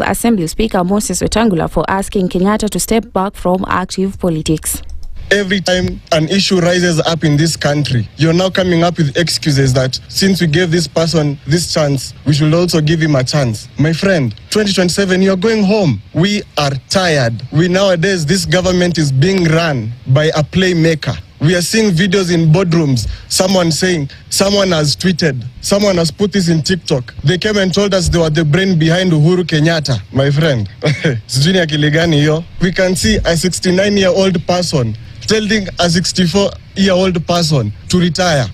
Assembly Speaker Moses Wetangula for asking Kenyatta to step back from active politics. Every time an issue rises up in this country, you're now coming up with excuses that since we gave this person this chance, we should also give him a chance. My friend, 2027, you're going home. We are tired. Nowadays, this government is being run by a playmaker. We are seeing videos in boardrooms, someone saying, someone has tweeted, someone has put this in TikTok. They came and told us they were the brain behind Uhuru Kenyatta. My friend, we can see a 69-year-old person telling a 64-year-old person to retire.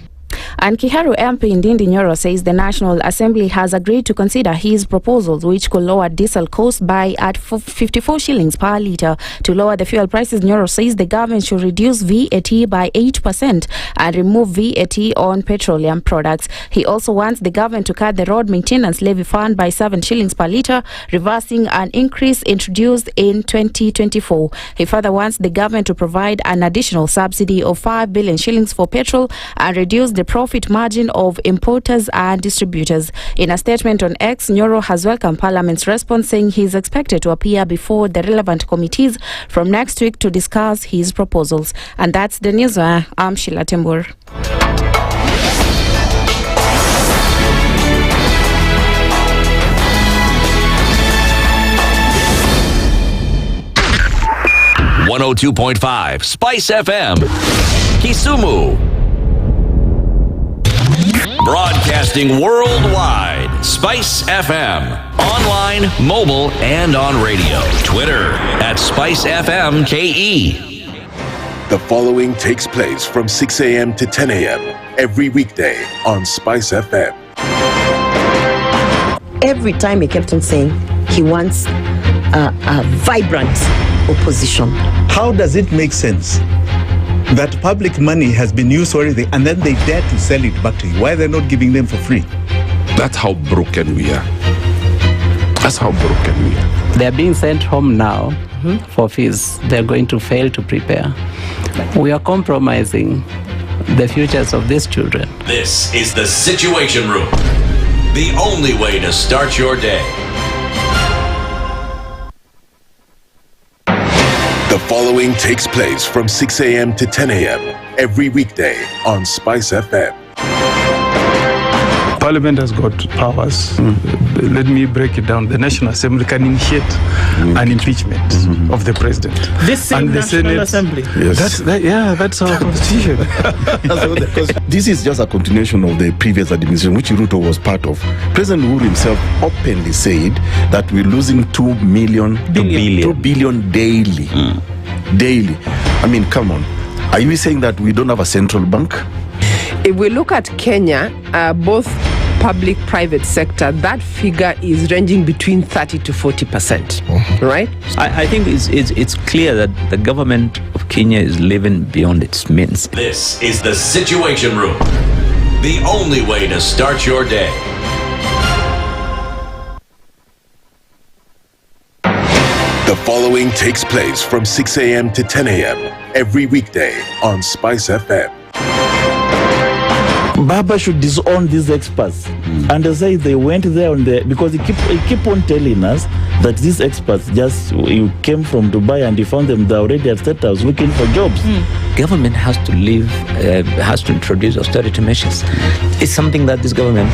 And Kiharu MP Ndolo says the National Assembly has agreed to consider his proposals, which could lower diesel cost by at 54 shillings per litre. To lower the fuel prices, Ndolo says the government should reduce VAT by 8% and remove VAT on petroleum products. He also wants the government to cut the road maintenance levy fund by 7 shillings per litre, reversing an increase introduced in 2024. He further wants the government to provide an additional subsidy of 5 billion shillings for petrol and reduce the profit margin of importers and distributors. In a statement on X, Ndolo has welcomed Parliament's response, saying he is expected to appear before the relevant committees from next week to discuss his proposals. And that's the news. I'm Sheila Tembur. .5 Spice FM, Kisumu. Broadcasting worldwide, Spice FM. Online, mobile, and on radio. Twitter at SpiceFM KE. The following takes place from 6 a.m. to 10 a.m. every weekday on Spice FM. Every time he kept on saying he wants a vibrant opposition. How does it make sense that public money has been used already and then they dare to sell it back to you? Why are they not giving them for free? That's how broken we are. That's how broken we are. They're being sent home now for fees. They're going to fail to prepare. We are compromising the futures of these children. This is the Situation Room, the only way to start your day. The following takes place from 6 a.m. to 10 a.m. every weekday on Spice FM. Parliament has got powers. Let me break it down. The National Assembly can initiate an impeachment of the president. This same and the National Senate, Assembly. Yes. That's our constitution. This is just a continuation of the previous administration, which Ruto was part of. President Uhuru himself openly said that we're losing 2 billion daily. Daily. I mean, come on. Are you saying that we don't have a central bank? If we look at Kenya, both public-private sector, that figure is ranging between 30 to 40%, right? I think it's clear that the government of Kenya is living beyond its means. This is the Situation Room, the only way to start your day. The following takes place from 6 a.m. to 10 a.m. every weekday on Spice FM. Baba should disown these experts and say they went there on the, because he keep on telling us that these experts just you came from Dubai and you found them there already at State House looking for jobs. Government has to has to introduce austerity measures. It's something that this government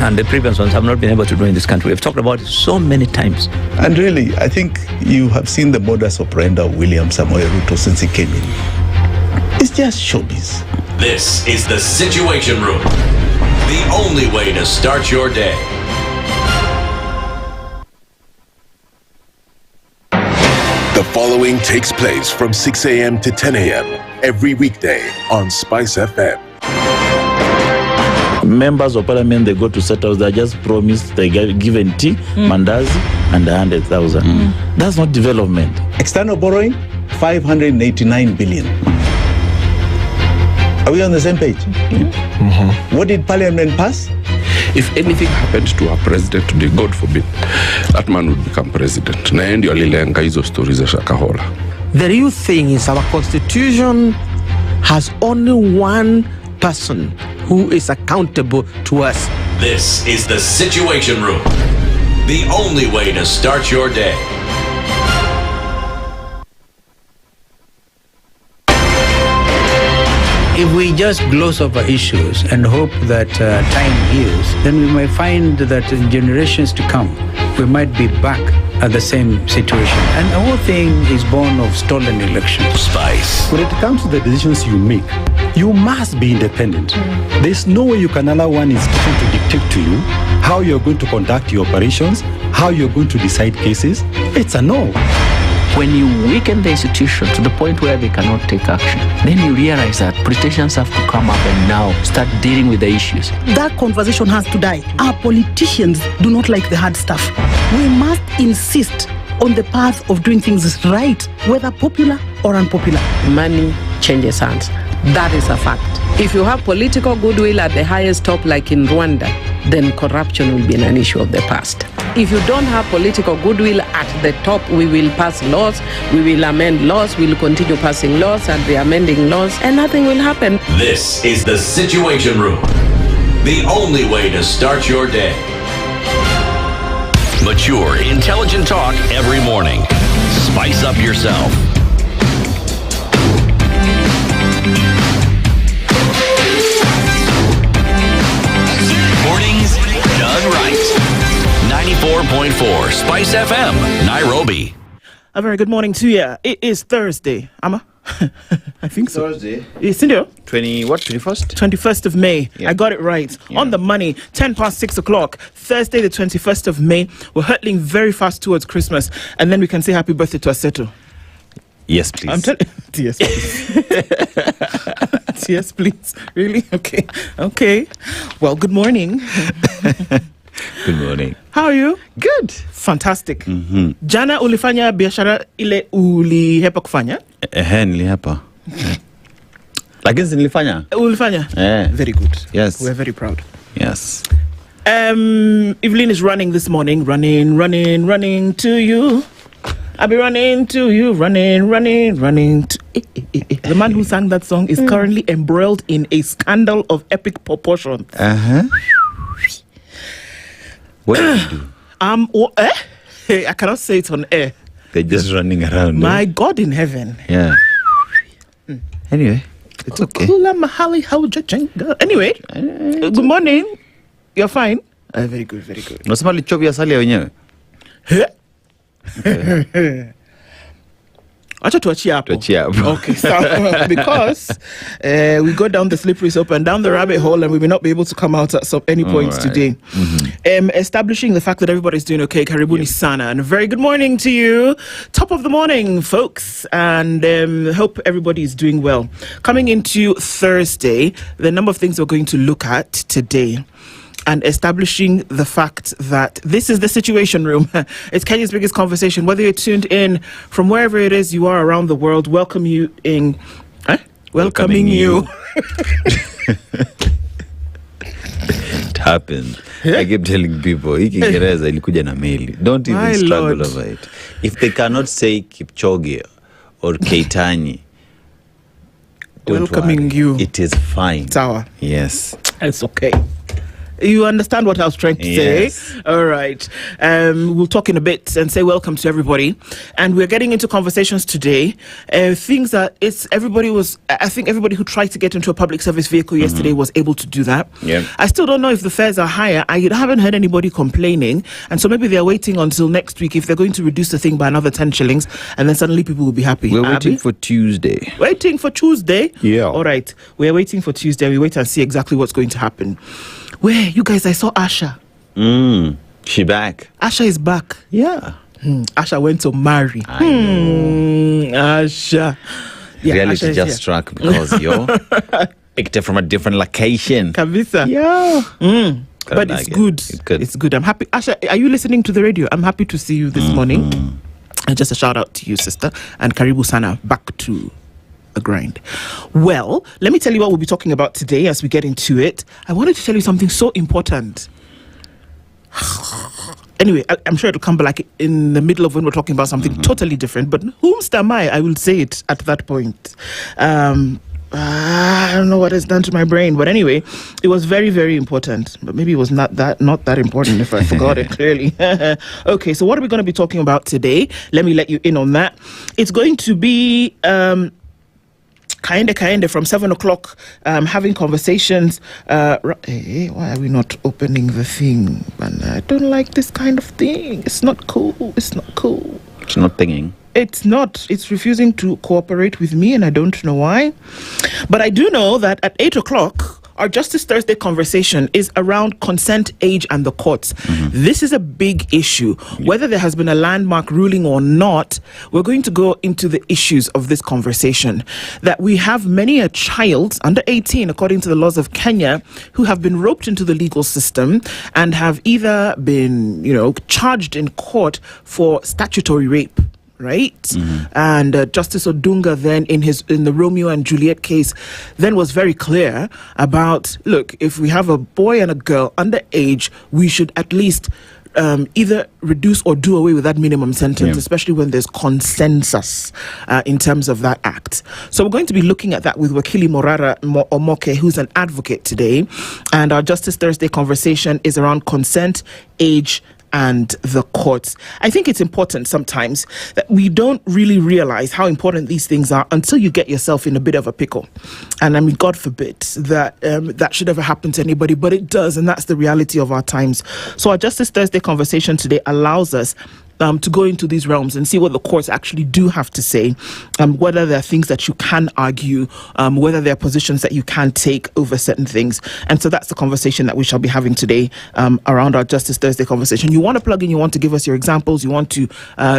and the previous ones have not been able to do in this country. We've talked about it so many times. And really, I think you have seen the modus operandi of William Samoei Ruto since he came in. It's just showbiz. This is the Situation Room, the only way to start your day. The following takes place from 6 a.m. to 10 a.m. every weekday on Spice FM. Members of Parliament, they go to State House, they just promised they given tea, mandazi, and 100,000. That's not development. External borrowing, 589 billion. Are we on the same page? What did Parliament pass? If anything happened to our president today, God forbid, that man would become president. Na ndio alilenga hizo stories za Shakahola. The real thing is our constitution has only one person who is accountable to us. This is the Situation Room, the only way to start your day. If we just gloss over issues and hope that time heals, then we might find that in generations to come, we might be back at the same situation. And the whole thing is born of stolen elections. Spice. When it comes to the decisions you make, you must be independent. There's no way you can allow one institution to dictate to you how you're going to conduct your operations, how you're going to decide cases. It's a no. When you weaken the institution to the point where they cannot take action, then you realize that politicians have to come up and now start dealing with the issues. That conversation has to die. Our politicians do not like the hard stuff. We must insist on the path of doing things right, whether popular or unpopular. Money changes hands. That is a fact. If you have political goodwill at the highest top, like in Rwanda, then corruption will be an issue of the past. If you don't have political goodwill at the top, we will pass laws, we will amend laws, we will continue passing laws and re-amending laws, and nothing will happen. This is the Situation Room, the only way to start your day. Mature, intelligent talk every morning. Spice up yourself. Mornings done right. 94.4 Spice FM, Nairobi. A very good morning to you. It is Thursday. Amma? I think so. Thursday. It's in there. 21st? 21st of May. Yeah. I got it right. Yeah. On the money, 6:10, Thursday, the 21st of May. We're hurtling very fast towards Christmas. And then we can say happy birthday to Aseto. Yes, please. I'm telling you. Yes, please. Yes, please. Really? Okay. Okay. Well, good morning. Good morning. How are you? Good. Fantastic. Jana ulifanya biashara ile ulihepa kufanya? Nilihepa. Lakini nilifanya. Ulifanya? Very good. Yes. We're very proud. Yes. Evelyn is running this morning. Running to you. I'll be running to you. Running to... The man who sang that song is currently embroiled in a scandal of epic proportions. What did you do? I cannot say it on air. They're just running around. My God in heaven. Yeah. Anyway, it's okay. Anyway, good morning. You're fine? Very good, very good. Unasema lichovya asali ya wenyewe? Acha tuachie hapo. Okay, so because we go down the slippery slope and down the rabbit hole, and we may not be able to come out at any point today. Establishing the fact that everybody's doing okay, karibuni sana, and a very good morning to you. Top of the morning, folks, and hope everybody is doing well. Coming into Thursday, the number of things we're going to look at today, and establishing the fact that this is the Situation Room. It's Kenya's biggest conversation. Whether you're tuned in from wherever it is you are around the world, welcoming you. It happened. I keep telling people, Kiingereza ilikuja na meli. Don't even struggle over it. If they cannot say Kipchoge or Keitani, welcoming you. It is fine. Sawa. Yes. It's okay. You understand what I was trying to say? All right. We'll talk in a bit and say welcome to everybody. And we're getting into conversations today. Things that I think everybody who tried to get into a public service vehicle yesterday was able to do that. Yeah. I still don't know if the fares are higher. I haven't heard anybody complaining. And so maybe they're waiting until next week if they're going to reduce the thing by another 10 shillings. And then suddenly people will be happy. We're waiting for Tuesday. Waiting for Tuesday? Yeah. All right. We're waiting for Tuesday. We wait and see exactly what's going to happen. Where you guys? I saw Asha. She back. Asha is back. Yeah. Asha went to marry. I know. Asha. Yeah, reality Asha just struck because you picked it from a different location. Kabisa. Yeah. But it's good. It's good. I'm happy. Asha, are you listening to the radio? I'm happy to see you this morning. And just a shout out to you, sister. And Karibu Sana back to the grind. Well, let me tell you what we'll be talking about today as we get into it. I wanted to tell you something so important. Anyway, I'm sure it'll come back in the middle of when we're talking about something totally different. But whomst am I will say it at that point. I don't know what it's done to my brain, but anyway, it was very, very important. But maybe it was not that important if I forgot it clearly. Okay, so what are we going to be talking about today? Let me let you in on that. It's going to be kinda from 7 o'clock, having conversations. Hey, why are we not opening the thing? Man, I don't like this kind of thing. It's not cool. It's not cool. It's not thinking. It's not. It's refusing to cooperate with me, and I don't know why. But I do know that at 8 o'clock, our Justice Thursday conversation is around consent, age, and the courts. This is a big issue. Whether there has been a landmark ruling or not, we're going to go into the issues of this conversation. That we have many a child under 18, according to the laws of Kenya, who have been roped into the legal system and have either been, charged in court for statutory rape. Right? And Justice Odunga then in the Romeo and Juliet case then was very clear about, look, if we have a boy and a girl under age, we should at least either reduce or do away with that minimum sentence, especially when there's consensus in terms of that act. So we're going to be looking at that with Wakili Morara Omoke, who's an advocate today. And our Justice Thursday conversation is around consent, age, and the courts. I think it's important sometimes that we don't really realize how important these things are until you get yourself in a bit of a pickle. And I mean, God forbid that that should ever happen to anybody, but it does, and that's the reality of our times. So our Justice Thursday conversation today allows us to go into these realms and see what the courts actually do have to say, whether there are things that you can argue, whether there are positions that you can take over certain things. And so that's the conversation that we shall be having today around our Justice Thursday conversation. You want to plug in, you want to give us your examples, you want to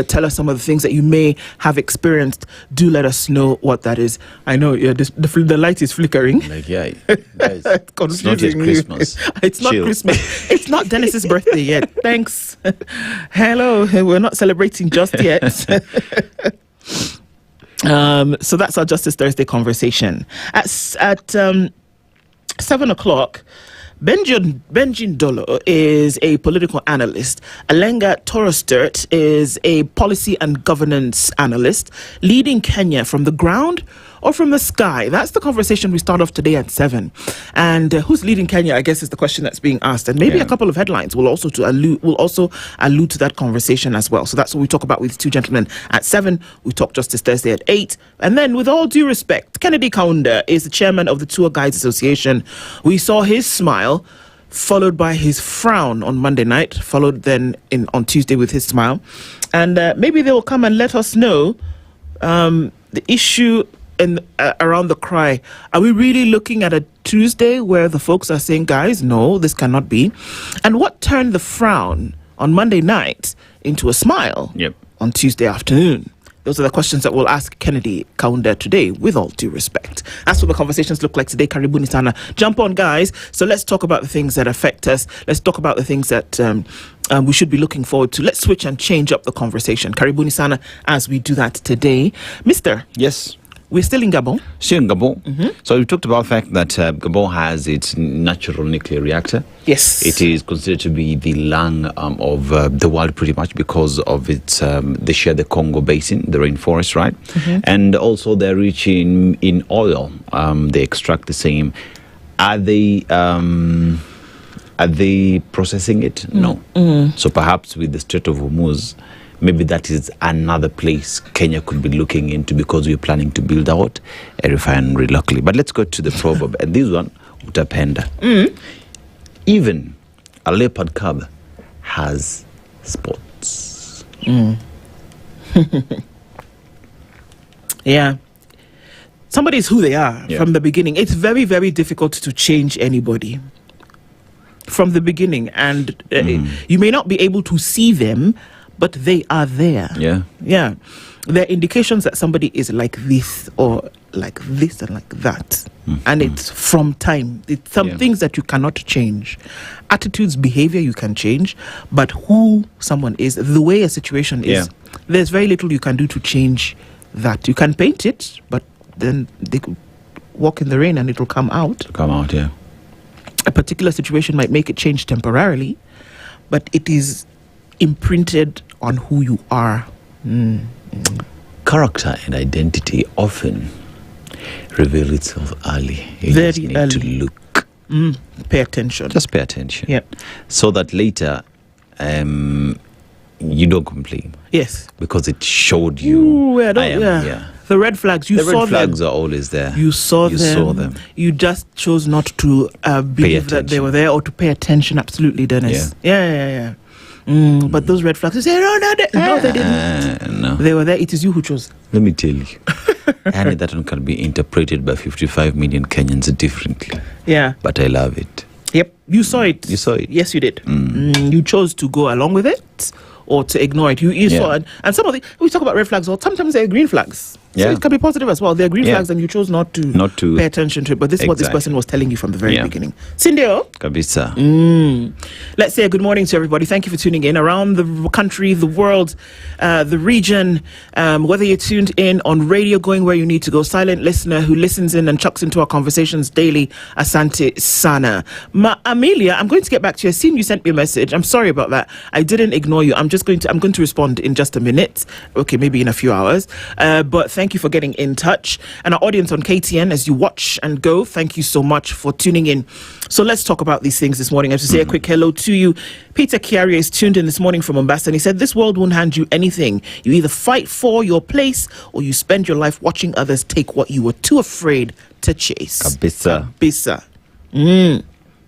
tell us some of the things that you may have experienced, do let us know what that is. I know the light is flickering. Like, yeah, guys, it's not yet Christmas. It's not Christmas. It's not Dennis's birthday yet. Thanks. Hello. We're not celebrating just yet. So that's our Justice Thursday conversation. At 7 o'clock, Benji Ndolo is a political analyst. Alenga Torostert is a policy and governance analyst, leading Kenya from the ground or from the sky. That's the conversation we start off today at 7. And who's leading Kenya, I guess, is the question that's being asked. And maybe a couple of headlines will also allude to that conversation as well. So that's what we talk about with two gentlemen at 7. We talk Justice Thursday at 8. And then, with all due respect, Kennedy Kaunda is the chairman of the Tour Guides Association. We saw his smile followed by his frown on Monday night, followed then on Tuesday with his smile. And maybe they will come and let us know the issue around the cry. Are we really looking at a Tuesday where the folks are saying, guys, no, this cannot be? And what turned the frown on Monday night into a smile on Tuesday afternoon? Those are the questions that we'll ask Kennedy Kaunda today, with all due respect. That's what the conversations look like today. Karibuni sana. Jump on, guys. So let's talk about the things that affect us. Let's talk about the things that we should be looking forward to. Let's switch and change up the conversation. Karibuni sana as we do that today. Mister. Yes. We're still in Gabon. Still in Gabon. So we talked about the fact that Gabon has its natural nuclear reactor. Yes. It is considered to be the lung of the world pretty much because of its, they share the Congo basin, the rainforest, right? And also they're rich in oil. They extract the same. Are they processing it? No. So perhaps with the Strait of Hormuz, maybe that is another place Kenya could be looking into because we're planning to build out a refinery locally. But let's go to the proverb. And this one, utapenda. Even a leopard cub has spots. Yeah. Somebody is who they are from the beginning. It's very, very difficult to change anybody from the beginning. And you may not be able to see them, but they are there. Yeah. There are indications that somebody is like this or like this and like that. And it's from time. It's some things that you cannot change. Attitudes, behavior you can change, but who someone is, the way a situation is, there's very little you can do to change that. You can paint it, but then they could walk in the rain and it'll come out. A particular situation might make it change temporarily, but it is imprinted on who you are. Character and identity often reveal itself early. You Very just need early. to look. Pay attention. Just pay attention. Yep. So that later, you don't complain. Yes. Because it showed you. Ooh, I am here. The red flags, you The saw red flags them. are always there. You saw You them. saw them. You just chose not to believe that they were there or to pay attention. Absolutely, Dennis. Yeah. But those red flags, you say, no, they didn't. No. They were there. It is you who chose. Let me tell you. And that one can be interpreted by 55 million Kenyans differently. Yeah. But I love it. Yep. You saw it. You saw it. Yes, you did. You chose to go along with it or to ignore it. You saw it. And some of we talk about red flags, or sometimes they're green flags. So it can be positive as well. They're green flags and you chose not to pay attention to it. But this is what this person was telling you from the very beginning. Cindy-o? Kabisa. Let's say good morning to everybody. Thank you for tuning in around the country, the world, the region. Whether you're tuned in on radio, going where you need to go, silent listener who listens in and chucks into our conversations daily, asante sana. Amelia, I'm going to get back to you. I've seen you sent me a message. I'm sorry about that. I didn't ignore you. I'm going to respond in just a minute. Okay, maybe in a few hours. But thank you for getting in touch. And our audience on KTN, as you watch and go, thank you so much for tuning in. So let's talk about these things this morning. I have to say a quick hello to you. Peter Kiaria is tuned in this morning from Mombasa, and he said, this world won't hand you anything. You either fight for your place or you spend your life watching others take what you were too afraid to chase. Kabisa.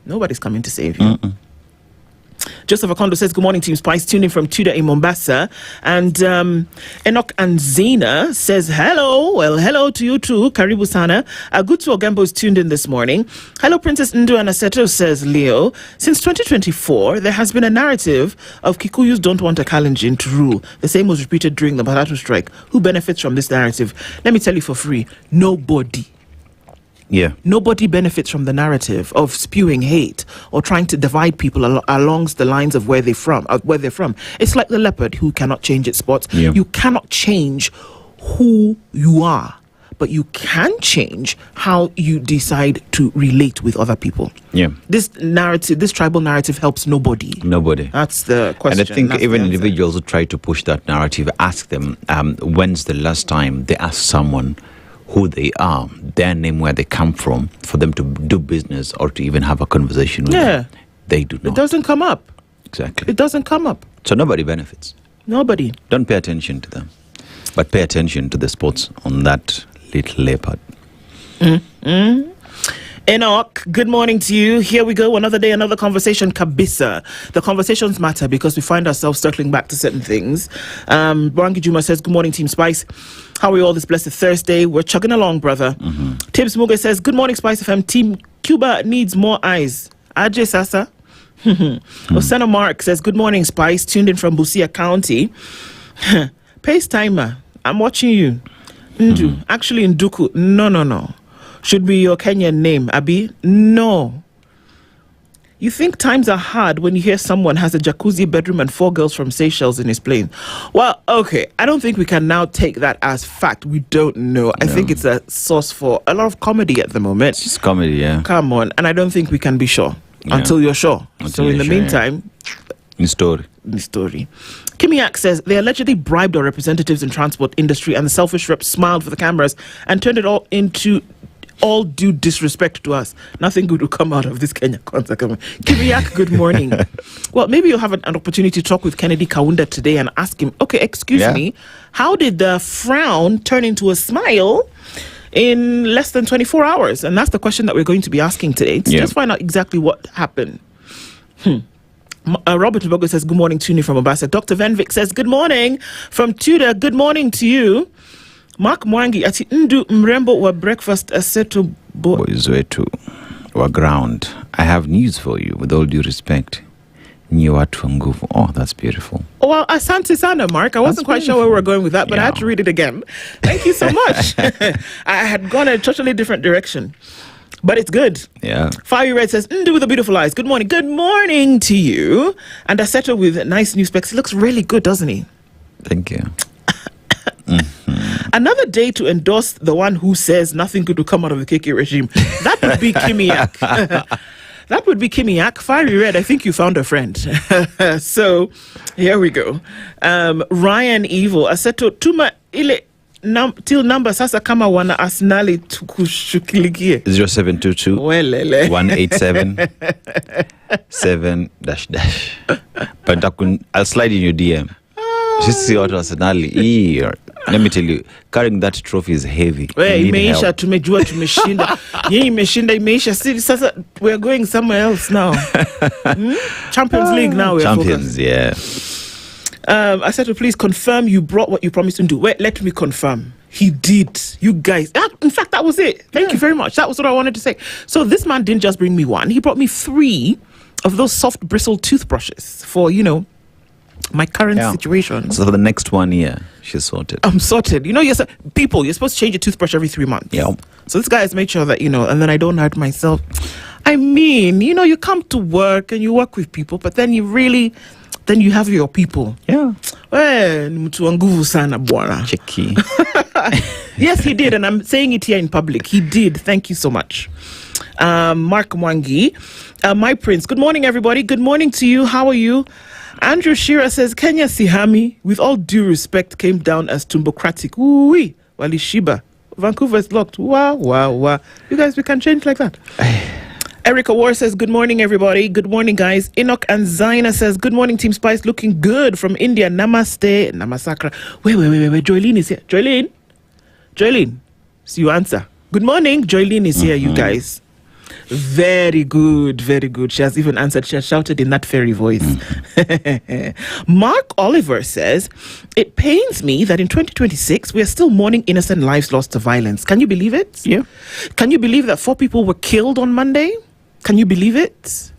Nobody's coming to save you. Joseph Akondo says, good morning, Team Spice. Tuning from Tudor in Mombasa. And Enoch and Zena says, hello. Well, hello to you too. Karibu sana. Agutu Ogembo is tuned in this morning. Hello, Princess Nduh and Aseto, says Leo. Since 2024, there has been a narrative of Kikuyus don't want a Kalenjin to rule. The same was repeated during the Barato strike. Who benefits from this narrative? Let me tell you for free. Nobody. Yeah. Nobody benefits from the narrative of spewing hate or trying to divide people along the lines of where they're from. It's like the leopard who cannot change its spots. Yeah. You cannot change who you are, but you can change how you decide to relate with other people. Yeah. This narrative, this tribal narrative, helps nobody. Nobody. That's the question. And I think That's even the answer. individuals who try to push that narrative, ask them, when's the last time they ask someone who they are, their name, where they come from, for them to do business or to even have a conversation with them. They do not. It doesn't come up. Exactly. It doesn't come up. So nobody benefits. Nobody. Don't pay attention to them, but pay attention to the spots on that little leopard. Enoch, good morning to you. Here we go. Another day, another conversation. Kabisa. The conversations matter because we find ourselves circling back to certain things. Brangi Juma says, good morning, Team Spice. How are we all this blessed Thursday? We're chugging along, brother. Tibbs Mungai says, good morning, Spice FM. Team Cuba needs more eyes. Ajay Sasa. Osana Mark says, good morning, Spice. Tuned in from Busia County. Pace timer. I'm watching you. Nduh. Actually, Nduku. No. Should be your Kenyan name, Abi? No. You think times are hard when you hear someone has a jacuzzi bedroom and 4 girls from Seychelles in his plane. Well, okay. I don't think we can now take that as fact. We don't know. I think it's a source for a lot of comedy at the moment. It's comedy, yeah. Come on. And I don't think we can be sure until you're sure. So in the meantime... In story. Kimiak says they allegedly bribed our representatives in transport industry, and the selfish rep smiled for the cameras and turned it all into all due disrespect to us. Nothing good will come out of this Kenya concert. Kimiak, good morning. Well, maybe you'll have an opportunity to talk with Kennedy Kaunda today and ask him, okay, excuse me, how did the frown turn into a smile in less than 24 hours? And that's the question that we're going to be asking today. Just find out exactly what happened. Robert Lubogo says, good morning, Tuni from Mombasa. Dr. Venvik says, good morning from Tudor. Good morning to you. Mark Mwangi, ati Nduh mrembo wa breakfast Aseto boys wetu wa ground. I have news for you, with all due respect. Nye watu wa nguvu. Oh, that's beautiful. Oh, well, asante sana, Mark. I wasn't quite sure where we were going with that, but I had to read it again. Thank you so much. I had gone a totally different direction. But it's good. Yeah. Fiery Red says, Nduh with the beautiful eyes. Good morning. Good morning to you. And Aseto with nice new specs. He looks really good, doesn't he? Thank you. Another day to endorse the one who says nothing good will come out of the KK regime. That would be Kimiak. That would be Kimiak. Fiery Red, I think you found a friend. So, here we go. Ryan Evil. Aseto, tuma ile till number sasa kama wana Arsenali tukushughulikie 0722 187 7 but I'll slide in your DM. Sisi watu Arsenali, let me tell you, carrying that trophy is heavy. Imeisha, tumejua tumeshinda. Yeye imeshinda, imeisha. Sasa we're going somewhere else now. Champions League now. Champions, yeah. Aseto, please confirm you brought what you promised to do. Wait, let me confirm. He did. You guys. In fact, that was it. Thank you very much. That was what I wanted to say. So this man didn't just bring me one. He brought me 3 of those soft bristle toothbrushes for, my current situation. So for the next 1 year, she's sorted. I'm sorted. You're supposed to change your toothbrush every 3 months. Yeah. So this guy has made sure that, and then I don't hurt myself. I mean, you come to work and you work with people, but then then you have your people. Yeah. Mtu wa nguvu sana bwana. Checky. Yes, he did, and I'm saying it here in public. He did. Thank you so much. Mark Mwangi, my prince. Good morning, everybody. Good morning to you. How are you? Andrew Shearer says, Kenya Sihami, with all due respect, came down as tumbocratic. Ooh-wee. Wali Shiba. Vancouver is locked. Wow, wow, wow. You guys, we can change like that. Erica War says, good morning, everybody. Good morning, guys. Enoch and Zaina says, good morning, Team Spice. Looking good from India. Namaste. Namasakra. Wait. Joyline is here. Joyline. So you answer. Good morning. Joyline is here, you guys. Very good, very good. She has even answered. She has shouted in that fairy voice. Mark Oliver says, it pains me that in 2026, we are still mourning innocent lives lost to violence. Can you believe it? Yeah. Can you believe that 4 people were killed on Monday? Can you believe it?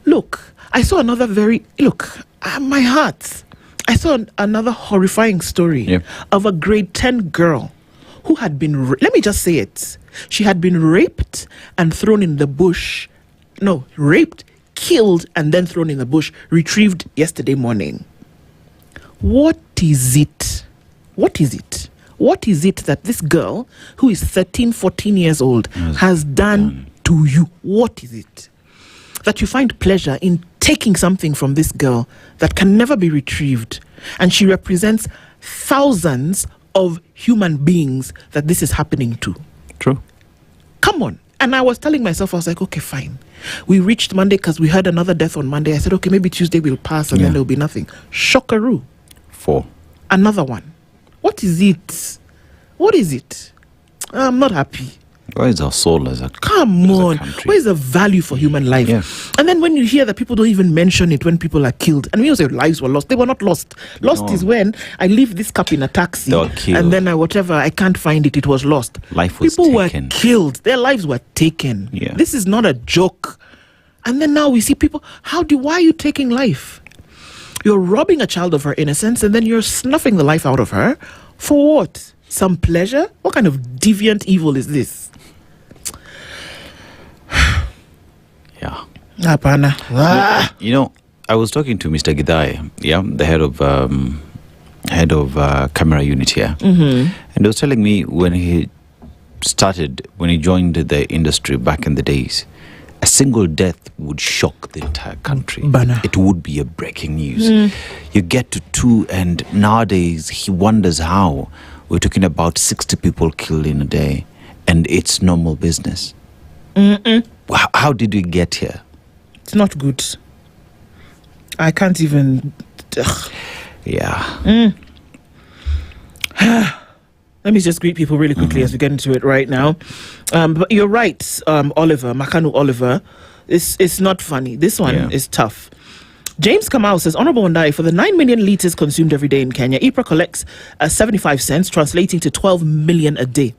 Look, I saw another my heart. I saw another horrifying story of a grade 10 girl who had been, let me just say it. She had been raped and thrown in the bush. No, raped, killed, and then thrown in the bush, retrieved yesterday morning. What is it? What is it? What is it that this girl, who is 13, 14 years old, has done to you? What is it? That you find pleasure in taking something from this girl that can never be retrieved. And she represents thousands of human beings that this is happening to. True. Come on. And I was telling myself, I was like, okay, fine. We reached Monday because we had another death on Monday. I said, okay, maybe Tuesday will pass and then there will be nothing. Shockaroo. 4. Another one. What is it? What is it? I'm not happy. Where is our soul as a Come on. Where is the value for human life? Yeah. And then when you hear that people don't even mention it when people are killed, and we say lives were lost, they were not lost. Lost is when I leave this cup in a taxi and then I can't find it, it was lost. Life was people taken. Were killed. Their lives were taken. Yeah. This is not a joke. And then now we see people, why are you taking life? You're robbing a child of her innocence and then you're snuffing the life out of her. For what? Some pleasure? What kind of deviant evil is this? Yeah. Apana. I was talking to Mr. Githinji, the head of camera unit here, and he was telling me when he joined the industry back in the days, a single death would shock the entire country. It would be a breaking news. You get to 2, and nowadays he wonders how we're talking about 60 people killed in a day, and it's normal business. How did we get here? It's not good. I can't even. Yeah. Let me just greet people really quickly as we get into it right now. But you're right, Oliver, Makanu Oliver. It's not funny. This one is tough. James Kamau says, Honorable Ndai, for the 9 million litres consumed every day in Kenya, IPRA collects 75 cents, translating to 12 million a day.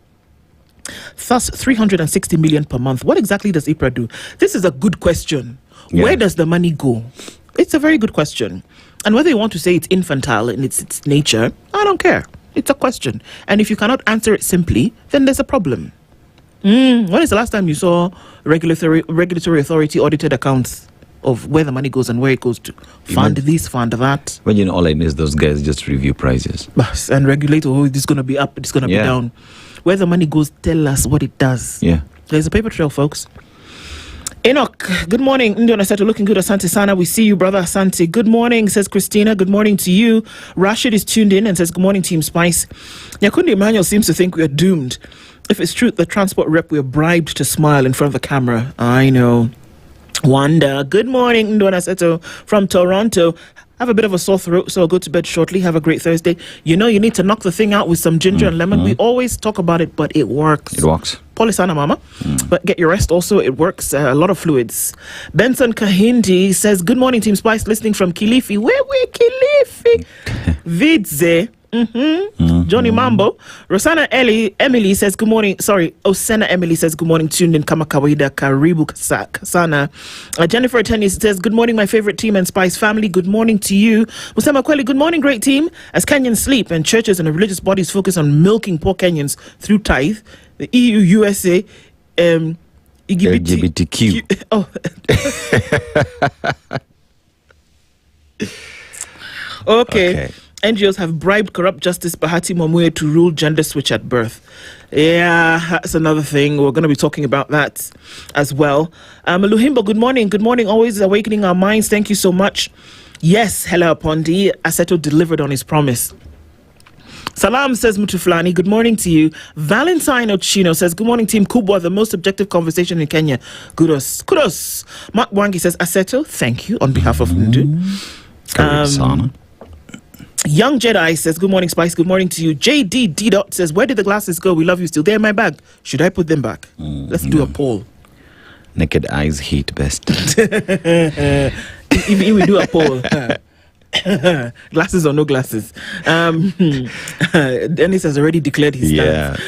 Thus, 360 million per month. What exactly does IPRA do? This is a good question. Where does the money go? It's a very good question. And whether you want to say it's infantile in its nature, I don't care. It's a question. And if you cannot answer it simply, then there's a problem. When is the last time you saw regulatory authority audited accounts of where the money goes and where it goes to? Fund this, fund that. When all I know is those guys just review prices. And regulate, this is going to be up, it's going to be down. Where the money goes, tell us what it does. Yeah. There's a paper trail, folks. Enoch, good morning. Nduh and Aseto, looking good. Asante Sana, we see you, brother Asante. Good morning, says Christina. Good morning to you. Rashid is tuned in and says, good morning, Team Spice. Nyakundi Emmanuel seems to think we are doomed. If it's true, the transport rep, we are bribed to smile in front of the camera. I know. Wanda, good morning, Nduh and Aseto from Toronto. Have a bit of a sore throat, so I'll go to bed shortly. Have a great Thursday. You know, you need to knock the thing out with some ginger and lemon. We always talk about it, but it works. It works. Polisana, mama. But get your rest also. It works. A lot of fluids. Benson Kahindi says, good morning, Team Spice. Listening from Kilifi. Where Kilifi? Vidze. Johnny Mambo. Rosanna Emily says good morning. Osena Emily says good morning. Tuned in kama kawaida. Karibu Kasana. Jennifer Tennis says good morning, my favorite team and Spice family. Good morning to you. Musema Kweli, good morning, great team. As Kenyans sleep and churches and religious bodies focus on milking poor Kenyans through tithe, the EU, USA, LGBTQ. Okay. NGOs have bribed corrupt Justice Bahati Mwamuye to rule gender switch at birth. Yeah, that's another thing. We're going to be talking about that as well. Luhimbo, good morning. Good morning. Always awakening our minds. Thank you so much. Yes, Hela Pondi. Aseto delivered on his promise. Salam, says Mutuflani. Good morning to you. Valentine Ochino says, good morning, Team Kubwa, the most objective conversation in Kenya. Kudos. Mark Wangi says, Aseto, thank you on behalf of Nduh. Young Jedi says, good morning, Spice. Good morning to you. JD D. Dot says, where did the glasses go? We love you still. They're in my bag. Should I put them back? Let's do a poll. Naked eyes hate best. If we do a poll. Glasses or no glasses. Dennis has already declared his stance.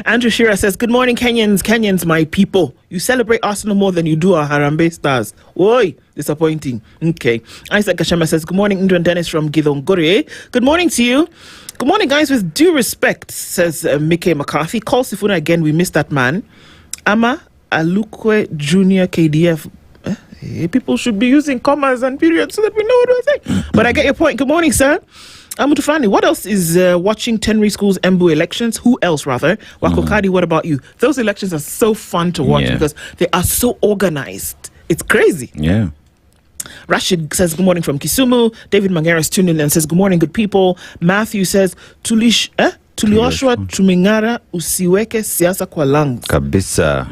Andrew Shearer says, good morning, Kenyans, my people. You celebrate Arsenal more than you do our Harambee Stars. Oi, disappointing. Okay. Isaac Kashama says, good morning, Nduh and Dennis from Githongore. Good morning to you. Good morning, guys. With due respect, says Mickey McCarthy. Call Sifuna again. We missed that man. Ama Alukwe Junior KDF. People should be using commas and periods so that we know what to say. But I get your point. Good morning, sir. Mutufani, what else is watching Tenri School's Embu elections? Who else, rather? Wakokadi, what about you? Those elections are so fun to watch because they are so organized. It's crazy. Yeah. Rashid says, good morning from Kisumu. David Mangera is tuned in and says, good morning, good people. Matthew says, tulioshwa tumengara usiweke siasa kwa langu. Kabisa.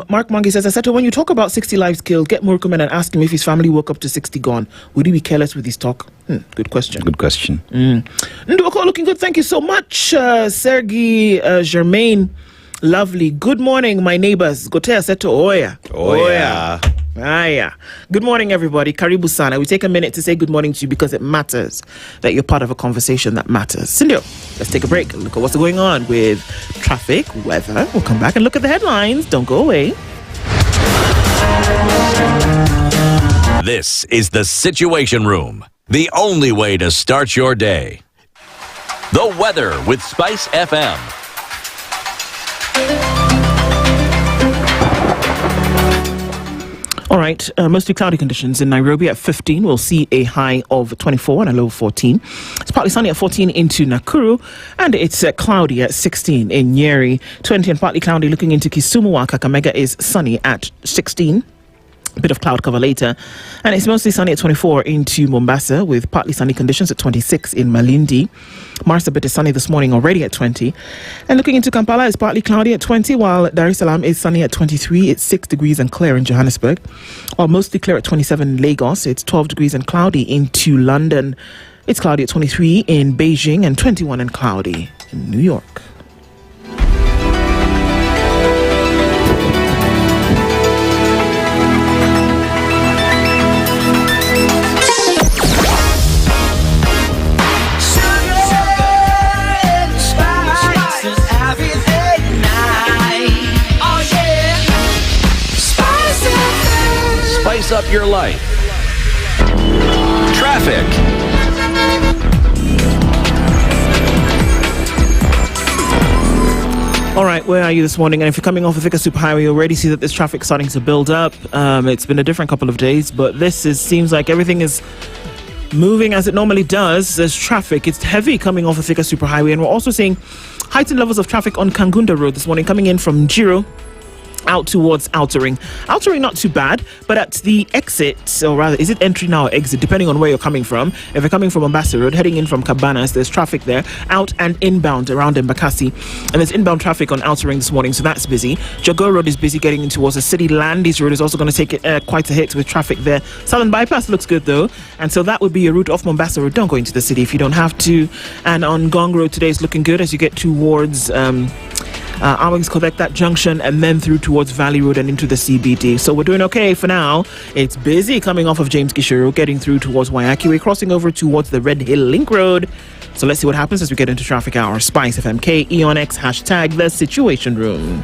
Mark Mangi says, Aseto, when you talk about 60 lives killed, get Murkumen and ask him if his family woke up to 60 gone. Would he be careless with his talk? Good question. Nduh, Okoh, looking good. Thank you so much. Sergey Germain, lovely. Good morning, my neighbors. Gote Aseto Oya. Aya. Good morning, everybody. Karibu Sana. We take a minute to say good morning to you because it matters that you're part of a conversation that matters. Sindio, let's take a break and look at what's going on with traffic, weather. We'll come back and look at the headlines. Don't go away. This is the Situation Room, the only way to start your day. The weather with SpiceFM. All right, mostly cloudy conditions in Nairobi at 15. We'll see a high of 24 and a low of 14. It's partly sunny at 14 into Nakuru, and it's cloudy at 16 in Njeri. 20 and partly cloudy looking into Kisumu. Kakamega is sunny at 16. A bit of cloud cover later. And it's mostly sunny at 24 into Mombasa with partly sunny conditions at 26 in Malindi. Marsabit is sunny this morning already at 20. And looking into Kampala, it's partly cloudy at 20, while Dar es Salaam is sunny at 23. It's 6 degrees and clear in Johannesburg. While mostly clear at 27 in Lagos, it's 12 degrees and cloudy into London. It's cloudy at 23 in Beijing and 21 and cloudy in New York. Spice up your life. Traffic. All right, where are you this morning? And if you're coming off the Thika Superhighway, you already see that this traffic starting to build up. It's been a different couple of days, but seems like everything is moving as it normally does. There's traffic. It's heavy coming off the Thika Superhighway, and we're also seeing heightened levels of traffic on Kangunda Road this morning, coming in from Njeri out towards Outering. Outering not too bad, but at the exit, or rather, is it entry now or exit, depending on where you're coming from. If you're coming from Mombasa Road, heading in from Cabanas, there's traffic there, out and inbound around Embakasi. And there's inbound traffic on Outering this morning, so that's busy. Jago Road is busy getting in towards the city. Landis Road is also going to take quite a hit with traffic there. Southern Bypass looks good though, and so that would be your route off Mombasa Road. Don't go into the city if you don't have to. And on Gong Road today is looking good as you get towards Awings Quebec, that junction, and then through towards Valley Road and into the CBD. So we're doing okay for now. It's busy coming off of James Gishuru, getting through towards Waiaki. We're crossing over towards the Red Hill Link Road. So let's see what happens as we get into traffic hour. Spice FM, KEONX, hashtag the Situation Room.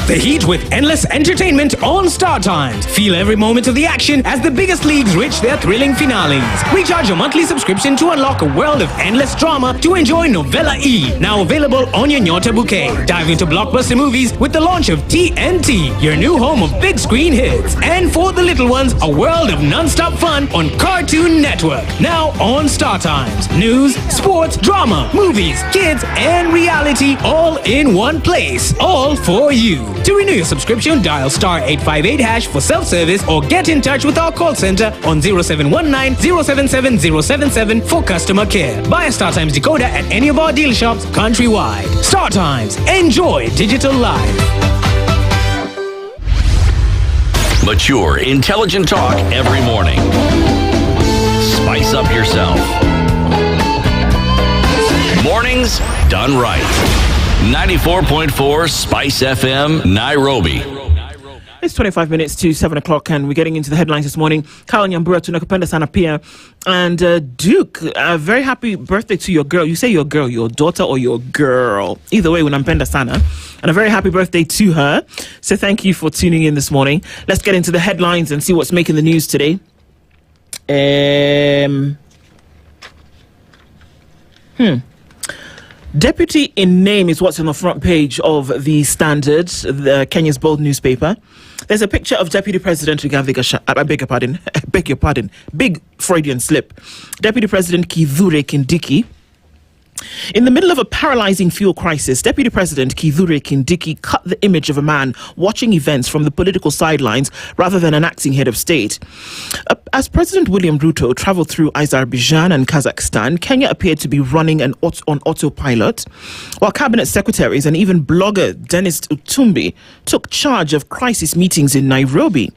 The heat with endless entertainment on Star Times. Feel every moment of the action as the biggest leagues reach their thrilling finales. Recharge your monthly subscription to unlock a world of endless drama to enjoy Novella E, now available on your Nyota bouquet. Dive into blockbuster movies with the launch of TNT, your new home of big screen hits. And for the little ones, a world of non-stop fun on Cartoon Network, now on Star Times. News, sports, drama, movies, kids, and reality all in one place. All for you. To renew your subscription, dial *858# for self-service or get in touch with our call center on 0719 077 077 for customer care. Buy a StarTimes decoder at any of our deal shops countrywide. StarTimes. Enjoy digital life. Mature, intelligent talk every morning. Spice up yourself. Mornings done right. 94.4 Spice FM, Nairobi. It's 25 minutes to 7 o'clock, and we're getting into the headlines this morning. Kyle Nyambura tunakupenda sana pia. And Duke, a very happy birthday to your girl. You say your girl, your daughter or your girl. Either way, unampenda sana. And a very happy birthday to her. So thank you for tuning in this morning. Let's get into the headlines and see what's making the news today. Deputy in name is what's on the front page of the Standard, Kenya's bold newspaper. There's a picture of Deputy President Rigathi Gachagua. I beg your pardon. Big Freudian slip. Deputy President Kithure Kindiki. In the middle of a paralyzing fuel crisis, Deputy President Kithure Kindiki cut the image of a man watching events from the political sidelines rather than an acting head of state. As President William Ruto traveled through Azerbaijan and Kazakhstan, Kenya appeared to be running on autopilot, while cabinet secretaries and even blogger Dennis Utumbi took charge of crisis meetings in Nairobi.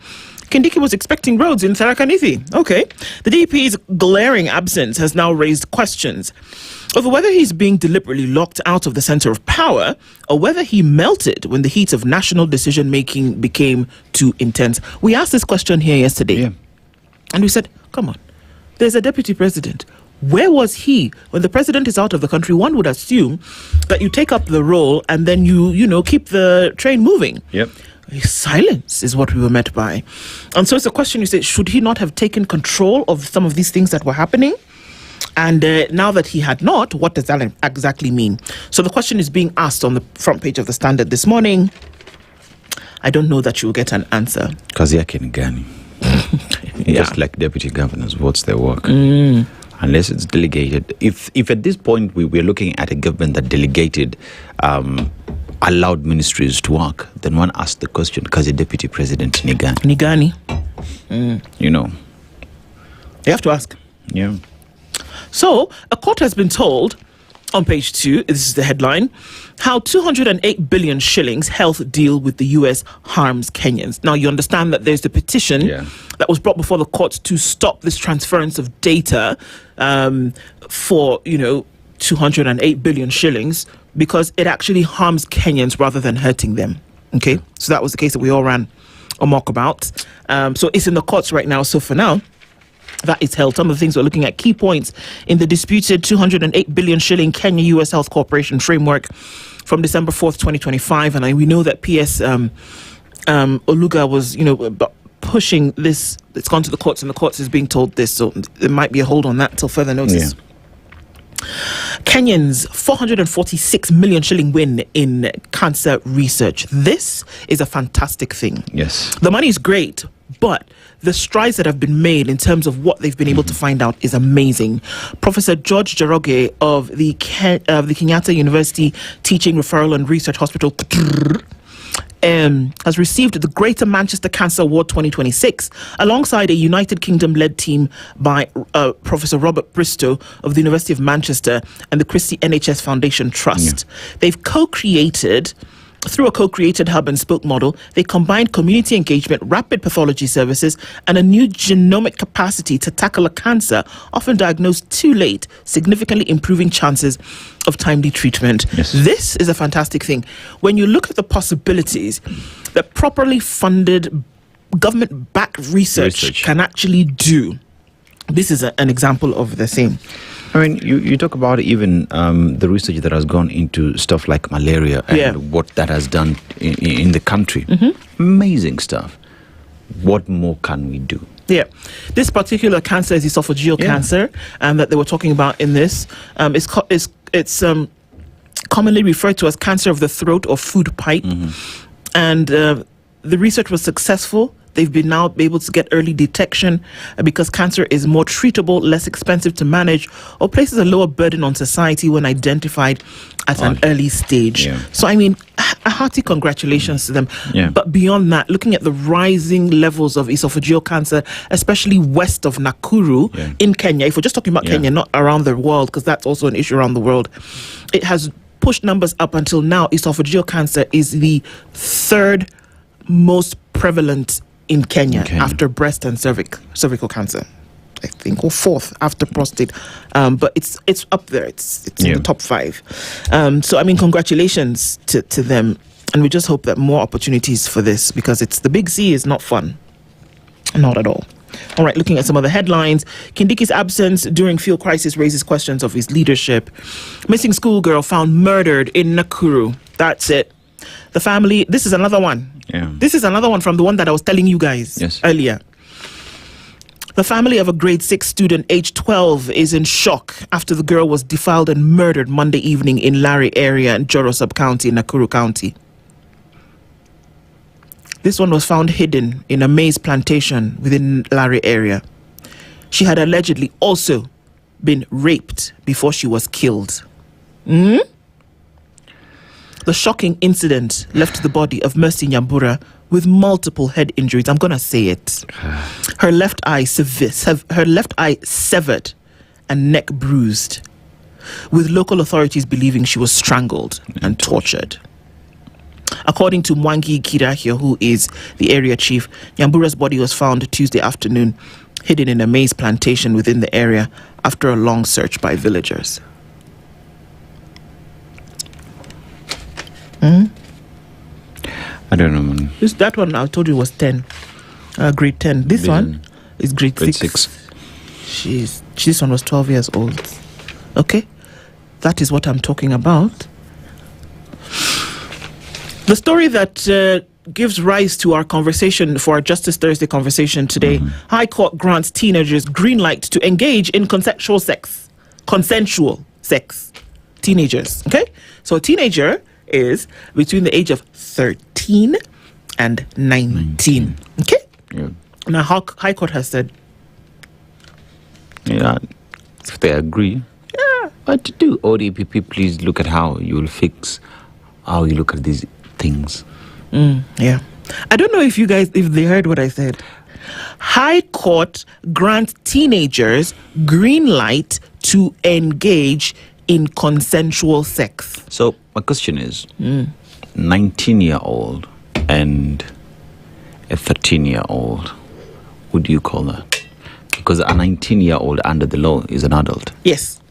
Kindiki was expecting roads in Tharaka Nithi. Okay. The DP's glaring absence has now raised questions over whether he's being deliberately locked out of the center of power or whether he melted when the heat of national decision-making became too intense. We asked this question here yesterday. And we said, come on, there's a deputy president. Where was he when the president is out of the country? One would assume that you take up the role and then you keep the train moving. Yep. Silence is what we were met by. And so it's a question, you say, should he not have taken control of some of these things that were happening? And now that he had not, what does that exactly mean? So the question is being asked on the front page of the Standard this morning. I don't know that you'll get an answer. Kazi yake ni gani? Just like deputy governors, what's their work? Unless it's delegated. If at this point we're looking at a government that delegated, allowed ministries to work, then one asks the question, Kazi deputy president Nigani. You know. You have to ask. Yeah. So, a court has been told, on page 2, this is the headline, how 208 billion shillings health deal with the US harms Kenyans. Now, you understand that there's the petition that was brought before the court to stop this transference of data for, 208 billion shillings because it actually harms Kenyans rather than hurting them. Okay? So that was the case that we all ran amok about. So it's in the courts right now. So for now, that is held. Some of the things we're looking at, key points in the disputed 208 billion shilling Kenya US Health Corporation framework from December 4th, 2025. And we know that PS Oluga was, pushing this. It's gone to the courts and the courts is being told this. So there might be a hold on that till further notice. Yeah. Kenyans 446 million shilling win in cancer research. This is a fantastic thing. Yes. The money is great, But the strides that have been made in terms of what they've been able to find out is amazing. Professor George Njoroge of the Kenyatta University Teaching, Referral and Research Hospital has received the Greater Manchester Cancer Award 2026 alongside a United Kingdom-led team by Professor Robert Bristow of the University of Manchester and the Christie NHS Foundation Trust. They've co-created, through a co-created hub and spoke model, they combined community engagement, rapid pathology services, and a new genomic capacity to tackle a cancer often diagnosed too late, significantly improving chances of timely treatment. This is a fantastic thing. When you look at the possibilities that properly funded government-backed research can actually do, this is an example of the same. I mean, you talk about even the research that has gone into stuff like malaria and what that has done in the country. Amazing stuff. What more can we do? Yeah, this particular cancer is esophageal cancer, that they were talking about in this. It's commonly referred to as cancer of the throat or food pipe, and the research was successful. They've been now able to get early detection because cancer is more treatable, less expensive to manage, or places a lower burden on society when identified at an early stage. So, I mean, a hearty congratulations to them. But beyond that, looking at the rising levels of esophageal cancer, especially west of Nakuru in Kenya, if we're just talking about Kenya, not around the world, because that's also an issue around the world, it has pushed numbers up until now. Esophageal cancer is the third most prevalent in Kenya after breast and cervical cancer, I think, or fourth after prostate. But it's up there. It's in the top 5. So, I mean, congratulations to them. And we just hope that more opportunities for this, because the big C is not fun. Not at all. All right, looking at some of the headlines. Kindiki's absence during fuel crisis raises questions of his leadership. Missing schoolgirl found murdered in Nakuru. That's it. The family, this is another one. This is another one from the one that I was telling you guys earlier. The family of a grade 6 student, age 12, is in shock after the girl was defiled and murdered Monday evening in Lari area in Joro Sub-County, Nakuru County. This one was found hidden in a maize plantation within Lari area. She had allegedly also been raped before she was killed. The shocking incident left the body of Mercy Nyambura with multiple head injuries. I'm going to say it. Her left eye severed and neck bruised, with local authorities believing she was strangled and tortured. According to Mwangi Kirahio, who is the area chief, Nyambura's body was found Tuesday afternoon, hidden in a maize plantation within the area after a long search by villagers. I don't know, man. That one I told you was 10, grade 10. This one is grade 6. This one was 12 years old. Okay, that is what I'm talking about. The story that gives rise to our conversation, for our Justice Thursday conversation today. High Court grants teenagers green light to engage in consensual sex. Teenagers, okay? So a teenager is between the age of 13 and 19. Okay? Now, High Court has said, if they agree, but do ODPP please look at how you will fix how you look at these things. I don't know if they heard what I said. High Court grants teenagers green light to engage in consensual sex. So my question is, 19-year-old and a 13-year-old, what do you call that? Because a 19-year-old under the law is an adult. Yes.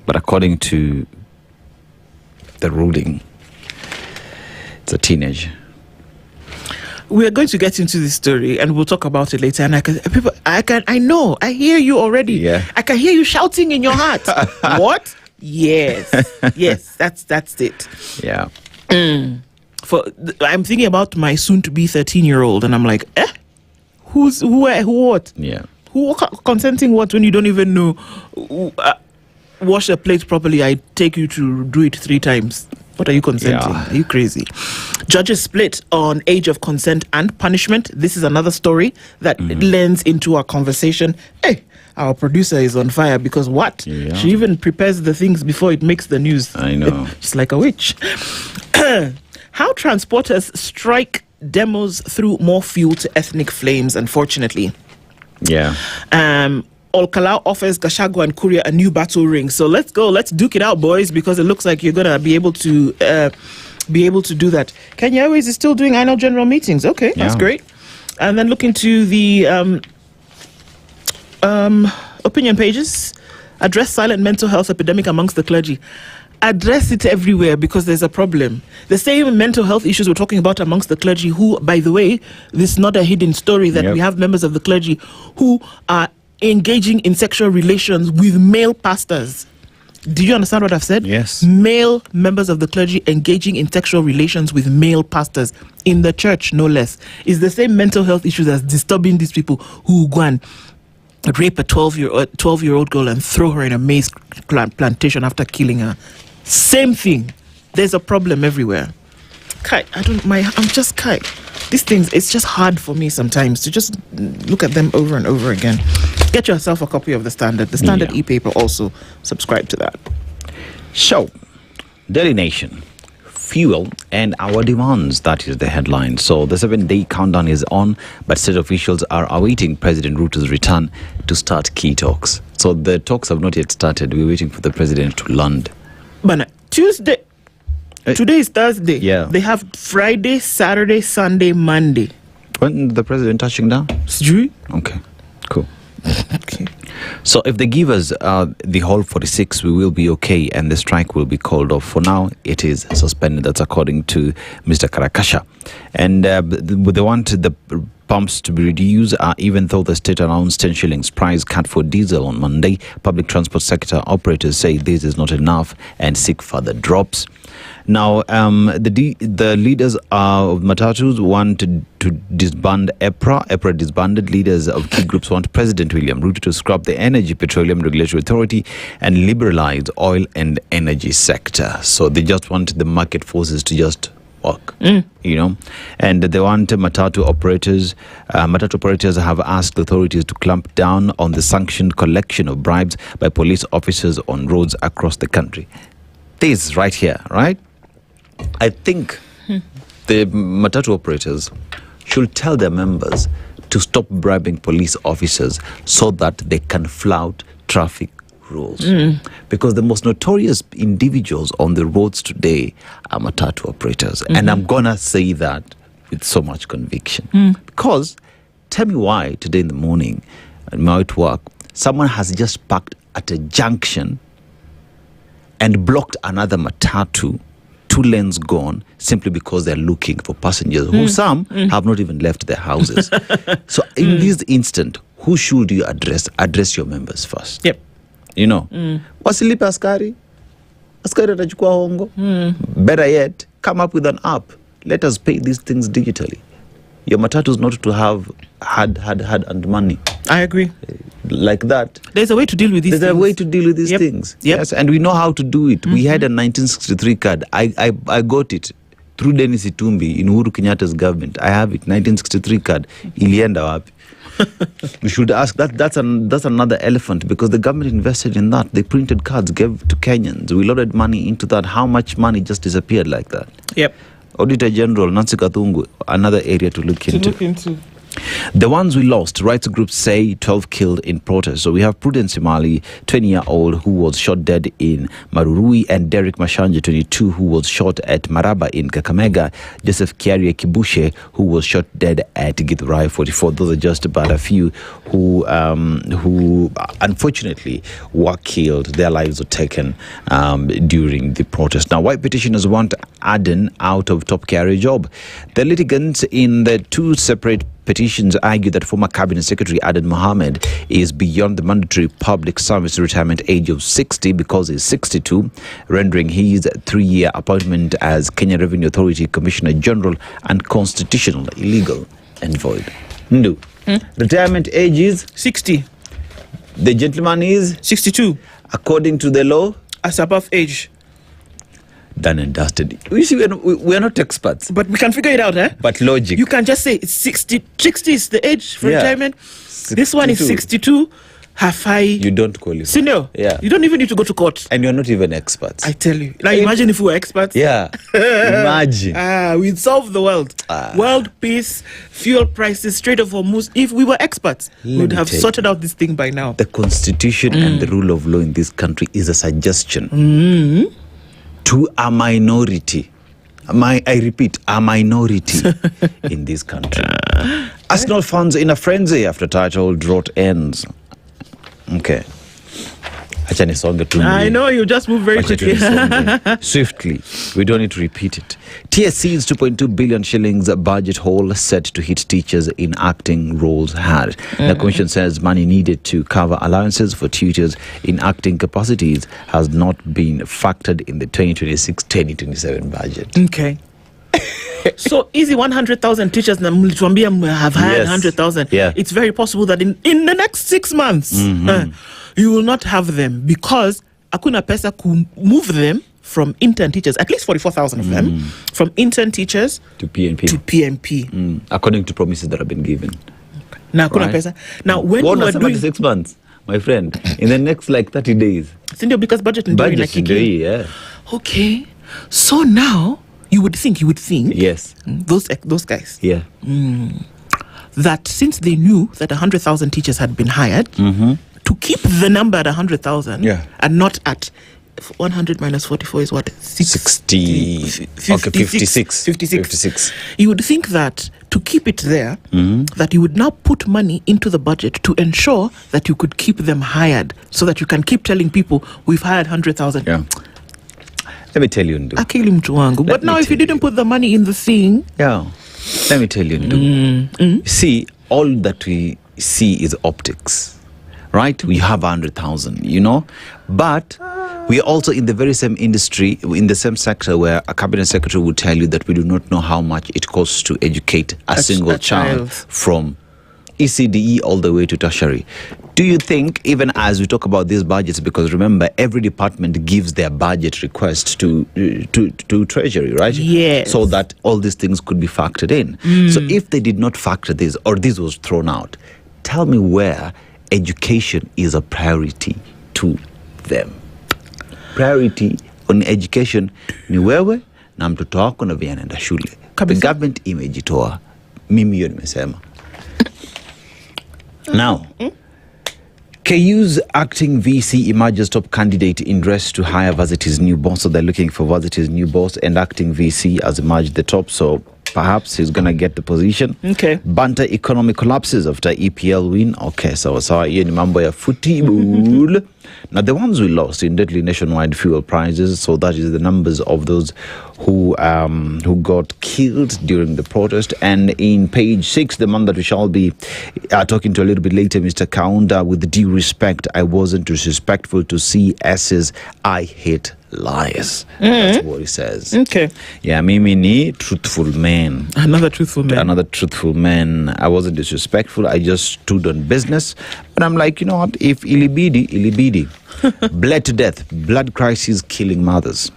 But according to the ruling, it's a teenager. We are going to get into this story and we'll talk about it later. And I hear you already. Yeah. I can hear you shouting in your heart. What? Yes. Yes, that's it. Yeah. I'm thinking about my soon-to-be 13-year-old, and I'm like, who, what? Yeah. Who consenting what when you don't even know? Wash a plate properly, I take you to do it 3 times. What are you consenting? Yeah. Are you crazy? Judges split on age of consent and punishment. This is another story that lends into our conversation. Hey, our producer is on fire because what? Yeah. She even prepares the things before it makes the news. I know. She's like a witch. How transporters strike demos through more fuel to ethnic flames, unfortunately. Yeah. Olkalau offers Gachagua and Kuria a new battle ring. So let's go. Let's duke it out, boys, because it looks like you're going to be able to do that. Kenya Airways is still doing annual general meetings. Okay, that's great. And then look into the opinion pages. Address silent mental health epidemic amongst the clergy. Address it everywhere because there's a problem. The same mental health issues we're talking about amongst the clergy who, by the way, this is not a hidden story that we have members of the clergy who are engaging in sexual relations with male pastors. Do you understand what I've said? Yes. Male members of the clergy engaging in sexual relations with male pastors in the church, no less. It's the same mental health issues that's disturbing these people who go and rape a 12-year-old girl and throw her in a maize plantation after killing her. Same thing. There's a problem everywhere. I'm just Kai. These things, it's just hard for me sometimes to just look at them over and over again. Get yourself a copy of The Standard. The Standard e-paper also. Subscribe to that. So, Daily Nation. Fuel and our demands. That is the headline. So the 7-day countdown is on, but state officials are awaiting President Ruto's return to start key talks. So the talks have not yet started. We're waiting for the president to land. But Tuesday, today is Thursday. Yeah. They have Friday, Saturday, Sunday, Monday. When the president touching down? Okay, cool. Okay. So if they give us the whole 46, we will be okay, and the strike will be called off. For now, it is suspended. That's according to Mr. Karakasha. And they want the pumps to be reduced, even though the state announced 10 shillings price cut for diesel on Monday. Public transport sector operators say this is not enough and seek further drops. Now, the leaders of Matatus want to disband EPRA. EPRA disbanded. Leaders of key groups want President William Ruto to scrap the Energy Petroleum Regulatory Authority and liberalize oil and energy sector. So they just want the market forces to just work, you know. And they want Matatu operators. Matatu operators have asked authorities to clamp down on the sanctioned collection of bribes by police officers on roads across the country. This right here, right? I think the Matatu operators should tell their members to stop bribing police officers so that they can flout traffic rules. Because the most notorious individuals on the roads today are Matatu operators. And I'm gonna say that with so much conviction. Because tell me why today in the morning at my way to work, someone has just parked at a junction and blocked another Matatu, 2 lanes gone, simply because they're looking for passengers who some have not even left their houses. So in this instant, who should you address? Address your members first. Yep. You know, wasilipe askari atachukua hongo. Better yet, come up with an app. Let us pay these things digitally. Your matatu is not to have had and money. I agree. Like that. There's a way to deal with these things. There's a way to deal with these things. Yes, and we know how to do it. We had a 1963 card. I got it through Dennis Itumbi in Uhuru Kenyatta's government. I have it, 1963 card. Ilienda wapi? We should ask that. That's another elephant, because the government invested in that. They printed cards, gave to Kenyans. We loaded money into that. How much money just disappeared like that? Yep. Auditor General Nancy Kathungu, another area to look into. The ones we lost, rights groups say 12 killed in protest. So we have Prudence Imali, 20-year-old, who was shot dead in Marurui, and Derek Mashanje, 22, who was shot at Maraba in Kakamega. Joseph Kiaria Kibushe, who was shot dead at Githurai, 44. Those are just about a few who unfortunately were killed. Their lives were taken during the protest. Now, white petitioners want Aden out of top carrier job. The litigants in the 2 separate petitions argue that former Cabinet Secretary Aden Mohammed is beyond the mandatory public service retirement age of 60 because he's 62, rendering his 3-year appointment as Kenya Revenue Authority Commissioner General unconstitutional, illegal, and void. Nduh. Retirement age is 60. The gentleman is 62. According to the law, as above age. done and dusted. You see, we're not experts. But we can figure it out, eh? But logic. You can just say it's 60 is the age for Yeah. retirement. This one is 62. Have I? You don't qualify. Senior. Yeah. You don't even need to go to court. And you're not even experts. I tell you. Like, imagine if we were experts. Yeah. Imagine. We'd solve the world. World peace, fuel prices, Strait of Hormuz. If we were experts, we would have sorted out this thing by now. The constitution and the rule of law in this country is a suggestion to a minority. I repeat, a minority in this country. Arsenal fans in a frenzy after title drought ends. Okay. I know, you just move very quickly. Swiftly. We don't need to repeat it. TSC's 2.2 billion shillings budget hole set to hit teachers in acting roles hard. The Commission says money needed to cover allowances for tutors in acting capacities has not been factored in the 2026-2027 budget. Okay. So easy 100,000 teachers na mlituambia have hired 100,000. Yeah. It's very possible that in the next 6 months you will not have them because hakuna pesa ku move them from intern teachers, at least 44,000 of them, from intern teachers to PNP. According to promises that have been given. Now hakuna pesa. Now when we were doing 6 months, my friend, in the next like 30 days. Sindio, because budget in Njeri, yeah. Okay. So now you would think yes, those guys, yeah, that since they knew that 100,000 teachers had been hired, to keep the number at 100,000, and not at 100 minus 44 is what? 56. You would think that to keep it there, that you would now put money into the budget to ensure that you could keep them hired, so that you can keep telling people we've hired 100,000. Yeah. Let me tell you, Nduh. Akili mtu wangu. But now if you didn't put the money in the thing... Yeah. Let me tell you, Nduh. See, all that we see is optics. Right? We have 100,000, you know? But we are also in the very same industry, in the same sector where a cabinet secretary would tell you that we do not know how much it costs to educate a single child from ECDE all the way to tertiary. Do you think, even as we talk about these budgets, because remember, every department gives their budget request to Treasury, right? Yes. So that all these things could be factored in. So if they did not factor this, or this was thrown out, tell me where education is a priority to them. Priority on education ni wewe na mtoto wako na vile anaenda shule. The government imejitoa. Mimi hiyo nimesema. Now, KU's acting VC emerges top candidate in race to hire Varsity's new boss. So they're looking for Varsity's new boss, and acting VC has emerged the top. So perhaps he's going to get the position. Okay. Banter economy collapses after EPL win. Okay, so hiyo ni mambo ya football. Now, the ones we lost in deadly nationwide fuel prices, so that is the numbers of those who got killed during the protest. And in page 6, the man that we shall be talking to a little bit later, Mr. Kaunda, with due respect, I wasn't disrespectful to CS's I hate lies. That's what he says. Okay. Yeah, mimi ni truthful man. Another truthful man. Another truthful man. I wasn't disrespectful. I just stood on business. But I'm like, you know what? If ilibidi, ilibidi. Bled to death. Blood crisis killing mothers.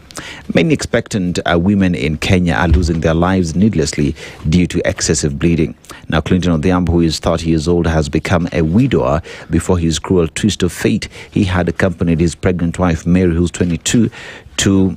Many expectant women in Kenya are losing their lives needlessly due to excessive bleeding. Now, Clinton Odhiambo, who is 30 years old, has become a widower before his cruel twist of fate. He had accompanied his pregnant wife, Mary, who's 22, to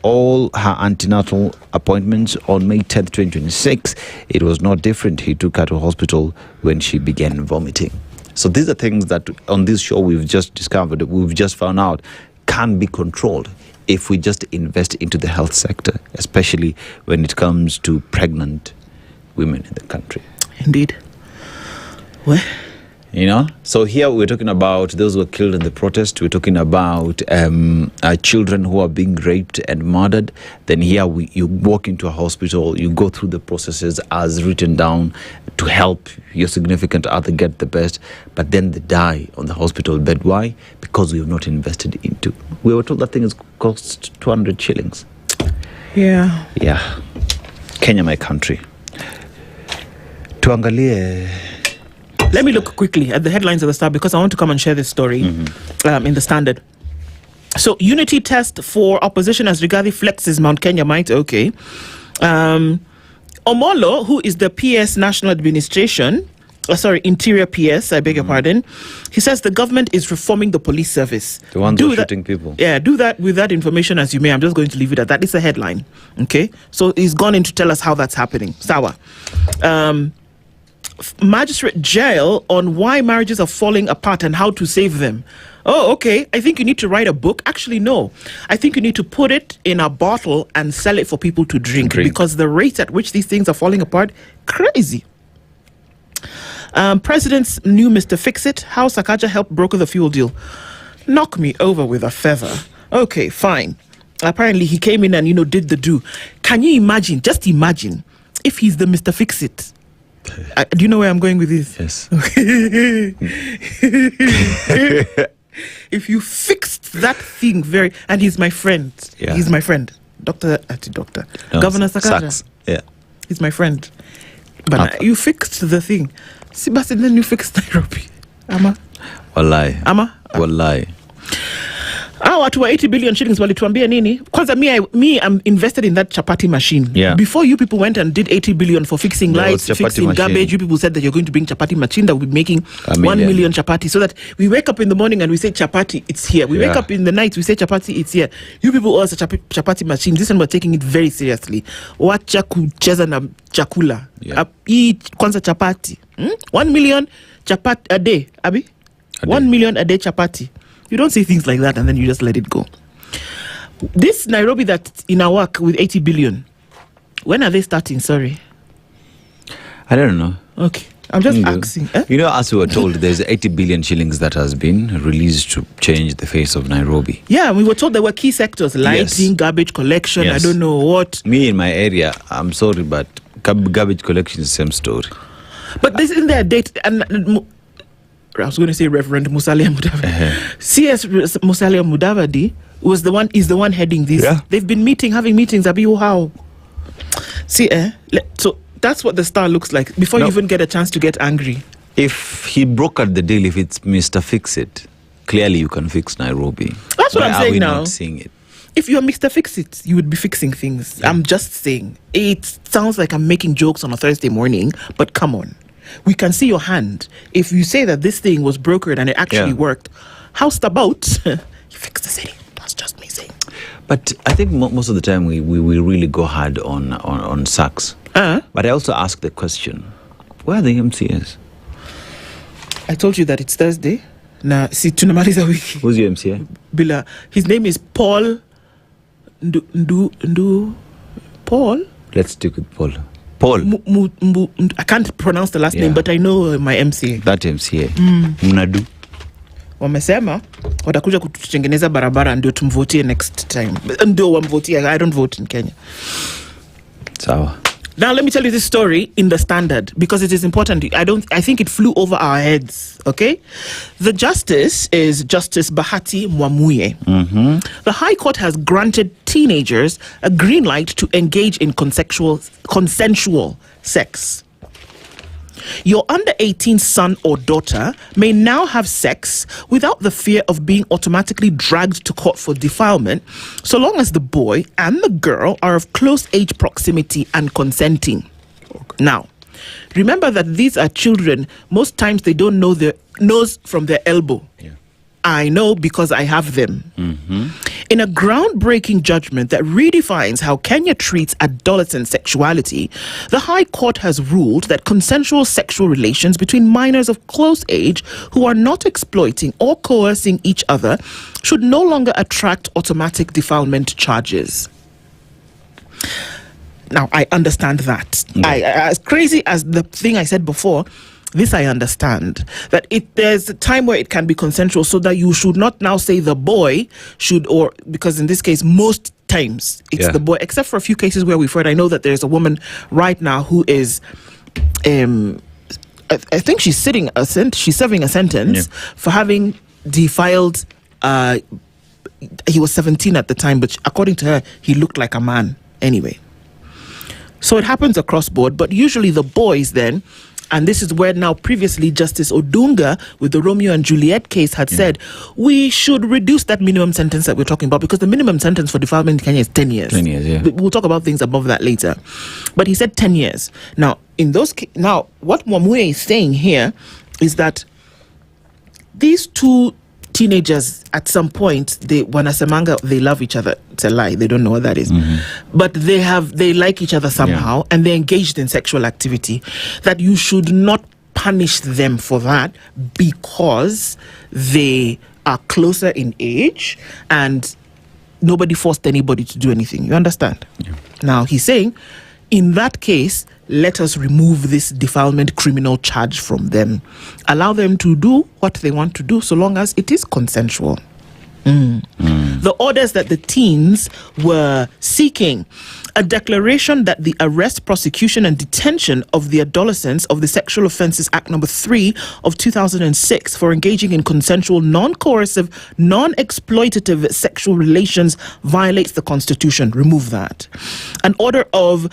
all her antenatal appointments on May 10th, 2026. It was not different. He took her to hospital when she began vomiting. So these are things that on this show we've just discovered, we've just found out, can be controlled if we just invest into the health sector, especially when it comes to pregnant women in the country. Indeed. What? You know? So here we're talking about those who were killed in the protest. We're talking about children who are being raped and murdered. Then here you walk into a hospital, you go through the processes as written down to help your significant other get the best, but then they die on the hospital bed. Why? Because we have not invested into. We were told that thing is cost 200 shillings. Yeah. Yeah. Kenya, my country. Tuangalie. Let me look quickly at the headlines of the Star because I want to come and share this story in the Standard. So, unity test for opposition as Rigathi flexes Mount Kenya might. Okay. Omolo, who is the PS National Administration, Interior PS, I beg your pardon. He says the government is reforming the police service. The ones who are shooting people. Yeah, do that with that information as you may. I'm just going to leave it at that. It's a headline. Okay? So he's gone in to tell us how that's happening. Sawa. Magistrate jail on why marriages are falling apart and how to save them. Oh, okay. I think you need to write a book. Actually, no. I think you need to put it in a bottle and sell it for people to drink. Because the rate at which these things are falling apart, crazy. President's new Mr. Fix-It. How Sakaja helped broker the fuel deal. Knock me over with a feather. Okay, fine. Apparently, he came in and, did the do. Can you imagine, just imagine, if he's the Mr. Fix-It? Do you know where I'm going with this? Yes. If you fixed that thing and he's my friend. Yeah. He's my friend. Doctor. No, Governor Sakaja. Yeah. He's my friend. But you fixed the thing. Sebastian, then you fixed Nairobi. Ama? Wallahi. Ama? Wallahi. Watu wa 80 billion shillings walituambia nini? Kwanza I'm invested in that chapati machine. Yeah. Before you people went and did 80 billion for fixing lights, fixing garbage, you people said that you're going to bring chapati machine that will be making 1 million chapati. So that we wake up in the morning and we say chapati, it's here. We wake up in the night, we say chapati, it's here. You people also chapati machine. This one we're taking it very seriously. Wacha kucheza na chakula. Eat kwanza chapati. 1 million chapati a day, Abi? 1 million a day chapati. You don't say things like that and then you just let it go. This Nairobi that's in our work with 80 billion, when are they starting? Sorry. I don't know. Okay. I'm just asking. As we were told, there's 80 billion shillings that has been released to change the face of Nairobi. Yeah, we were told there were key sectors, lighting, garbage collection, I don't know what. Me in my area, I'm sorry, but garbage collection is the same story. But this isn't there a date, and I was going to say Reverend Musalia Mudavadi. CS Musalia Mudavadi is the one heading this. Yeah. They've been having meetings. How? See, so that's what the star looks like before you even get a chance to get angry. If he brokered the deal, if it's Mr. Fix-It, clearly you can fix Nairobi. That's what I'm saying now. Why are we not seeing it? If you're Mr. Fix-It, you would be fixing things. Yeah. I'm just saying. It sounds like I'm making jokes on a Thursday morning, but come on. We can see your hand. If you say that this thing was brokered and it actually worked, how's about you fix the city? That's just me saying. But I think most of the time we really go hard on SACS. But I also ask the question, where are the MCAs? I told you that it's Thursday. Na si tunamaliza wiki. Who's your MCA? Bila. His name is Paul Nduh. Paul? Let's stick with Paul. I can't pronounce the last name, but I know my MCA. That MCA. Nduh. Wamesema watakuja kututengeneza barabara ndio tumvotie next time. Ndio wamvotie. I don't vote in Kenya. Sawa. Now let me tell you this story in the Standard because it is important. I think it flew over our heads. Okay, the justice is Justice Bahati Mwamuye. The High Court has granted teenagers a green light to engage in consensual sex. Your under 18 son or daughter may now have sex without the fear of being automatically dragged to court for defilement, so long as the boy and the girl are of close age proximity and consenting. Okay. Now, remember that these are children. Most times they don't know their nose from their elbow. Yeah. I know because I have them. In a groundbreaking judgment that redefines how Kenya treats adolescent sexuality, the High Court has ruled that consensual sexual relations between minors of close age who are not exploiting or coercing each other should no longer attract automatic defilement charges. Now, I understand that. As crazy as the thing I said before, this I understand, that there's a time where it can be consensual, so that you should not now say the boy should, or because in this case, most times it's the boy, except for a few cases where we've heard. I know that there's a woman right now who is, I think she's serving a sentence for having defiled, he was 17 at the time, but according to her, he looked like a man anyway. So it happens across board, but usually the boys then And this is where now previously Justice Odunga with the Romeo and Juliet case had said we should reduce that minimum sentence that we're talking about, because the minimum sentence for defilement in Kenya is 10 years. 10 years, yeah. We'll talk about things above that later. But he said 10 years. Now, now what Mwamue is saying here is that these two teenagers at some point, they love each other. It's a lie. They don't know what that is. But they like each other somehow, and they're engaged in sexual activity. That you should not punish them for that because they are closer in age and nobody forced anybody to do anything. You understand? Now he's saying, in that case, let us remove this defilement criminal charge from them. Allow them to do what they want to do so long as it is consensual. The orders that the teens were seeking: a declaration that the arrest, prosecution and detention of the adolescents of the Sexual Offences Act No. 3 of 2006 for engaging in consensual, non-coercive, non-exploitative sexual relations violates the Constitution. Remove that. An order of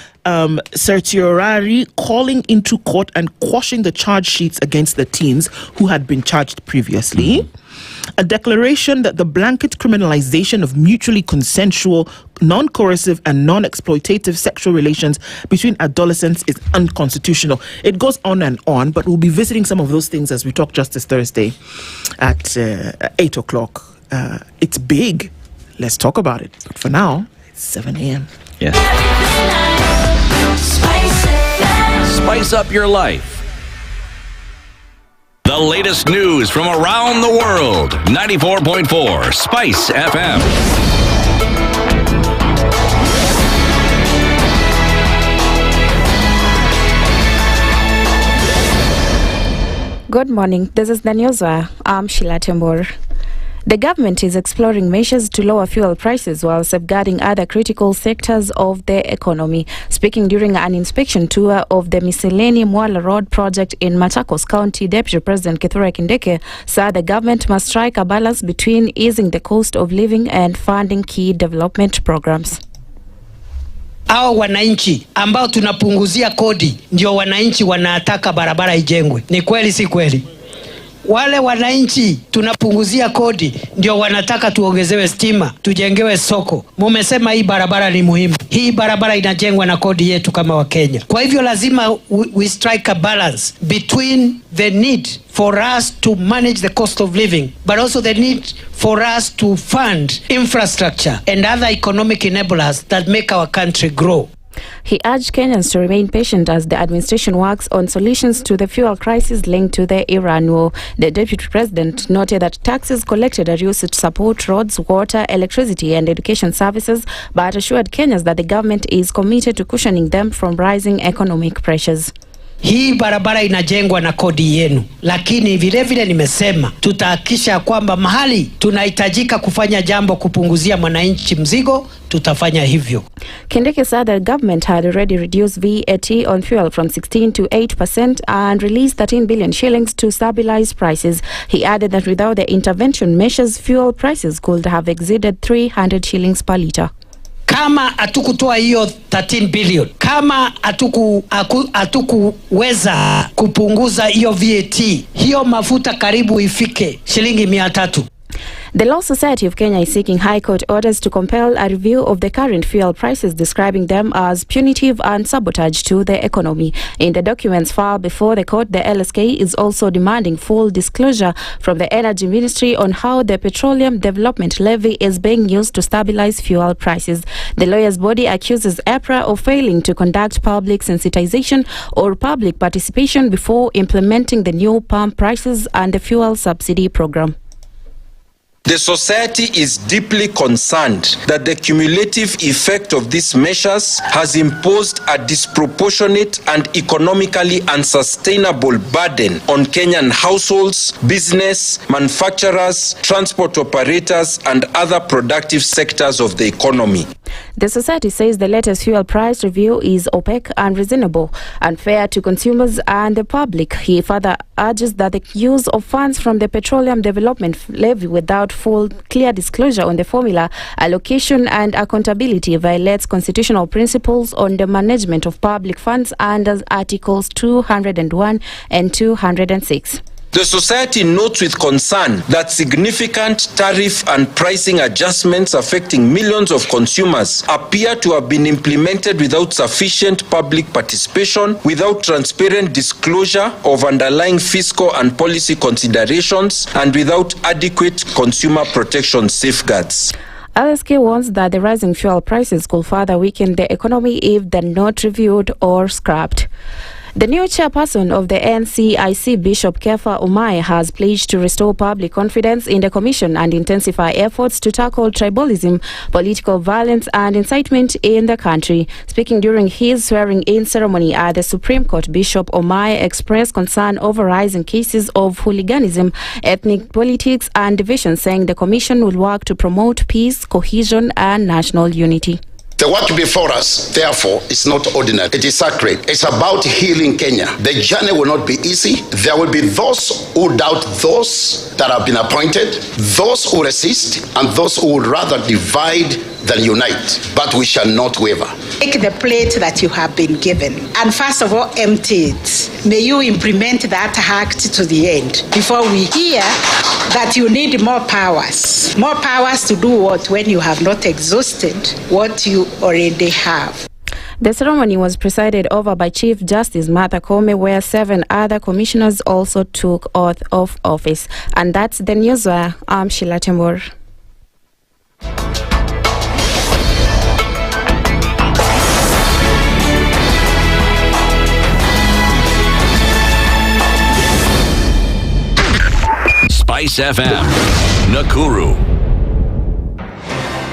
certiorari calling into court and quashing the charge sheets against the teens who had been charged previously. A declaration that the blanket criminalization of mutually consensual, non-coercive and non-exploitative sexual relations between adolescents is unconstitutional. It goes on and on, but we'll be visiting some of those things as we talk Justice Thursday at 8 o'clock. It's big. Let's talk about it. But for now, it's 7 a.m. Yes. Spice up your life. The latest news from around the world. 94.4 Spice FM. Good morning. This is the news. I'm Sheila Tembor. The government is exploring measures to lower fuel prices while safeguarding other critical sectors of the economy. Speaking during an inspection tour of the Miscellany Mwala Road project in Machakos County, Deputy President Kithure Kindiki said the government must strike a balance between easing the cost of living and funding key development programs. Hao wananchi ambao tunapunguzia kodi ndio wananchi wanataka barabara ijengwe. Ni kweli si kweli? Wale wananchi tunapunguzia kodi ndio wanataka tuongezewe stima, tujengewe soko. Mumesema hii barabara ni muhimu. Hii barabara inajengwa na kodi yetu kama wa Kenya. Kwa hivyo lazima we strike a balance between the need for us to manage the cost of living, but also the need for us to fund infrastructure and other economic enablers that make our country grow. He urged Kenyans to remain patient as the administration works on solutions to the fuel crisis linked to the Iran war. The deputy president noted that taxes collected are used to support roads, water, electricity and education services, but assured Kenyans that the government is committed to cushioning them from rising economic pressures. Hii barabara inajengwa na kodi yenu, lakini vile vile nimesema tutahakikisha kwamba mahali tunahitajika kufanya jambo kupunguzia mwananchi mzigo, tutafanya hivyo. Kindiki said the government had already reduced VAT on fuel from 16 to 8% and released 13 billion shillings to stabilize prices. He added that without the intervention measures, fuel prices could have exceeded 300 shillings per litre. Kama atukutoa hiyo 13 billion, kama atukuweza kupunguza hiyo VAT, hiyo mafuta karibu ifike shilingi 300. The Law Society of Kenya is seeking High Court orders to compel a review of the current fuel prices, describing them as punitive and sabotage to the economy. In the documents filed before the court, the LSK is also demanding full disclosure from the Energy Ministry on how the Petroleum Development Levy is being used to stabilize fuel prices. The lawyers' body accuses EPRA of failing to conduct public sensitization or public participation before implementing the new pump prices and the fuel subsidy program. The society is deeply concerned that the cumulative effect of these measures has imposed a disproportionate and economically unsustainable burden on Kenyan households, business, manufacturers, transport operators, and other productive sectors of the economy. The society says the latest fuel price review is opaque, unreasonable, unfair to consumers and the public. He further urges that the use of funds from the Petroleum Development Levy without full clear disclosure on the formula, allocation and accountability violates constitutional principles on the management of public funds under Articles 201 and 206. The society notes with concern that significant tariff and pricing adjustments affecting millions of consumers appear to have been implemented without sufficient public participation, without transparent disclosure of underlying fiscal and policy considerations, and without adequate consumer protection safeguards. LSK warns that the rising fuel prices could further weaken the economy if they're not reviewed or scrapped. The new chairperson of the NCIC, Bishop Kefa Mungai, has pledged to restore public confidence in the commission and intensify efforts to tackle tribalism, political violence and incitement in the country. Speaking during his swearing-in ceremony at the Supreme Court, Bishop Mungai expressed concern over rising cases of hooliganism, ethnic politics and division, saying the commission will work to promote peace, cohesion and national unity. The work before us, therefore, is not ordinary. It is sacred. It's about healing Kenya. The journey will not be easy. There will be those who doubt those that have been appointed, those who resist, and those who would rather divide than unite. But we shall not waver. Take the plate that you have been given and first of all empty it. May you implement that act to the end before we hear that you need more powers. More powers to do what when you have not exhausted what you already have. The ceremony was presided over by Chief Justice Martha Koome, where 7 other commissioners also took oath of office. And that's the news. I'm Sheila Tembor. SpiceFM, Nakuru.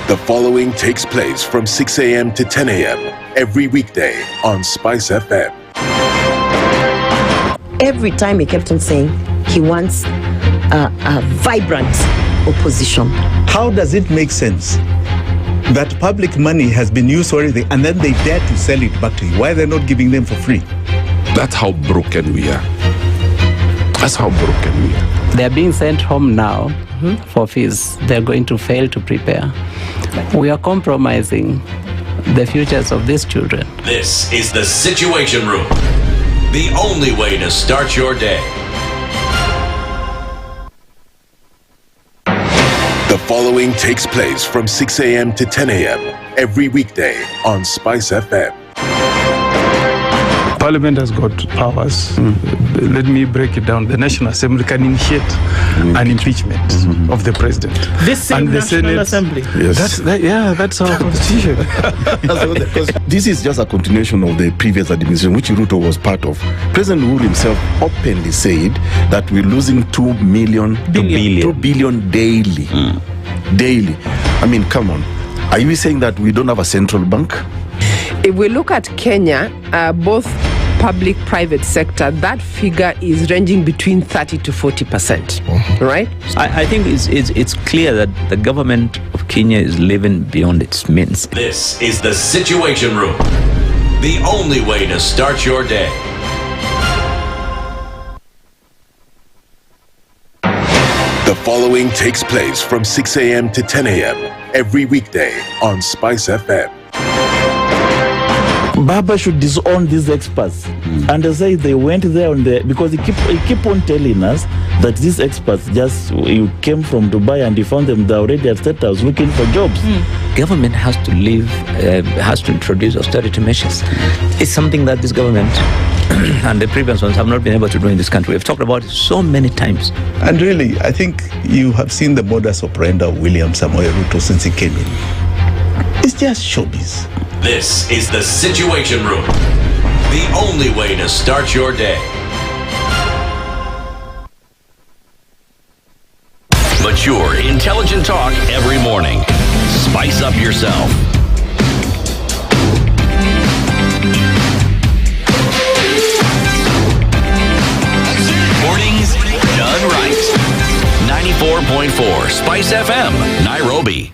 The following takes place from 6 a.m. to 10 a.m. every weekday on SpiceFM. Every time he kept on saying he wants a vibrant opposition. How does it make sense that public money has been used already and then they dare to sell it back to you? Why are they not giving them for free? That's how broken we are. That's how broken we are. They're being sent home now for fees. They're going to fail to prepare. We are compromising the futures of these children. This is the Situation Room, the only way to start your day. The following takes place from 6 a.m. to 10 a.m. every weekday on SpiceFM. Parliament has got powers. Let me break it down. The National Assembly can initiate an impeachment of the president. This same and the National Senate, Assembly. Yes. That's our constitution. This is just a continuation of the previous administration, which Ruto was part of. President Uhuru himself openly said that we're losing 2 billion daily. Daily. I mean, come on. Are you saying that we don't have a central bank? If we look at Kenya, both public-private sector, that figure is ranging between 30 to 40%, right? I think it's clear that the government of Kenya is living beyond its means. This is the Situation Room, the only way to start your day. The following takes place from 6 a.m. to 10 a.m. every weekday on SpiceFM. Baba should disown these experts and say they went there on the because he keep on telling us that these experts just you came from Dubai and you found them they're already at State House looking for jobs. Government has to has to introduce austerity measures. It's something that this government and the previous ones have not been able to do in this country. We've talked about it so many times. And really, I think you have seen the modus operandi of William Samoei Ruto since he came in. It's just showbiz. This is the Situation Room, the only way to start your day. Mature, intelligent talk every morning. Spice up yourself. Mornings done right. 94.4 Spice FM, Nairobi.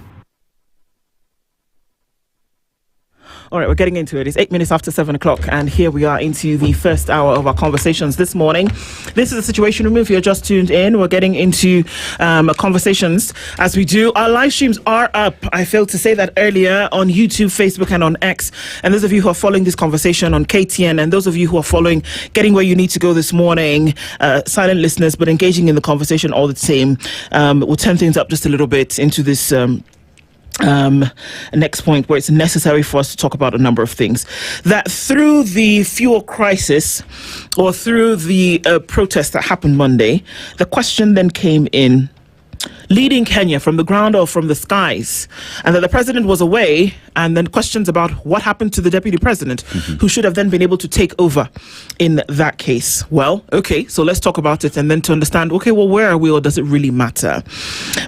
All right, we're getting into it. It's 8 minutes after 7 o'clock, and here we are into the first hour of our conversations this morning. This is the Situation Room. If you're just tuned in, we're getting into conversations as we do. Our live streams are up. I failed to say that earlier on YouTube, Facebook, and on X. And those of you who are following this conversation on KTN, and those of you who are following Getting Where You Need to Go this morning, silent listeners, but engaging in the conversation all the same, we'll turn things up just a little bit into this next point where it's necessary for us to talk about a number of things. That through the fuel crisis or through the protest that happened Monday, the question then came in, leading Kenya from the ground or from the skies, and that the president was away, and then questions about what happened to the deputy president, who should have then been able to take over in that case. Well, okay, so let's talk about it, and then to understand, okay, well, where are we, or does it really matter?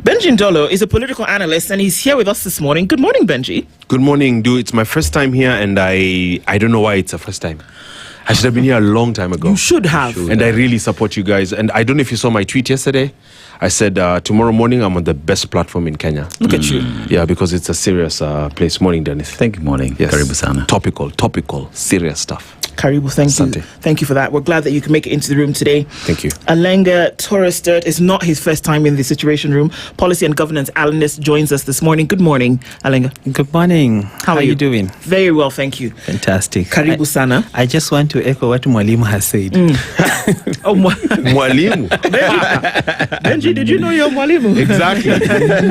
Benji Ndolo is a political analyst, and he's here with us this morning. Good morning, Benji. Good morning, Nduh. It's my first time here, and I don't know why it's the first time. I should have been here a long time ago. You should have. And I really support you guys. And I don't know if you saw my tweet yesterday. I said, tomorrow morning, I'm on the best platform in Kenya. Look at you. Yeah, because it's a serious place. Morning, Dennis. Thank you, morning. Yes. Karibu sana. Topical, serious stuff. Karibu, thank you for that. We're glad that you can make it into the room today. Thank you. Alenga Torres-Sturt is not his first time in the Situation Room. Policy and governance analyst joins us this morning. Good morning, Alenga. Good morning. How are you doing? Very well, thank you. Fantastic. Karibu sana. I just want to echo what Mwalimu has said. Mwalimu? Benji, did you know you're Mwalimu? Exactly.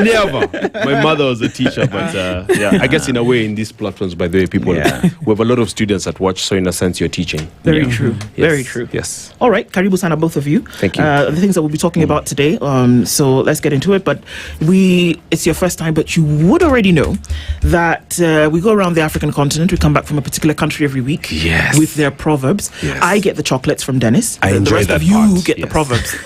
Never. My mother was a teacher, but yeah, I guess in a way in these platforms, by the way, people, we have a lot of students that watch, so in a sense, you're teaching. Very true. Yes. Very true. Yes. All right. Karibu sana, both of you. Thank you. The things that we'll be talking about today. So let's get into it. But it's your first time, but you would already know that we go around the African continent. We come back from a particular country every week. Yes. With their proverbs. Yes. I get the chocolates from Dennis. I enjoy the rest that of you part. get the proverbs.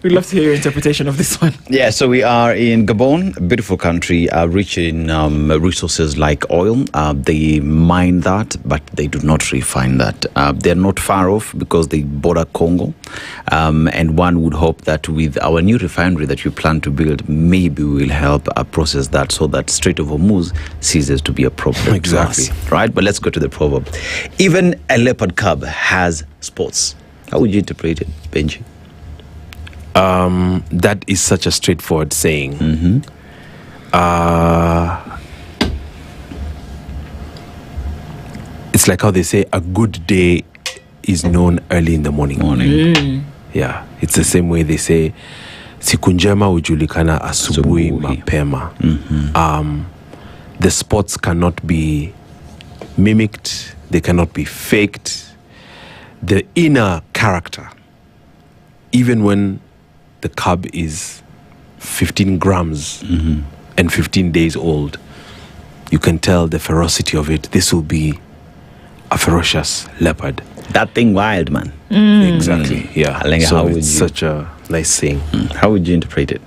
We'd love to hear your interpretation of this one. Yeah, so we are in Gabon, a beautiful country, rich in resources like oil. They mine that, but they do not refine that. They're not far off because they border Congo. And one would hope that with our new refinery that we plan to build, maybe we will help process that so that Strait of Hormuz ceases to be a problem. Exactly. To us, right? But let's go to the proverb. Even a leopard cub has spots. How would you interpret it, Benji? That is such a straightforward saying. It's like how they say a good day is known early in the morning. Yeah, it's the same way they say siku njema hujulikana asubuhi mapema. The spots cannot be mimicked, they cannot be faked. The inner character, even when the cub is 15 grams and 15 days old, you can tell the ferocity of it. This will be a ferocious leopard. That thing wild, man. Exactly, yeah. Alenga, So it's such a nice saying. How would you interpret it?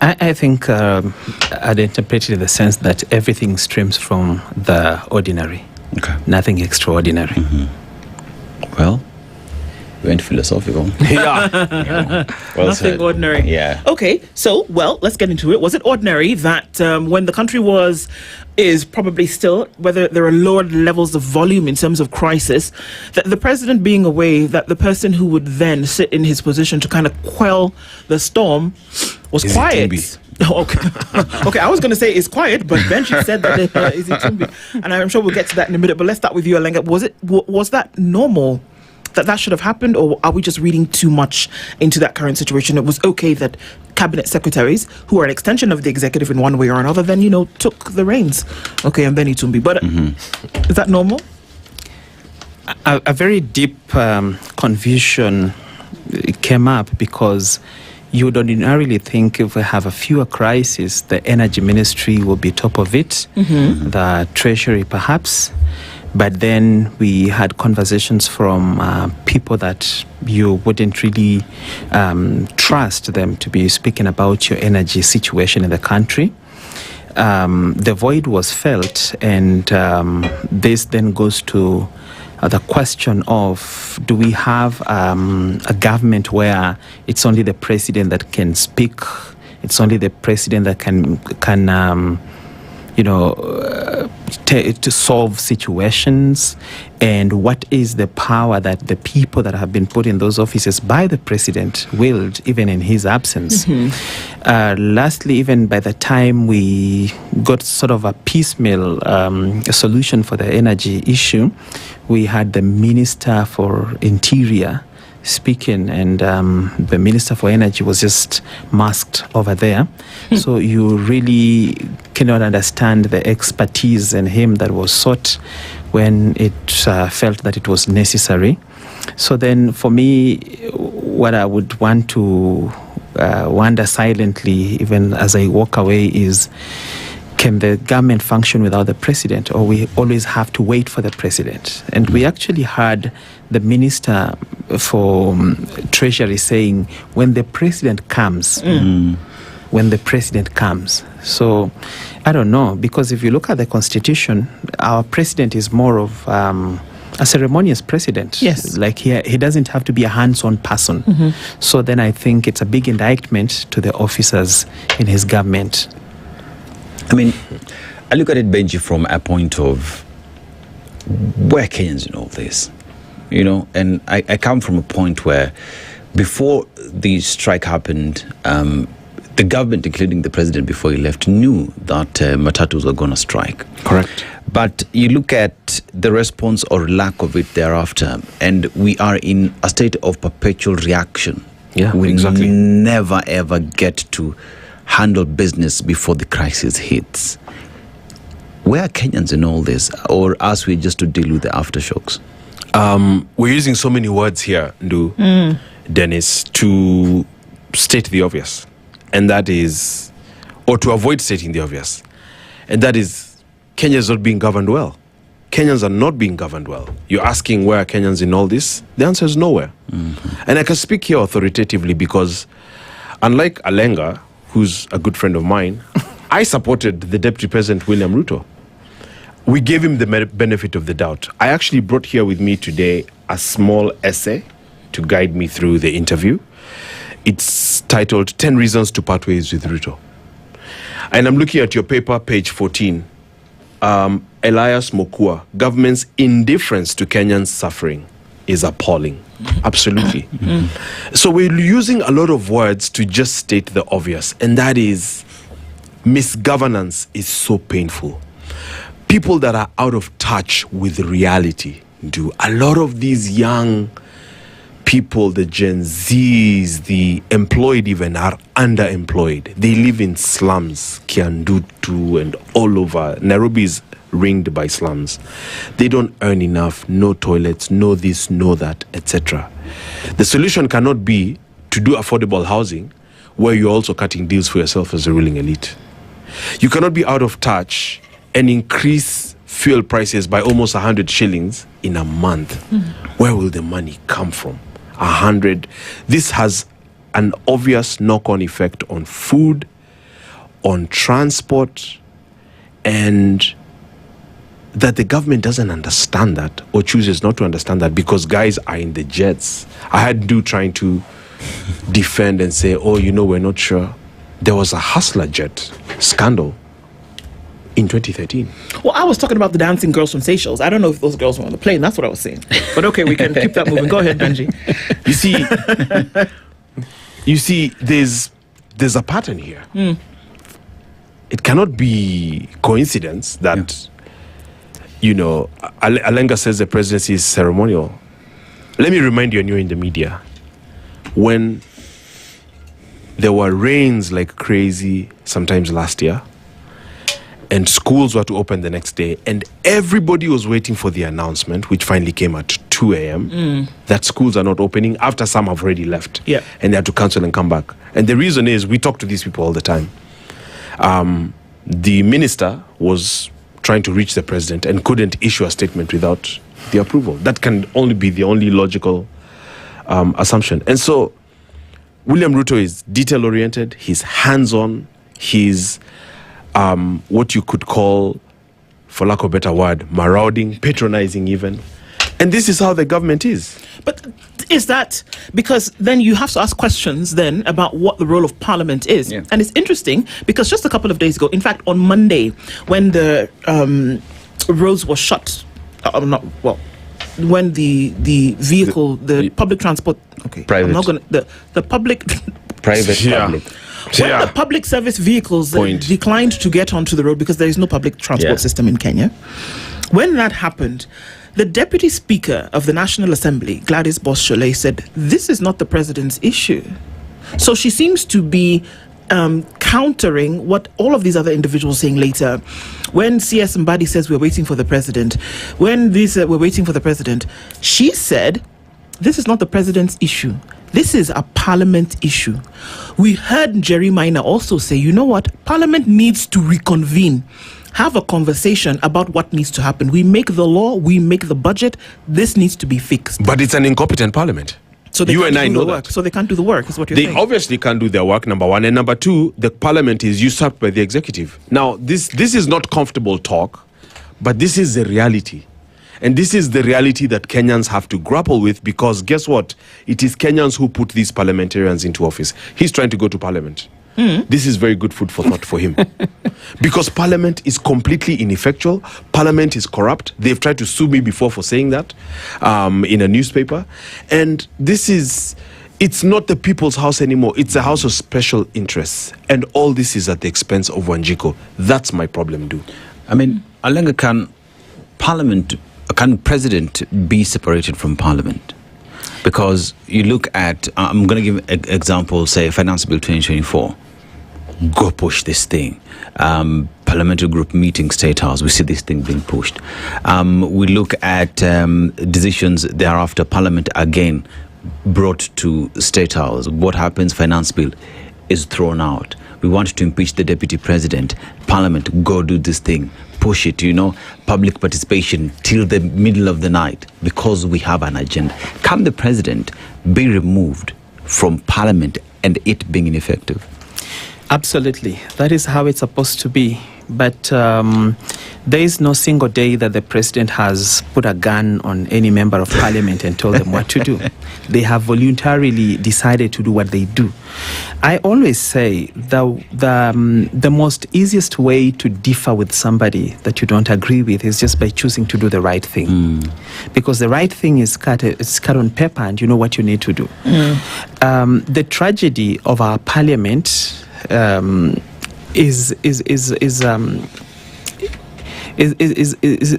I think I'd interpret it in the sense that everything streams from the ordinary. Okay. Nothing extraordinary. Well, we went philosophical. Yeah. Well Nothing said. ordinary. Yeah. Okay, so, well, let's get into it. Was it ordinary that when the country is probably still, whether there are lower levels of volume in terms of crisis, that the president being away, that the person who would then sit in his position to kind of quell the storm was quiet? Okay. Okay, I was going to say it's quiet, but Benji said that is it Tumbi? And I'm sure we'll get to that in a minute, but let's start with you, Alenga. Was that normal? That should have happened, or are we just reading too much into that current situation? It was okay that cabinet secretaries, who are an extension of the executive in one way or another, then, took the reins. Okay, and then Itumbi. But is that normal? A very deep confusion came up because you would ordinarily think if we have a fewer crises, the energy ministry will be top of it, the treasury perhaps. But then we had conversations from people that you wouldn't really trust them to be speaking about your energy situation in the country. The void was felt, and this then goes to the question of, do we have a government where it's only the president that can speak, it's only the president that can to solve situations, and what is the power that the people that have been put in those offices by the president wield, even in his absence. Lastly, even by the time we got sort of a piecemeal solution for the energy issue, we had the Minister for Interior speaking, and the Minister for Energy was just masked over there. So you really cannot understand the expertise in him that was sought when it felt that it was necessary. So then for me, what I would want to wonder silently, even as I walk away, is can the government function without the president, or we always have to wait for the president? And we actually heard the Minister for Treasury saying, when the president comes, when the president comes. So I don't know, because if you look at the Constitution, our president is more of a ceremonious president. Yes. Like he doesn't have to be a hands-on person. So then I think it's a big indictment to the officers in his government. I mean, I look at it, Benji, from a point of where Kenyans in all this, and I come from a point where before the strike happened, the government, including the president before he left, knew that matatus were going to strike. Correct. But you look at the response or lack of it thereafter, and we are in a state of perpetual reaction. Yeah, we exactly. never ever get to handle business before the crisis hits. Where are Kenyans in all this, or are we just to deal with the aftershocks? We're using so many words here, Nduh, Dennis, to state the obvious, and that is, or to avoid stating the obvious, and that is, Kenya is not being governed well. Kenyans are not being governed well. You're asking where are Kenyans in all this? The answer is nowhere. And I can speak here authoritatively because, unlike Alenga, who's a good friend of mine, I supported the Deputy President William Ruto. We gave him the benefit of the doubt. I actually brought here with me today a small essay to guide me through the interview. It's titled 10 Reasons to Part Ways with Ruto. And I'm looking at your paper, page 14. Elias Mokua, government's indifference to Kenyan suffering is appalling. Absolutely. So we're using a lot of words to just state the obvious, and that is misgovernance is so painful. People that are out of touch with reality do. A lot of these young people, the Gen Zs, the employed even, are underemployed. They live in slums, Kiandutu and all over. Nairobi is ringed by slums. They don't earn enough, no toilets, no this, no that, etc. The solution cannot be to do affordable housing where you're also cutting deals for yourself as a ruling elite. You cannot be out of touch and increase fuel prices by almost 100 shillings in a month. Where will the money come from? 100. This has an obvious knock-on effect on food, on transport, and that the government doesn't understand that or chooses not to understand that because guys are in the jets. I had Nduh trying to defend and say, we're not sure. There was a Hustler jet scandal in 2013. Well, I was talking about the dancing girls from Seychelles. I don't know if those girls were on the plane. That's what I was saying. But okay, we can keep that moving. Go ahead, Benji. You see, there's a pattern here. It cannot be coincidence that, Alenga says the presidency is ceremonial. Let me remind you, and you're in the media, when there were rains like crazy sometimes last year, and schools were to open the next day, and everybody was waiting for the announcement, which finally came at 2 a.m., that schools are not opening after some have already left. Yeah. And they had to cancel and come back. And the reason is, we talk to these people all the time. The minister was trying to reach the president and couldn't issue a statement without the approval. That can only be the only logical assumption. And so, William Ruto is detail-oriented, he's hands-on, he's what you could call, for lack of a better word, marauding, patronizing even. And this is how the government is. But is that because then you have to ask questions then about what the role of Parliament is. Yeah. And it's interesting because just a couple of days ago, in fact, on Monday, when the roads were shut, when the vehicle, the public transport, private. I'm not going to, the public... Private, public. When the public service vehicles declined to get onto the road because there is no public transport system in Kenya, when that happened, the Deputy Speaker of the National Assembly, Gladys Bosch-Sholay, said, this is not the president's issue. So she seems to be countering what all of these other individuals saying later. When CS Mbadi says we're waiting for the president, when this we're waiting for the president, she said, this is not the president's issue. This is a parliament issue. We heard Njeri Minor also say, you know what? Parliament needs to reconvene. Have a conversation about what needs to happen. We make the law, we make the budget. This needs to be fixed. But it's an incompetent parliament. So they you can't and I do know the work. that. So they can't do the work, is what you're They saying. obviously can't do their work, number one. And number two, the parliament is usurped by the executive. Now, this is not comfortable talk, but this is the reality. And this is the reality that Kenyans have to grapple with, because guess what? It is Kenyans who put these parliamentarians into office. He's trying to go to parliament. This is very good food for thought for him. Because parliament is completely ineffectual. Parliament is corrupt. They've tried to sue me before for saying that in a newspaper. And it's not the people's house anymore. It's a house of special interests. And all this is at the expense of Wanjiku. That's my problem, Nduh. I mean, Alenga, can president be separated from parliament? Because you look at, I'm going to give an example, say Finance Bill 2024. Go push this thing. Parliamentary group meeting, State House, we see this thing being pushed. We look at decisions thereafter, Parliament again brought to State House. What happens? Finance Bill is thrown out. We want to impeach the deputy president. Parliament, go do this thing. Push it, public participation till the middle of the night because we have an agenda. Can the president be removed from parliament and it being ineffective? Absolutely. That is how it's supposed to be. But there is no single day that the president has put a gun on any member of parliament and told them what to do. They have voluntarily decided to do what they do. I always say the most easiest way to differ with somebody that you don't agree with is just by choosing to do the right thing. Because the right thing is cut on paper and you know what you need to do. The tragedy of our parliament is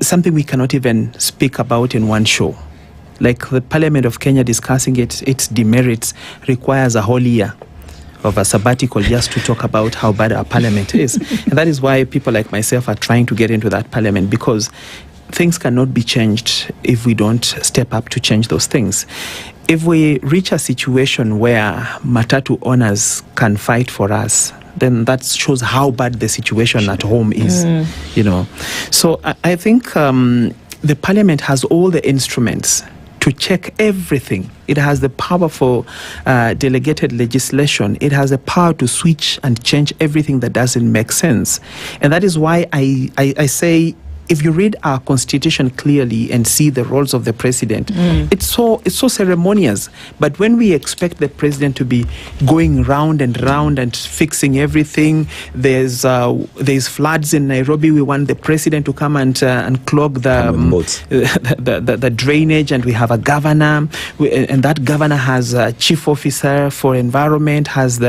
something we cannot even speak about in one show. Like the Parliament of Kenya discussing its demerits requires a whole year of a sabbatical just to talk about how bad our parliament is. And that is why people like myself are trying to get into that parliament, because things cannot be changed if we don't step up to change those things. If we reach a situation where matatu owners can fight for us, then that shows how bad the situation at home is, So I think the parliament has all the instruments to check everything. It has the power for delegated legislation. It has the power to switch and change everything that doesn't make sense. And that is why I say, if you read our constitution clearly and see the roles of the president, it's so ceremonious. But when we expect the president to be going round and round and fixing everything, there's floods in Nairobi. We want the president to come and clog the drainage, and we have a governor, and that governor has a chief officer for environment, has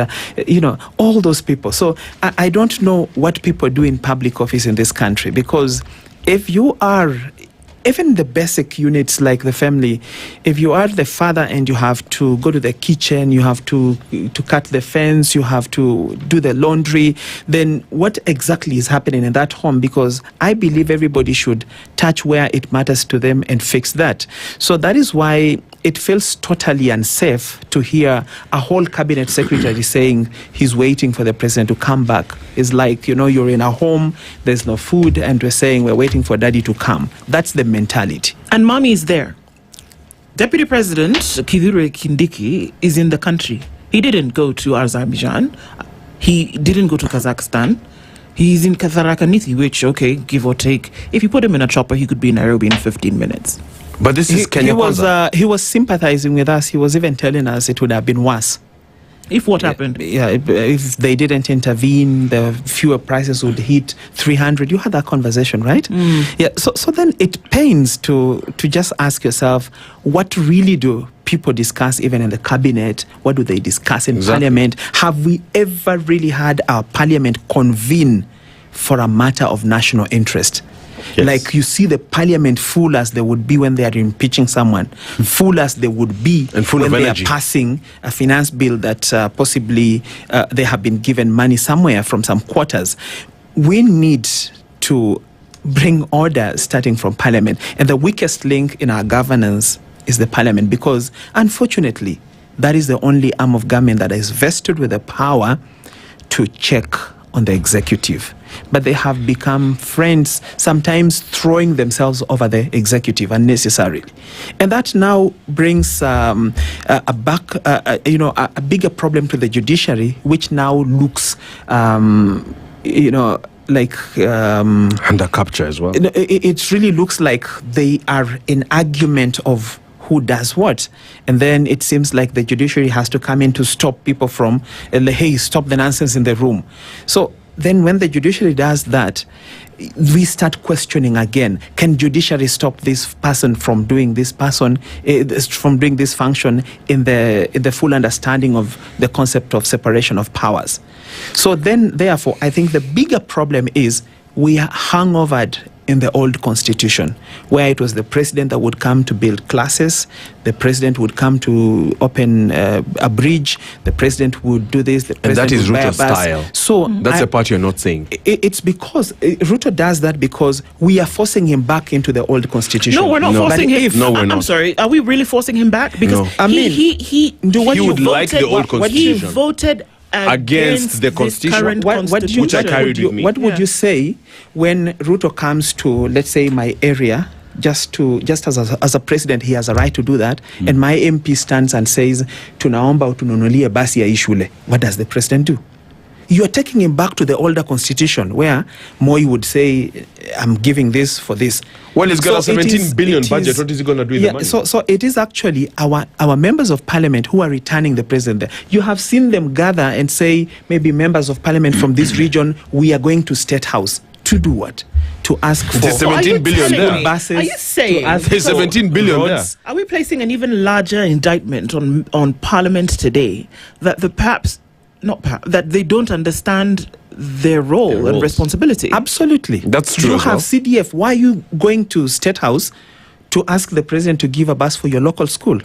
all those people. So I don't know what people do in public office in this country, because if you are, even the basic units like the family, if you are the father and you have to go to the kitchen, you have to cut the fence, you have to do the laundry, then what exactly is happening in that home? Because I believe everybody should touch where it matters to them and fix that. So that is why it feels totally unsafe to hear a whole cabinet secretary saying he's waiting for the president to come back. It's like, you're in a home, there's no food, and we're saying we're waiting for daddy to come. That's the mentality. And mommy is there. Deputy President Kithure Kindiki is in the country. He didn't go to Azerbaijan. He didn't go to Kazakhstan. He's in Katharakanithi, which, give or take, if you put him in a chopper, he could be in Nairobi in 15 minutes. But this is Kenya Kwanza. He was sympathizing with us. He was even telling us it would have been worse. If what happened? Yeah, if they didn't intervene, the fuel prices would hit 300. You had that conversation, right? Yeah. So then it pains to just ask yourself, what really do people discuss even in the cabinet? What do they discuss in parliament? Have we ever really had our parliament convene for a matter of national interest? Yes. Like you see the parliament full as they would be when they are impeaching someone, full as they would be when they are passing a finance bill that possibly they have been given money somewhere from some quarters. We need to bring order starting from parliament. And the weakest link in our governance is the parliament, because unfortunately, that is the only arm of government that is vested with the power to check on the executive. But they have become friends, sometimes throwing themselves over the executive unnecessarily. And that now brings a bigger problem to the judiciary, which now looks, like under capture as well. It really looks like they are in argument of who does what. And then it seems like the judiciary has to come in to stop people from, hey, stop the nonsense in the room. So then when the judiciary does that, we start questioning again, can judiciary stop this person from doing this function in the full understanding of the concept of separation of powers? So then, therefore, I think the bigger problem is we are hangovered in the old constitution, where it was the president that would come to build classes, the president would come to open a bridge, the president would do this, the president and that is would buy Ruto's a bus. style. So that's the part you're not saying. It's because Ruto does that because we are forcing him back into the old constitution. No, we're not forcing him. No, we're not. I'm sorry. Are we really forcing him back? Because he would like the old constitution. He voted against the constitution. Which I carried with me. What would you say when Ruto comes to, let's say, my area, just as a president, he has a right to do that, and my MP stands and says, tunaomba utununulie basi ya ishule. What does the president do? You are taking him back to the older constitution where Moi would say, I'm giving this for this. Well, he's got a 17 billion budget. What is he going to do with the money? So it is actually our members of parliament who are returning the president there. You have seen them gather and say, maybe members of parliament from this region, we are going to State House. To do what? To ask for 17 billion there. Buses. Are you saying there's 17 billion there? Are we placing an even larger indictment on parliament today that that they don't understand their role and responsibility? Absolutely. That's true. You have CDF. Why are you going to State House to ask the president to give a bus for your local school?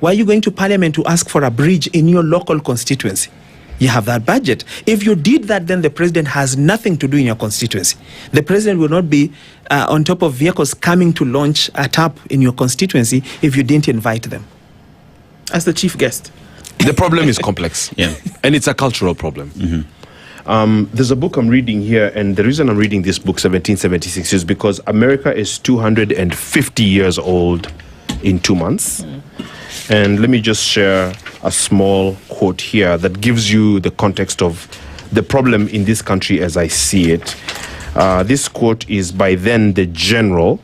Why are you going to parliament to ask for a bridge in your local constituency? You have that budget. If you did that, then the president has nothing to do in your constituency. The president will not be on top of vehicles coming to launch a tap in your constituency if you didn't invite them. As the chief guest. The problem is complex. Yeah. And it's a cultural problem. There's a book I'm reading here, and the reason I'm reading this book, 1776, is because America is 250 years old in 2 months. And let me just share a small quote here that gives you the context of the problem in this country as I see it. This quote is by then the General,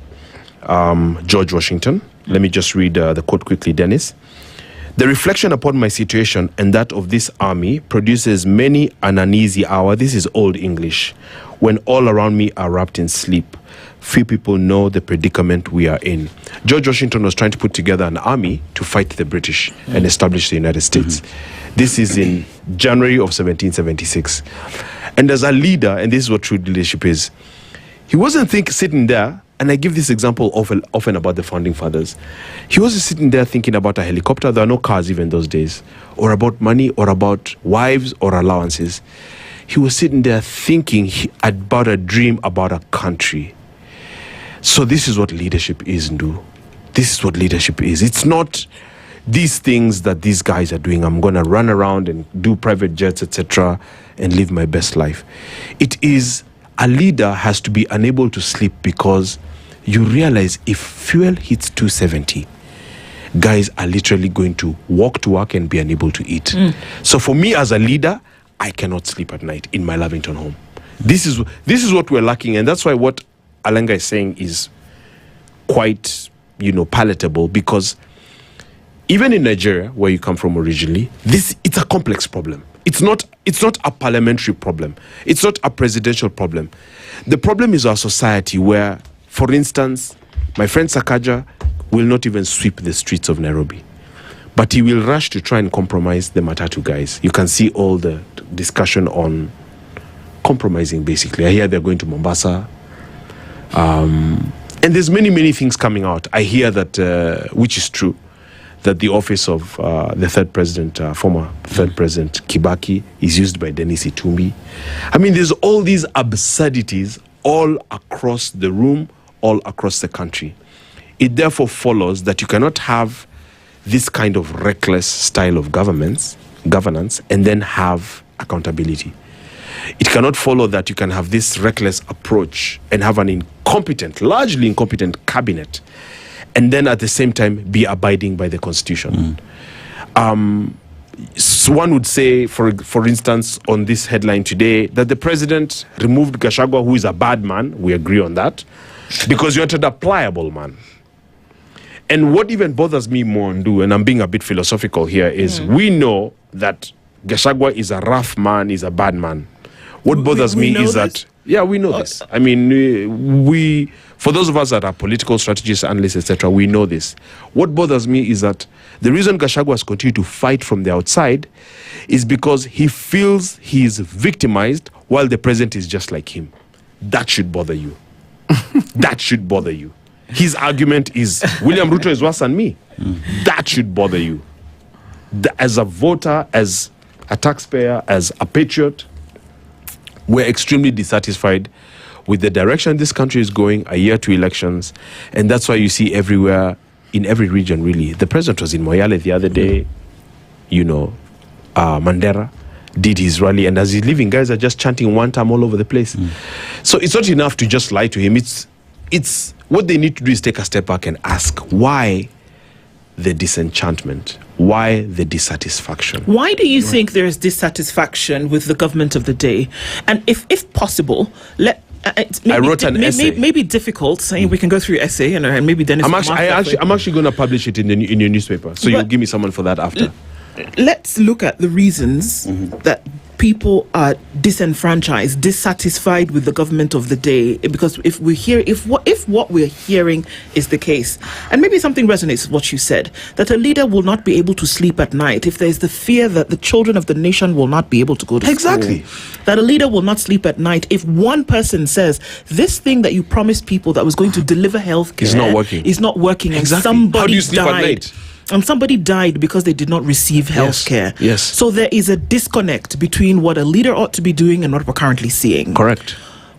George Washington. Let me just read the quote quickly, Dennis. The reflection upon my situation and that of this army produces many an uneasy hour. This is Old English. When all around me are wrapped in sleep, few people know the predicament we are in. George Washington was trying to put together an army to fight the British and establish the United States. This is in January of 1776. And as a leader, and this is what true leadership is, he wasn't sitting there, and I give this example often about the founding fathers. He wasn't sitting there thinking about a helicopter. There are no cars even those days, or about money, or about wives, or allowances. He was sitting there thinking about a dream about a country. So this is what leadership is, Nduh. This is what leadership is. It's not these things that these guys are doing. I'm going to run around and do private jets, etc., and live my best life. It is a leader has to be unable to sleep because you realize if fuel hits 270, guys are literally going to walk to work and be unable to eat. So for me as a leader, I cannot sleep at night in my Lavington home. This is what we're lacking, and that's why what Alenga is saying is quite, palatable, because even in Nigeria, where you come from originally, it's a complex problem. It's not a parliamentary problem. It's not a presidential problem. The problem is our society where, for instance, my friend Sakaja will not even sweep the streets of Nairobi, but he will rush to try and compromise the Matatu guys. You can see all the discussion on compromising, basically. I hear they're going to Mombasa. And there's many things coming out. I hear that, which is true, that the office of the former third president Kibaki is used by Dennis Itumbi. I mean, there's all these absurdities all across the room, all across the country. It therefore follows that you cannot have this kind of reckless style of governance and then have accountability. It cannot follow that you can have this reckless approach and have an largely incompetent cabinet, and then at the same time be abiding by the constitution. So one would say, for instance, on this headline today, that the president removed Gachagua, who is a bad man. We agree on that, because you wanted a pliable man. And what even bothers me more, Nduh, and I'm being a bit philosophical here, is we know that Gachagua is a rough man, is a bad man. What bothers me is that, we know this. I mean, for those of us that are political strategists, analysts, etc., we know this. What bothers me is that the reason Gachagua has continued to fight from the outside is because he feels he is victimized while the president is just like him. That should bother you. That should bother you. His argument is, William Ruto is worse than me. That should bother you. As a voter, as a taxpayer, as a patriot, we're extremely dissatisfied with the direction this country is going, a year to elections. And that's why you see everywhere, in every region really. The president was in Moyale the other day, Mandera did his rally, and as he's leaving, guys are just chanting one time all over the place. So it's not enough to just lie to him. It's what they need to do is take a step back and ask, why the disenchantment? Why the dissatisfaction? Why do you think there is dissatisfaction with the government of the day? And if possible, I wrote an essay. Maybe difficult. Saying we can go through your essay, and maybe Dennis. I'm actually going to publish it in your newspaper. So you'll give me someone for that after. Let's look at the reasons that people are disenfranchised, dissatisfied with the government of the day. Because if what we're hearing is the case, and maybe something resonates with what you said, that a leader will not be able to sleep at night if there's the fear that the children of the nation will not be able to go to school. That a leader will not sleep at night if one person says this thing that you promised people that was going to deliver healthcare is not working, and somebody How do you sleep died. At night? And somebody died because they did not receive health care. Yes. So there is a disconnect between what a leader ought to be doing and what we're currently seeing. Correct.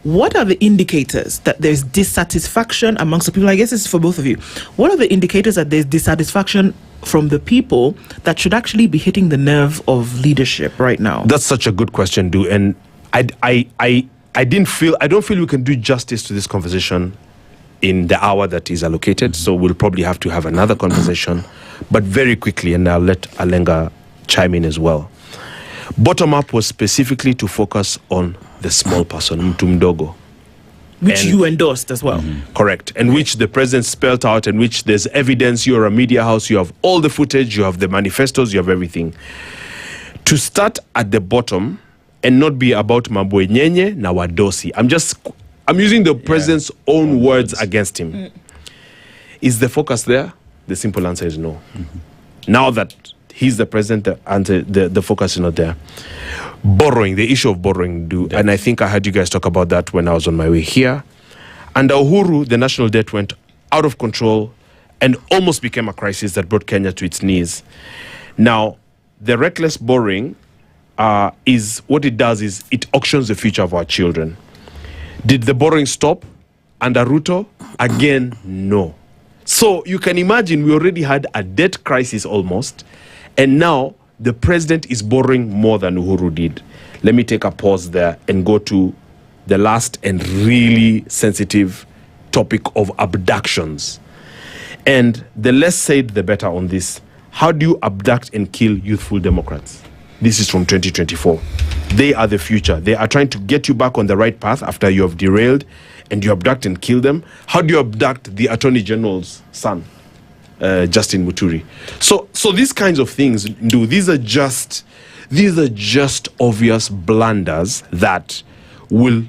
What are the indicators that there's dissatisfaction amongst the people? I guess this is for both of you. What are the indicators that there's dissatisfaction from the people that should actually be hitting the nerve of leadership right now? That's such a good question, Nduh. And I don't feel we can do justice to this conversation in the hour that is allocated. So we'll probably have to have another conversation, but very quickly, and I'll let Alenga chime in as well. Bottom up was specifically to focus on the small person, mtu mdogo. Which you endorsed as well. Correct. And which the president spelled out, and which there's evidence. You're a media house, you have all the footage, you have the manifestos, you have everything. To start at the bottom and not be about mabwenyenye na wadosi. I'm using the president's own words against him. Is the focus there? The simple answer is no. Now that he's the president, the focus is not there. Borrowing, the issue of borrowing, and I think I heard you guys talk about that when I was on my way here. Under Uhuru, the national debt went out of control and almost became a crisis that brought Kenya to its knees. Now, the reckless borrowing is what it does is it auctions the future of our children. Did the borrowing stop under Ruto? Again, no. So you can imagine we already had a debt crisis almost, and now the president is borrowing more than Uhuru did. Let me take a pause there and go to the last and really sensitive topic of abductions. And the less said, the better on this. How do you abduct and kill youthful Democrats? This is from 2024. They are the future. They are trying to get you back on the right path after you have derailed, and you abduct and kill them. How do you abduct the Attorney General's son? Justin Muturi. So these kinds of things, Nduh, these are just obvious blunders that will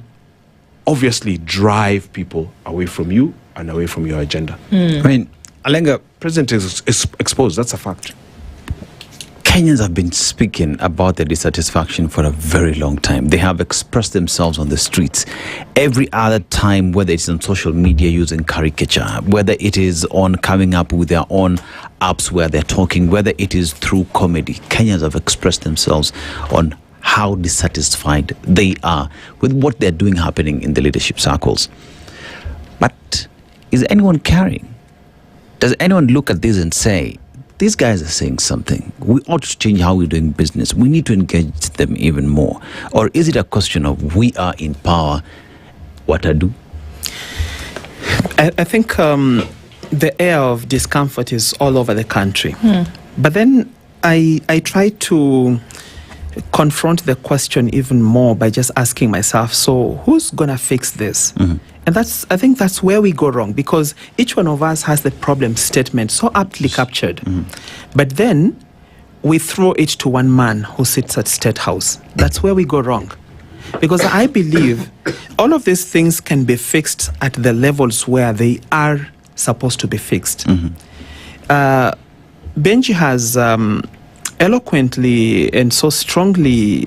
obviously drive people away from you and away from your agenda. I mean, Alenga, president is exposed. That's a fact. Kenyans have been speaking about their dissatisfaction for a very long time. They have expressed themselves on the streets. Every other time, whether it's on social media using caricature, whether it is on coming up with their own apps where they're talking, whether it is through comedy, Kenyans have expressed themselves on how dissatisfied they are with what they're doing happening in the leadership circles. But is anyone caring? Does anyone look at this and say, these guys are saying something, we ought to change how we're doing business, we need to engage them even more? Or is it a question of we are in power, what to do? I think the air of discomfort is all over the country. But then I try to confront the question even more by just asking myself, so who's going to fix this? And I think that's where we go wrong, because each one of us has the problem statement so aptly captured. But then we throw it to one man who sits at State House. That's where we go wrong. Because I believe all of these things can be fixed at the levels where they are supposed to be fixed. Benji has eloquently and so strongly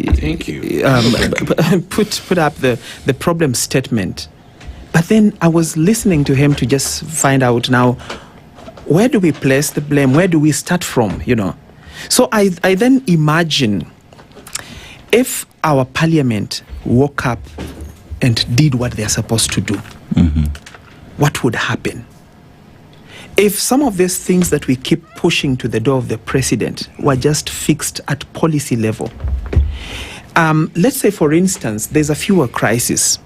put up the problem statement. But then I was listening to him to just find out now, where do we place the blame? Where do we start from, So I then imagine if our parliament woke up and did what they're supposed to do, what would happen? If some of these things that we keep pushing to the door of the president were just fixed at policy level. Let's say, for instance, there's a fuel crisis.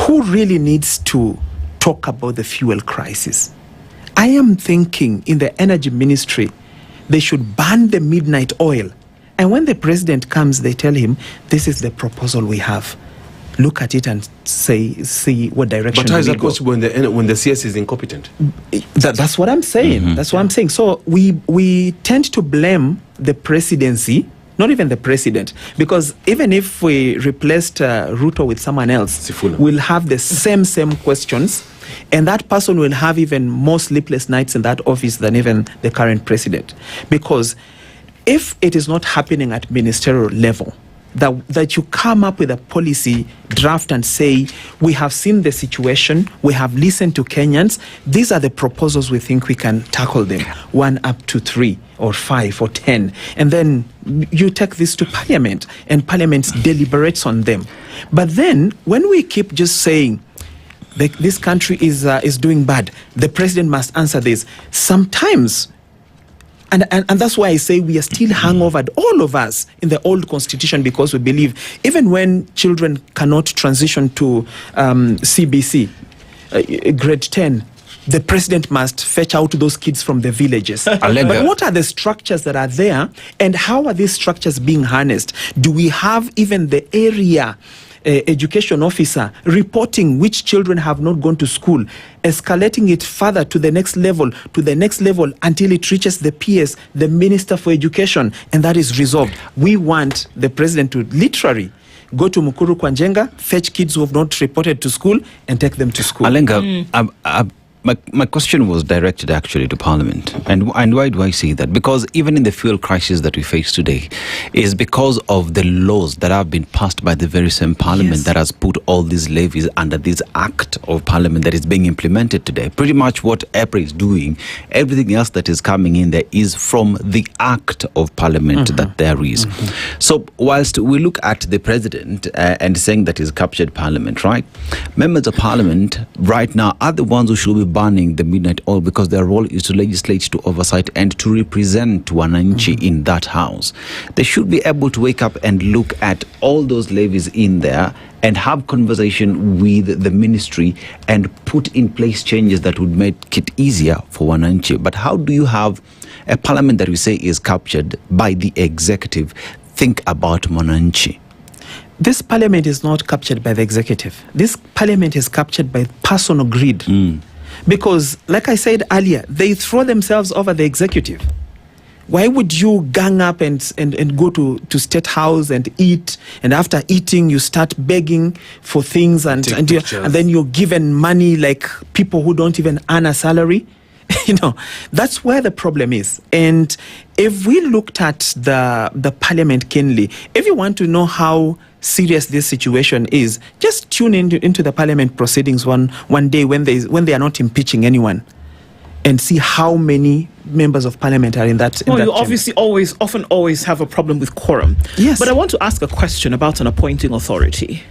Who really needs to talk about the fuel crisis? I am thinking in the energy ministry, they should ban the midnight oil. And when the president comes, they tell him, this is the proposal we have. Look at it and see what direction. But how is that possible when the CS is incompetent? That's what I'm saying. That's what I'm saying. So we tend to blame the presidency, not even the president, because even if we replaced Ruto with someone else, we'll have the same questions, and that person will have even more sleepless nights in that office than even the current president. Because if it is not happening at ministerial level, that you come up with a policy draft and say, we have seen the situation, we have listened to Kenyans, these are the proposals we think we can tackle them, 1 up to 3 or 5 or 10, and then you take this to parliament and parliament deliberates on them. But then when we keep just saying this country is doing bad, the president must answer this, sometimes. And that's why I say we are still hangovered, all of us, in the old constitution, because we believe even when children cannot transition to CBC, grade 10, the president must fetch out those kids from the villages. But what are the structures that are there, and how are these structures being harnessed? Do we have even the area education officer reporting which children have not gone to school, escalating it further to the next level, until it reaches the PS, the Minister for Education, and that is resolved? We want the president to literally go to Mukuru Kwanjenga, fetch kids who have not reported to school, and take them to school. Alenga, my question was directed actually to Parliament. And why do I say that? Because even in the fuel crisis that we face today is because of the laws that have been passed by the very same Parliament that has put all these levies under this Act of Parliament that is being implemented today. Pretty much what EPRA is doing, everything else that is coming in there is from the Act of Parliament that there is. So whilst we look at the President and saying that he's captured Parliament, right? Members of Parliament right now are the ones who should be banning the midnight oil, because their role is to legislate, to oversight, and to represent Wananchi in that house. They should be able to wake up and look at all those levies in there and have conversation with the ministry and put in place changes that would make it easier for Wananchi. But how do you have a parliament that we say is captured by the executive think about Wananchi? This parliament is not captured by the executive. This parliament is captured by personal greed. Because, like I said earlier, they throw themselves over the executive. Why would you gang up and go to State House and eat, and after eating you start begging for things and then you're given money like people who don't even earn a salary? That's where the problem is. And if we looked at the parliament keenly, if you want to know how serious this situation is, just tune into the parliament proceedings one day when they are not impeaching anyone, and see how many members of parliament are in that. You obviously often have a problem with quorum. Yes. But I want to ask a question about an appointing authority.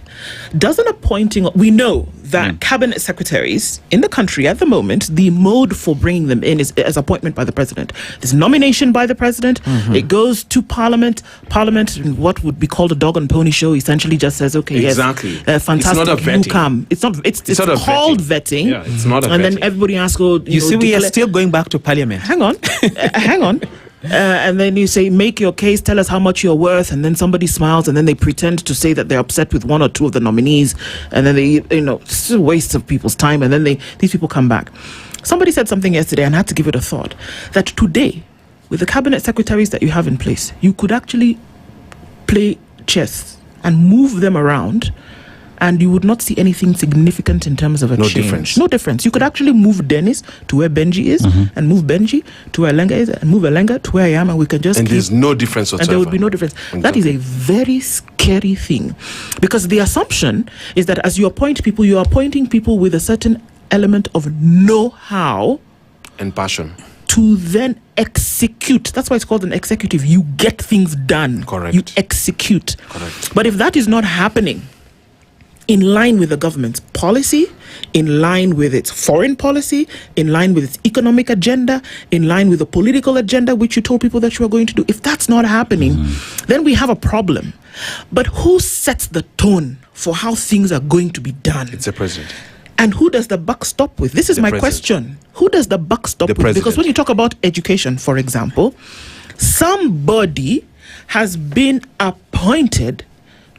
We know that cabinet secretaries in the country at the moment, the mode for bringing them in is as appointment by the president. There's nomination by the president. It goes to parliament. Parliament, what would be called a dog and pony show, essentially just says, okay, exactly. Yes, fantastic, it's not a vetting. you come. It's called vetting. Yeah, it's not a vetting. And then everybody asks, we are still going back to parliament. Hang on. Hang on. And then you say, make your case, tell us how much you're worth, and then somebody smiles, and then they pretend to say that they're upset with one or two of the nominees, and then they, it's a waste of people's time, and then these people come back. Somebody said something yesterday, and I had to give it a thought, that today, with the cabinet secretaries that you have in place, you could actually play chess and move them around, and you would not see anything significant in terms of a change. No difference. You could actually move Dennis to where Benji is, and move Benji to where Lenga is, and move Lenga to where I am, and we can just there's no difference whatsoever. And there would be no difference. Exactly. That is a very scary thing, because the assumption is that as you appoint people, you are appointing people with a certain element of know-how and passion to then execute. That's why it's called an executive. You get things done. Correct. You execute. Correct. But if that is not happening in line with the government's policy, in line with its foreign policy, in line with its economic agenda, in line with the political agenda, which you told people that you are going to do, if that's not happening, then we have a problem. But who sets the tone for how things are going to be done? It's the president. And who does the buck stop with? This is my question. Who does the buck stop with? Because when you talk about education, for example, somebody has been appointed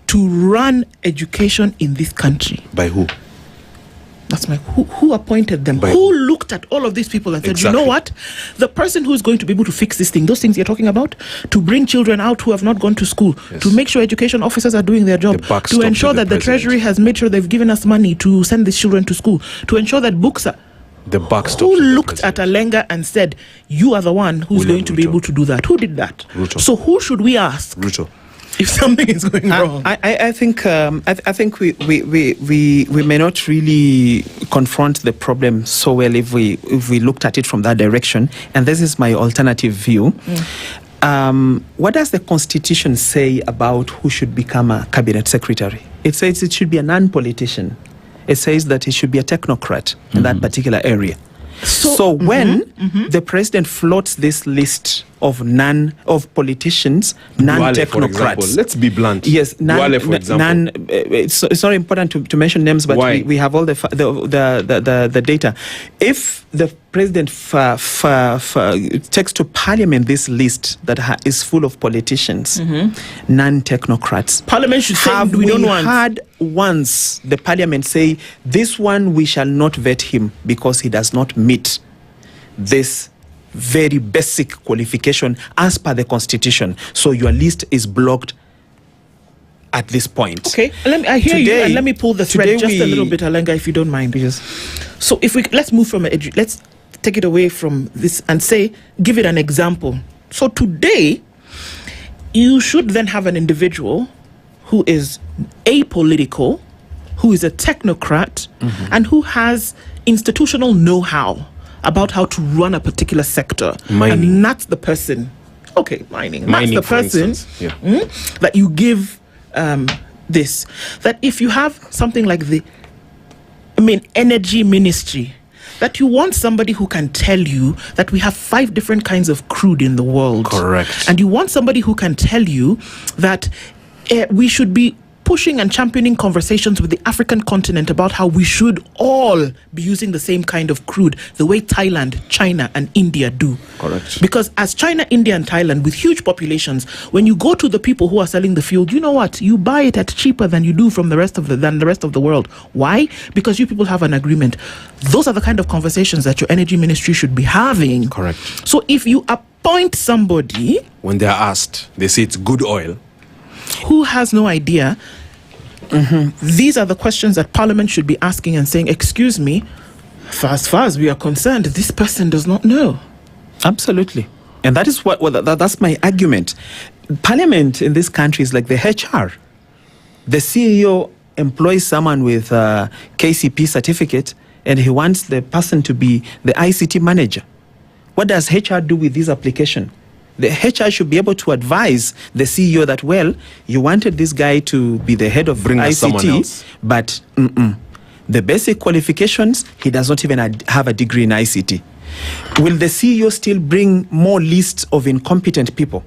to run education in this country. By who? That's who appointed them? Who looked at all of these people and said, you know what? The person who's going to be able to fix this thing, those things you're talking about, to bring children out who have not gone to school, to make sure education officers are doing their job, to ensure that the Treasury has made sure they've given us money to send these children to school, to ensure that books are... The buck stops. Who looked at Alenga and said, you are the one who's going to be able to do that? Who did that? Ruto. So who should we ask? Ruto. If something is going wrong. I think we may not really confront the problem so well if we looked at it from that direction. And this is my alternative view. What does the Constitution say about who should become a cabinet secretary? It says it should be a non-politician. It says that he should be a technocrat in that particular area. So when the president floats this list of politicians, non-technocrats. Let's be blunt. Yes, for example. It's not important to mention names, but we have all the data. If the president takes to parliament this list that is full of politicians, non-technocrats, parliament should say we don't want. Had once the parliament say this one we shall not vet him because he does not meet this very basic qualification as per the Constitution, so your list is blocked at this point. Okay, I hear you, and let me pull the thread just a little bit, Alenga, if you don't mind. Yes. So if let's move from let's take it away from this and give it an example. So today, you should then have an individual who is apolitical, who is a technocrat, and who has institutional know-how about how to run a particular sector. Mining. And that's the person. Okay, mining. That's the person that you give this. That if you have something like energy ministry, that you want somebody who can tell you that we have 5 different kinds of crude in the world. Correct. And you want somebody who can tell you that we should be pushing and championing conversations with the African continent about how we should all be using the same kind of crude, the way Thailand, China, and India do. Correct. Because as China, India, and Thailand, with huge populations, when you go to the people who are selling the fuel, you know what? You buy it at cheaper than you do from the rest of the world. Why? Because you people have an agreement. Those are the kind of conversations that your energy ministry should be having. Correct. So if you appoint somebody, when they are asked, they say it's good oil, who has no idea, these are the questions that Parliament should be asking and saying, excuse me, as far as we are concerned, this person does not know. Absolutely. And that is that's my argument. Parliament in this country is like the HR. The CEO employs someone with a KCP certificate and he wants the person to be the ICT manager. What does HR do with this application? The HR should be able to advise the CEO that, well, you wanted this guy to be the head of ICT, but the basic qualifications, he does not even have a degree in ICT. Will the CEO still bring more lists of incompetent people?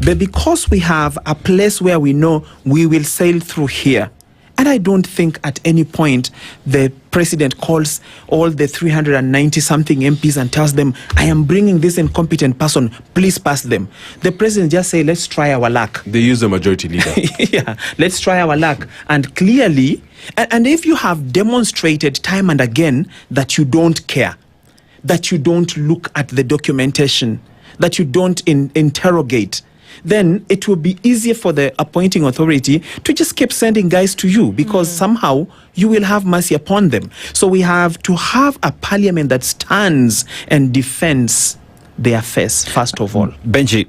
But because we have a place where we know we will sail through here, and I don't think at any point the president calls all the 390-something MPs and tells them, I am bringing this incompetent person, please pass them. The president just say, let's try our luck. They use the majority leader. Yeah, let's try our luck. And clearly, and if you have demonstrated time and again that you don't care, that you don't look at the documentation, that you don't interrogate, then it will be easier for the appointing authority to just keep sending guys to you because somehow you will have mercy upon them. So we have to have a parliament that stands and defends their affairs, first of all. Benji,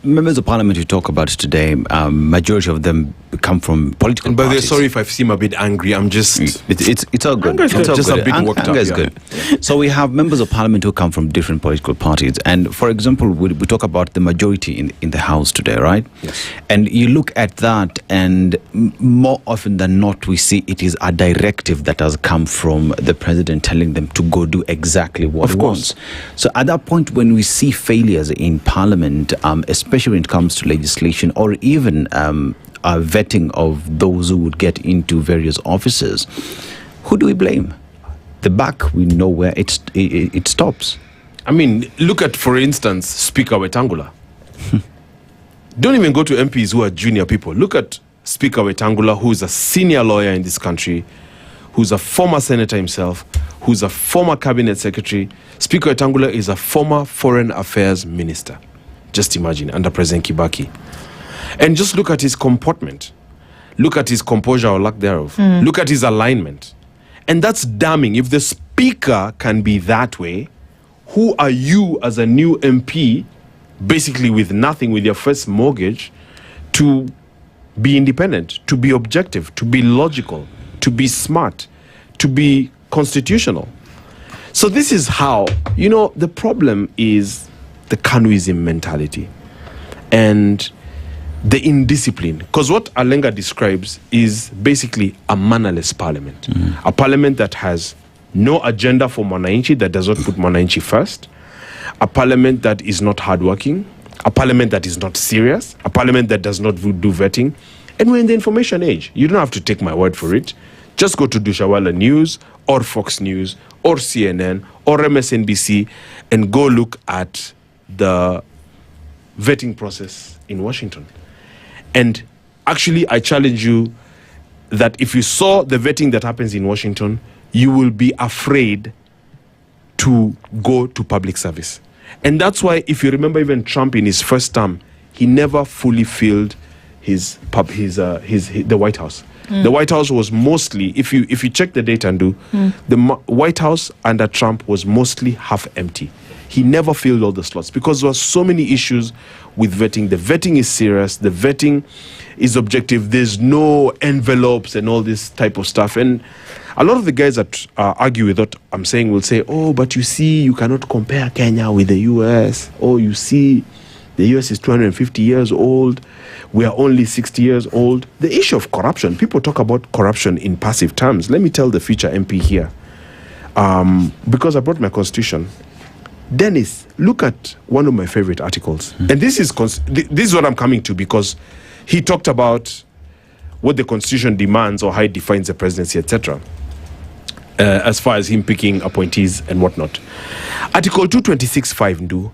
members of parliament you talk about today, majority of them come from political but parties. Sorry if I seem a bit angry. I'm just... It's all good. It's all just good. a bit worked up. Is good. So we have members of parliament who come from different political parties. And for example, we talk about the majority in the House today, right? Yes. And you look at that and more often than not, we see it is a directive that has come from the president telling them to go do exactly what he wants. So at that point, when we see failures in parliament, especially when it comes to legislation or even vetting of those who would get into various offices, who do we blame? The buck, we know where it stops. I mean, look at, for instance, Speaker Wetangula. Don't even go to MPs who are junior people. Look at Speaker Wetangula, who is a senior lawyer in this country, who's a former senator himself, who's a former cabinet secretary. Speaker Wetangula is a former foreign affairs minister. Just imagine, under President Kibaki. And just look at his comportment. Look at his composure or lack thereof. Look at his alignment. And that's damning. If the speaker can be that way, who are you as a new MP, basically with nothing, with your first mortgage, to be independent, to be objective, to be logical, to be smart, to be constitutional? So this is how, the problem is the Kanuism mentality and the indiscipline. Because what Alenga describes is basically a mannerless parliament. A parliament that has no agenda for Mwananchi, that does not put Mwananchi first. A parliament that is not hardworking. A parliament that is not serious. A parliament that does not do vetting. And we're in the information age. You don't have to take my word for it. Just go to Dushawala News or Fox News or CNN or MSNBC and go look at the vetting process in Washington. And actually, I challenge you that if you saw the vetting that happens in Washington, you will be afraid to go to public service. And that's why, if you remember, even Trump in his first term, he never fully filled the White House. The White House was mostly, if you check the data and the White House under Trump was mostly half empty. He never filled all the slots because there were so many issues with vetting. The vetting is serious. The vetting is objective. There's no envelopes and all this type of stuff. And a lot of the guys that argue with what I'm saying will say, oh, but you see, you cannot compare Kenya with the US. Oh, you see, the US is 250 years old. We are only 60 years old. The issue of corruption, people talk about corruption in passive terms. Let me tell the future MP here, because I brought my constitution. Dennis, look at one of my favorite articles. And this is what I'm coming to, because he talked about what the constitution demands or how it defines the presidency, etc. As far as him picking appointees and whatnot. Article 226(5), Nduh.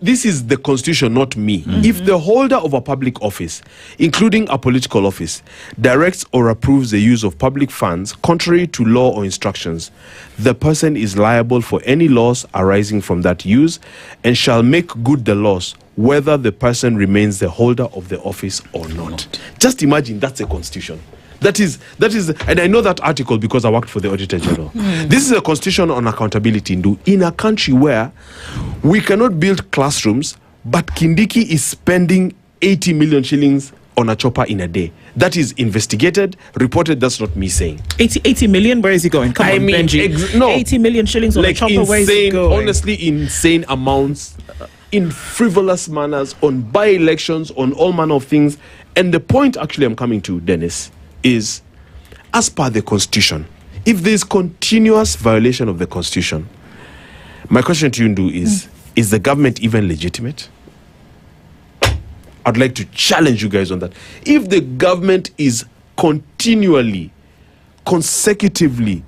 This is the constitution, not me. If the holder of a public office, including a political office, directs or approves the use of public funds contrary to law or instructions, the person is liable for any loss arising from that use and shall make good the loss, whether the person remains the holder of the office or not. Just imagine, that's a constitution. That is, and I know that article because I worked for the Auditor General. This is a constitution on accountability, Nduh, in a country where we cannot build classrooms, but Kindiki is spending 80 million shillings on a chopper in a day. That is investigated, reported. That's not me saying. 80 million? Where is he going? Come on, Benji. No. 80 million shillings on a chopper, where is he going? Honestly, insane amounts, in frivolous manners, on by-elections, on all manner of things. And the point actually I'm coming to, Dennis, is, as per the constitution, if there is continuous violation of the constitution, my question to you, Nduh, is the government even legitimate? I'd like to challenge you guys on that. If the government is continually, consecutively,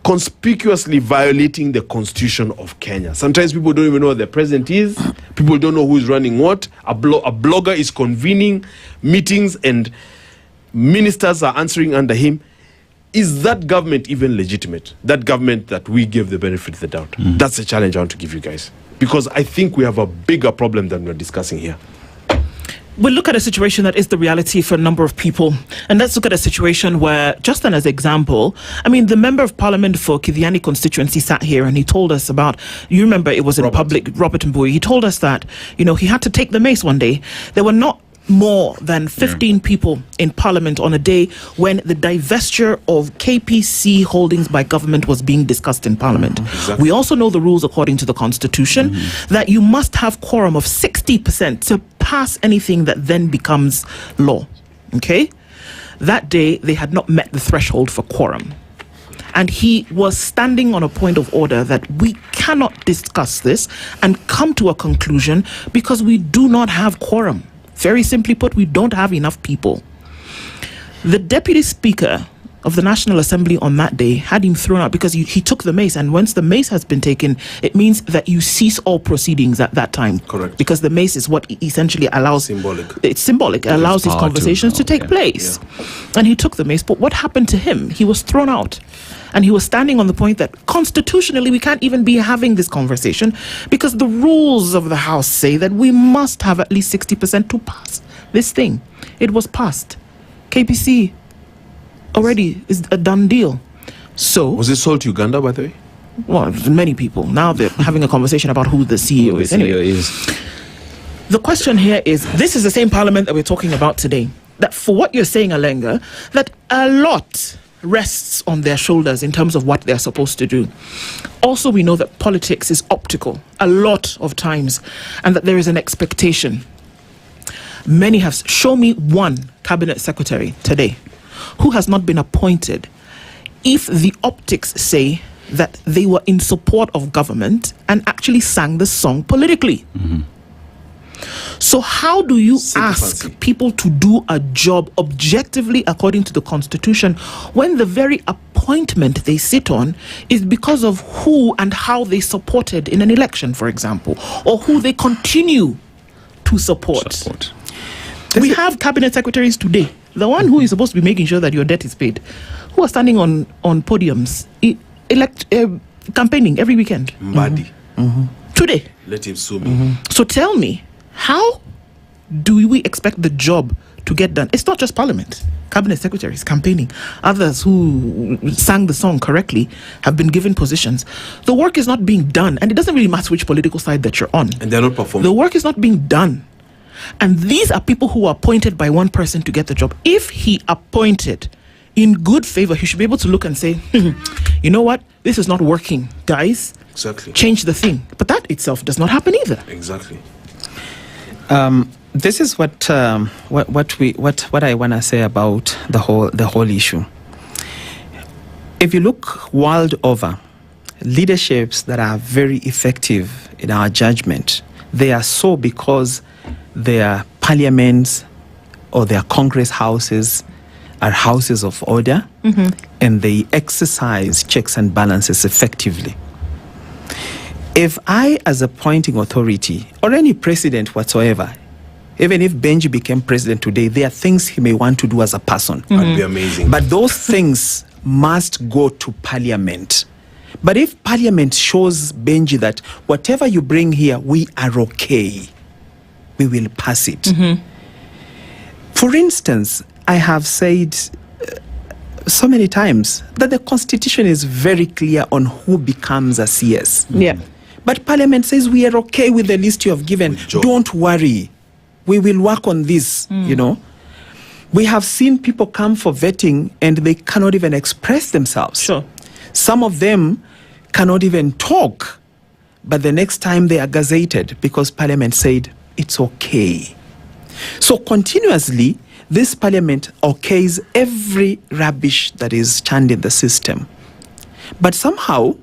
conspicuously violating the constitution of Kenya, sometimes people don't even know what the president is, people don't know who is running what, a blogger is convening meetings and ministers are answering under him. Is that government even legitimate? That government that we give the benefit of the doubt. That's a challenge I want to give you guys, because I think we have a bigger problem than we're discussing here. We'll look at a situation that is the reality for a number of people. And let's look at a situation where, just as an example, I mean, the member of parliament for Kithiani constituency sat here and he told us about, you remember it was in public, Robert Mbui. He told us that, you know, he had to take the mace one day. There were not more than 15 people in parliament on a day when the divestiture of KPC holdings by government was being discussed in parliament. Exactly. We also know the rules according to the constitution that you must have quorum of 60% to pass anything that then becomes law. Okay? That day, they had not met the threshold for quorum. And he was standing on a point of order that we cannot discuss this and come to a conclusion because we do not have quorum. Very simply put, we don't have enough people. The deputy speaker of the National Assembly on that day had him thrown out because he took the mace, and once the mace has been taken, it means that you cease all proceedings at that time. Correct. Because the mace is what essentially allows... It's symbolic. It allows his conversations to take place. Yeah. And he took the mace, but what happened to him? He was thrown out. And he was standing on the point that constitutionally we can't even be having this conversation because the rules of the House say that we must have at least 60% to pass this thing. It was passed. KPC already is a done deal. So was it sold to Uganda, by the way? Well, many people. Now they're having a conversation about who the CEO is. Anyway, the question here is, this is the same parliament that we're talking about today. That for what you're saying, Alenga, that a lot rests on their shoulders in terms of what they're supposed to do. Also, we know that politics is optical a lot of times and that there is an expectation. Many have... Show me one cabinet secretary today who has not been appointed if the optics say that they were in support of government and actually sang the song politically. So how do you ask people to do a job objectively according to the constitution when the very appointment they sit on is because of who and how they supported in an election, for example, or who they continue to support? We have cabinet secretaries today, the one who is supposed to be making sure that your debt is paid, who are standing on podiums, campaigning every weekend. Mbadi. Today. Let him sue me. So tell me, how do we expect the job to get done? It's not just parliament. Cabinet secretaries campaigning. Others who sang the song correctly have been given positions. The work is not being done, and it doesn't really matter which political side that you're on. And they're not performing. The work is not being done. And these are people who are appointed by one person to get the job. If he appointed in good favor, he should be able to look and say, you know what? This is not working, guys. Exactly. Change the thing. But that itself does not happen either. Exactly. This is what I want to say about the whole issue. If you look world over, leaderships that are very effective in our judgment, they are so because their parliaments or their Congress houses are houses of order, and they exercise checks and balances effectively. If I, as appointing authority, or any president whatsoever, even if Benji became president today, there are things he may want to do as a person. That'd be amazing. But those things must go to Parliament. But if Parliament shows Benji that whatever you bring here, we are okay, we will pass it. For instance, I have said so many times that the Constitution is very clear on who becomes a CS. Yeah. But Parliament says we are okay with the list you have given. Don't worry. We will work on this, you know. We have seen people come for vetting and they cannot even express themselves. Sure. Some of them cannot even talk. But the next time they are gazetted because Parliament said it's okay. So continuously, this Parliament okays every rubbish that is churned in the system. But somehow,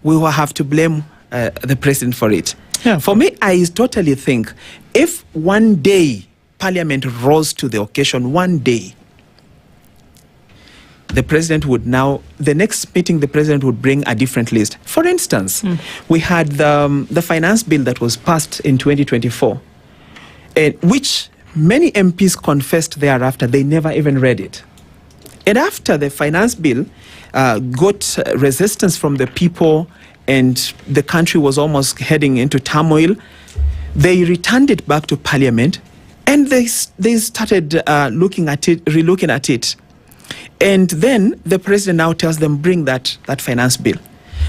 we will have to blame the president for it. Yeah. For me, I totally think if one day Parliament rose to the occasion, one day, the president would now, the next meeting, the president would bring a different list. For instance, we had the finance bill that was passed in 2024, which many MPs confessed thereafter they never even read it. And after the finance bill got resistance from the people and the country was almost heading into turmoil, they returned it back to Parliament and they started looking at it, relooking at it. And then the president now tells them, bring that finance bill.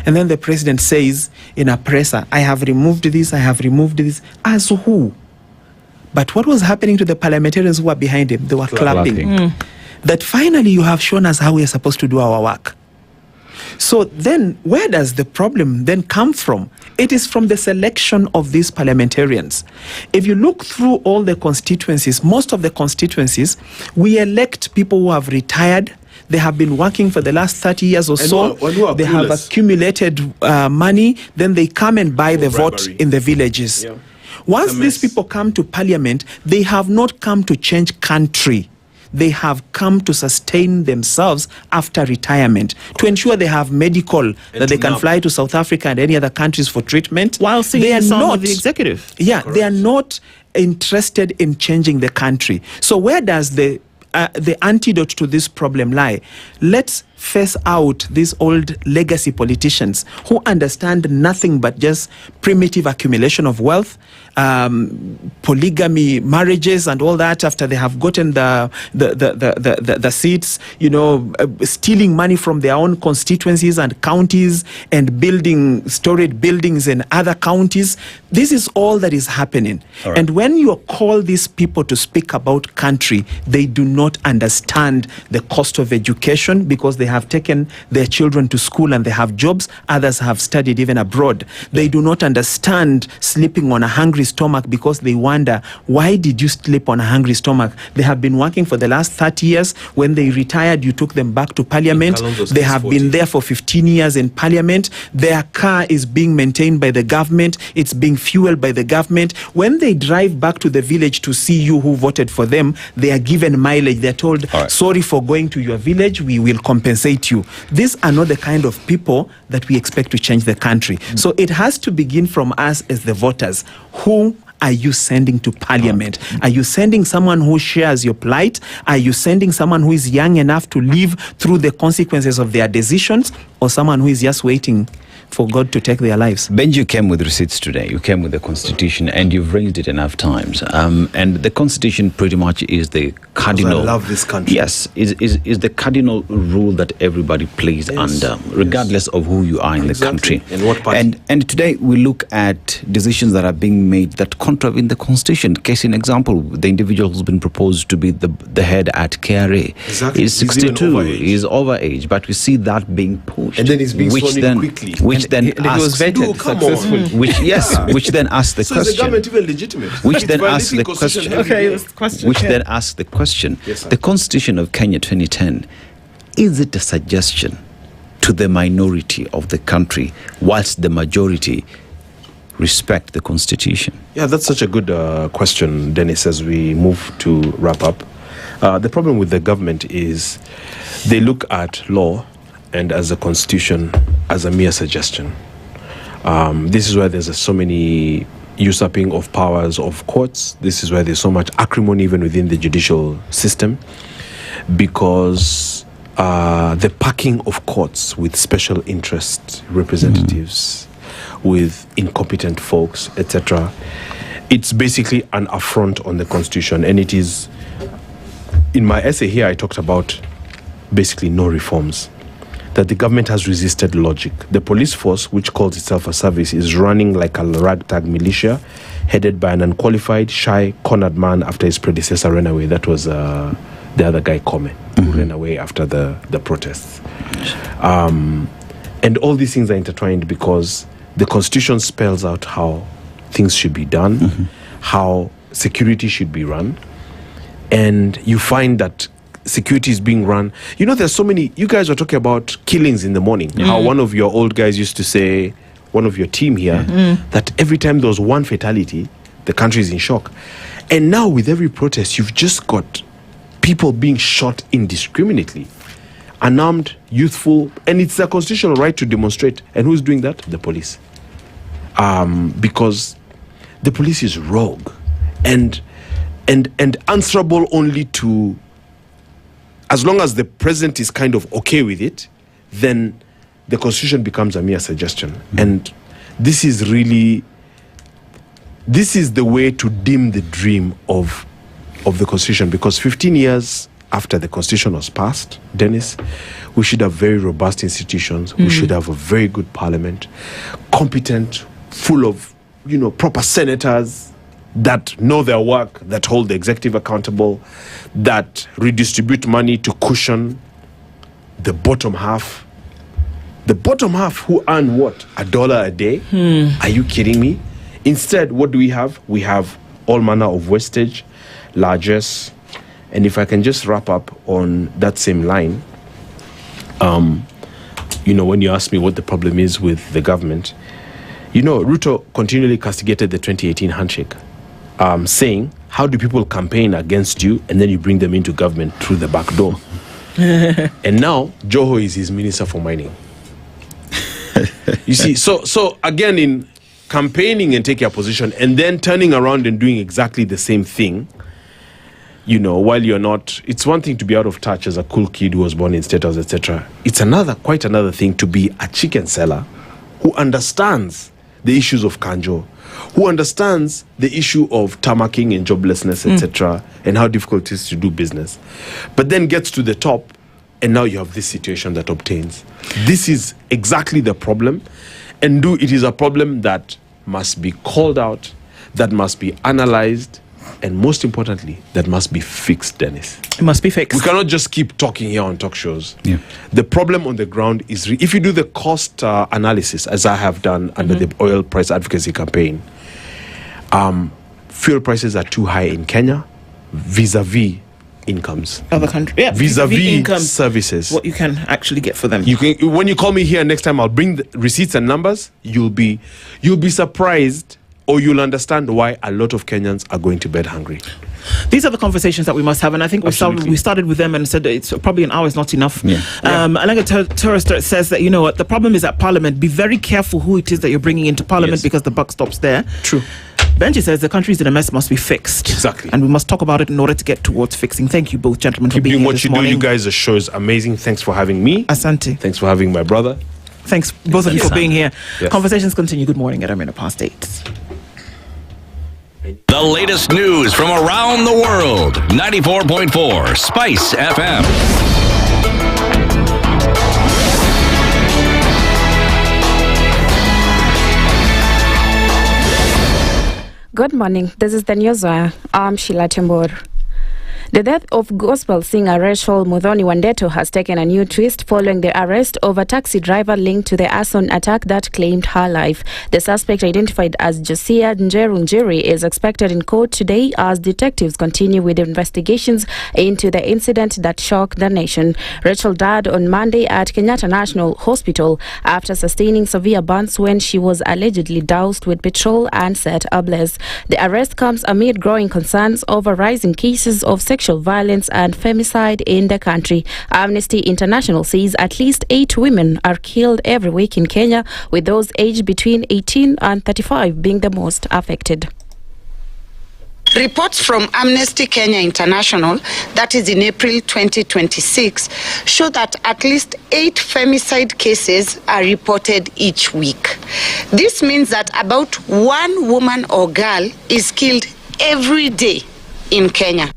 And then the president says in a presser, I have removed this, I have removed this. As who? But what was happening to the parliamentarians who were behind him? They were clapping. That finally you have shown us how we are supposed to do our work. So then where does the problem then come from? It is from the selection of these parliamentarians. If you look through all the constituencies, most of the constituencies, we elect people who have retired. They have been working for the last 30 years or so. They have accumulated money. Then they come and buy the vote in the villages. Yeah. Once these people come to Parliament, they have not come to change country. They have come to sustain themselves after retirement, to ensure they have medical, that they can fly to South Africa and any other countries for treatment. While singing the song of the executive. Yeah, they are not interested in changing the country. So where does the antidote to this problem lie? Let's face out these old legacy politicians who understand nothing but just primitive accumulation of wealth, polygamy marriages and all that after they have gotten the seats, you know, stealing money from their own constituencies and counties and building storied buildings in other counties. This is all that is happening. Right. And when you call these people to speak about country, they do not understand the cost of education because they have taken their children to school and they have jobs. Others have studied even abroad. They do not understand sleeping on a hungry stomach because they wonder, why did you sleep on a hungry stomach? They have been working for the last 30 years. When they retired, you took them back to Parliament. They have been there for 15 years in Parliament. Their car is being maintained by the government. It's being fueled by the government. When they drive back to the village to see you who voted for them, they are given mileage. They're told, sorry for going to your village, we will compensate you. These are not the kind of people that we expect to change the country. So it has to begin from us as the voters. Who are you sending to Parliament? Are you sending someone who shares your plight? Are you sending someone who is young enough to live through the consequences of their decisions? Or someone who is just waiting for God to take their lives? Benji, you came with receipts today. You came with the Constitution, and you've raised it enough times. And the Constitution pretty much is the cardinal. I love this country. Yes, is the cardinal rule that everybody plays under, regardless of who you are in the country. And what party? And today we look at decisions that are being made that contravene the Constitution. Case in example, the individual who's been proposed to be the head at KRA is 62. He's overage, but we see that being pushed, and then he's being sworn in quickly. Which then asks, which then asks the question. So is the government even legitimate? Which then asks the question. Then asks the question. Yes, the Constitution of Kenya 2010, is it a suggestion to the minority of the country, whilst the majority respect the Constitution? Yeah, that's such a good question, Dennis, as we move to wrap up. The problem with the government is they look at law and as a constitution as a mere suggestion. This is why there's so many usurping of powers of courts. This is why there's so much acrimony even within the judicial system, because the packing of courts with special interest representatives, with incompetent folks, etc., it's basically an affront on the constitution. And it is, in my essay here, I talked about basically no reforms, that the government has resisted logic. The police force, which calls itself a service, is running like a ragtag militia headed by an unqualified, shy, cornered man after his predecessor ran away. That was the other guy, Kome, who ran away after the protests. And all these things are intertwined because the constitution spells out how things should be done, how security should be run, and you find that security is being run. You know, there's so many. You guys were talking about killings in the morning. How one of your old guys used to say, one of your team here, that every time there was one fatality, the country is in shock. And now with every protest, you've just got people being shot indiscriminately, unarmed, youthful, and it's their constitutional right to demonstrate. And who's doing that? The police. Because the police is rogue and answerable only to, as long as the president is kind of okay with it, then the constitution becomes a mere suggestion. And this is the way to dim the dream of the constitution, because 15 years after the constitution was passed, Dennis, we should have very robust institutions. We should have a very good parliament, competent, full of, proper senators that know their work, that hold the executive accountable, that redistribute money to cushion the bottom half. The bottom half who earn what? $1 a day? Are you kidding me? Instead, what do we have? We have all manner of wastage, largesse. And if I can just wrap up on that same line, when you ask me what the problem is with the government, Ruto continually castigated the 2018 handshake, saying, how do people campaign against you and then you bring them into government through the back door? And now, Joho is his minister for mining. You see, so again, in campaigning and taking a position and then turning around and doing exactly the same thing, while you're not, it's one thing to be out of touch as a cool kid who was born in status, etc. It's quite another thing to be a chicken seller who understands the issues of Kanjo, who understands the issue of tamarking and joblessness, etc., and how difficult it is to do business, but then gets to the top, and now you have this situation that obtains. This is exactly the problem, and it is a problem that must be called out, that must be analyzed, and most importantly, that must be fixed, Dennis. It must be fixed. We cannot just keep talking here on talk shows. Yeah. The problem on the ground is, if you do the cost analysis, as I have done under the oil price advocacy campaign, fuel prices are too high in Kenya vis-a-vis incomes. Other countries. Yeah, vis-a-vis income, services. What you can actually get for them. When you call me here next time, I'll bring the receipts and numbers. You'll be surprised, or you'll understand why a lot of Kenyans are going to bed hungry. These are the conversations that we must have, and I think we started with them and said that it's probably an hour is not enough. Alanga Tourist says that, the problem is at Parliament. Be very careful who it is that you're bringing into Parliament, because the buck stops there. True. Benji says the country is in a mess, must be fixed. Exactly. And we must talk about it in order to get towards fixing. Thank you both, gentlemen, for being here this morning. Keep doing what you do. You guys, the show is amazing. Thanks for having me. Asante. Thanks for having my brother. Thanks, both of you, for being here. Yes. Conversations continue. Good morning at 8:08. The latest news from around the world. 94.4 Spice FM. Good morning. This is the news. I'm Sheila Tembor. The death of gospel singer Rachel Muthoni Wandeto has taken a new twist following the arrest of a taxi driver linked to the arson attack that claimed her life. The suspect, identified as Josiah Njeri, is expected in court today as detectives continue with investigations into the incident that shocked the nation. Rachel died on Monday at Kenyatta National Hospital after sustaining severe burns when she was allegedly doused with petrol and set ablaze. The arrest comes amid growing concerns over rising cases of sexual sexual violence and femicide in the country. Amnesty International says at least 8 women are killed every week in Kenya, with those aged between 18 and 35 being the most affected. Reports from Amnesty Kenya International, that is in April 2026, show that at least 8 femicide cases are reported each week. This means that about 1 woman or girl is killed every day in Kenya.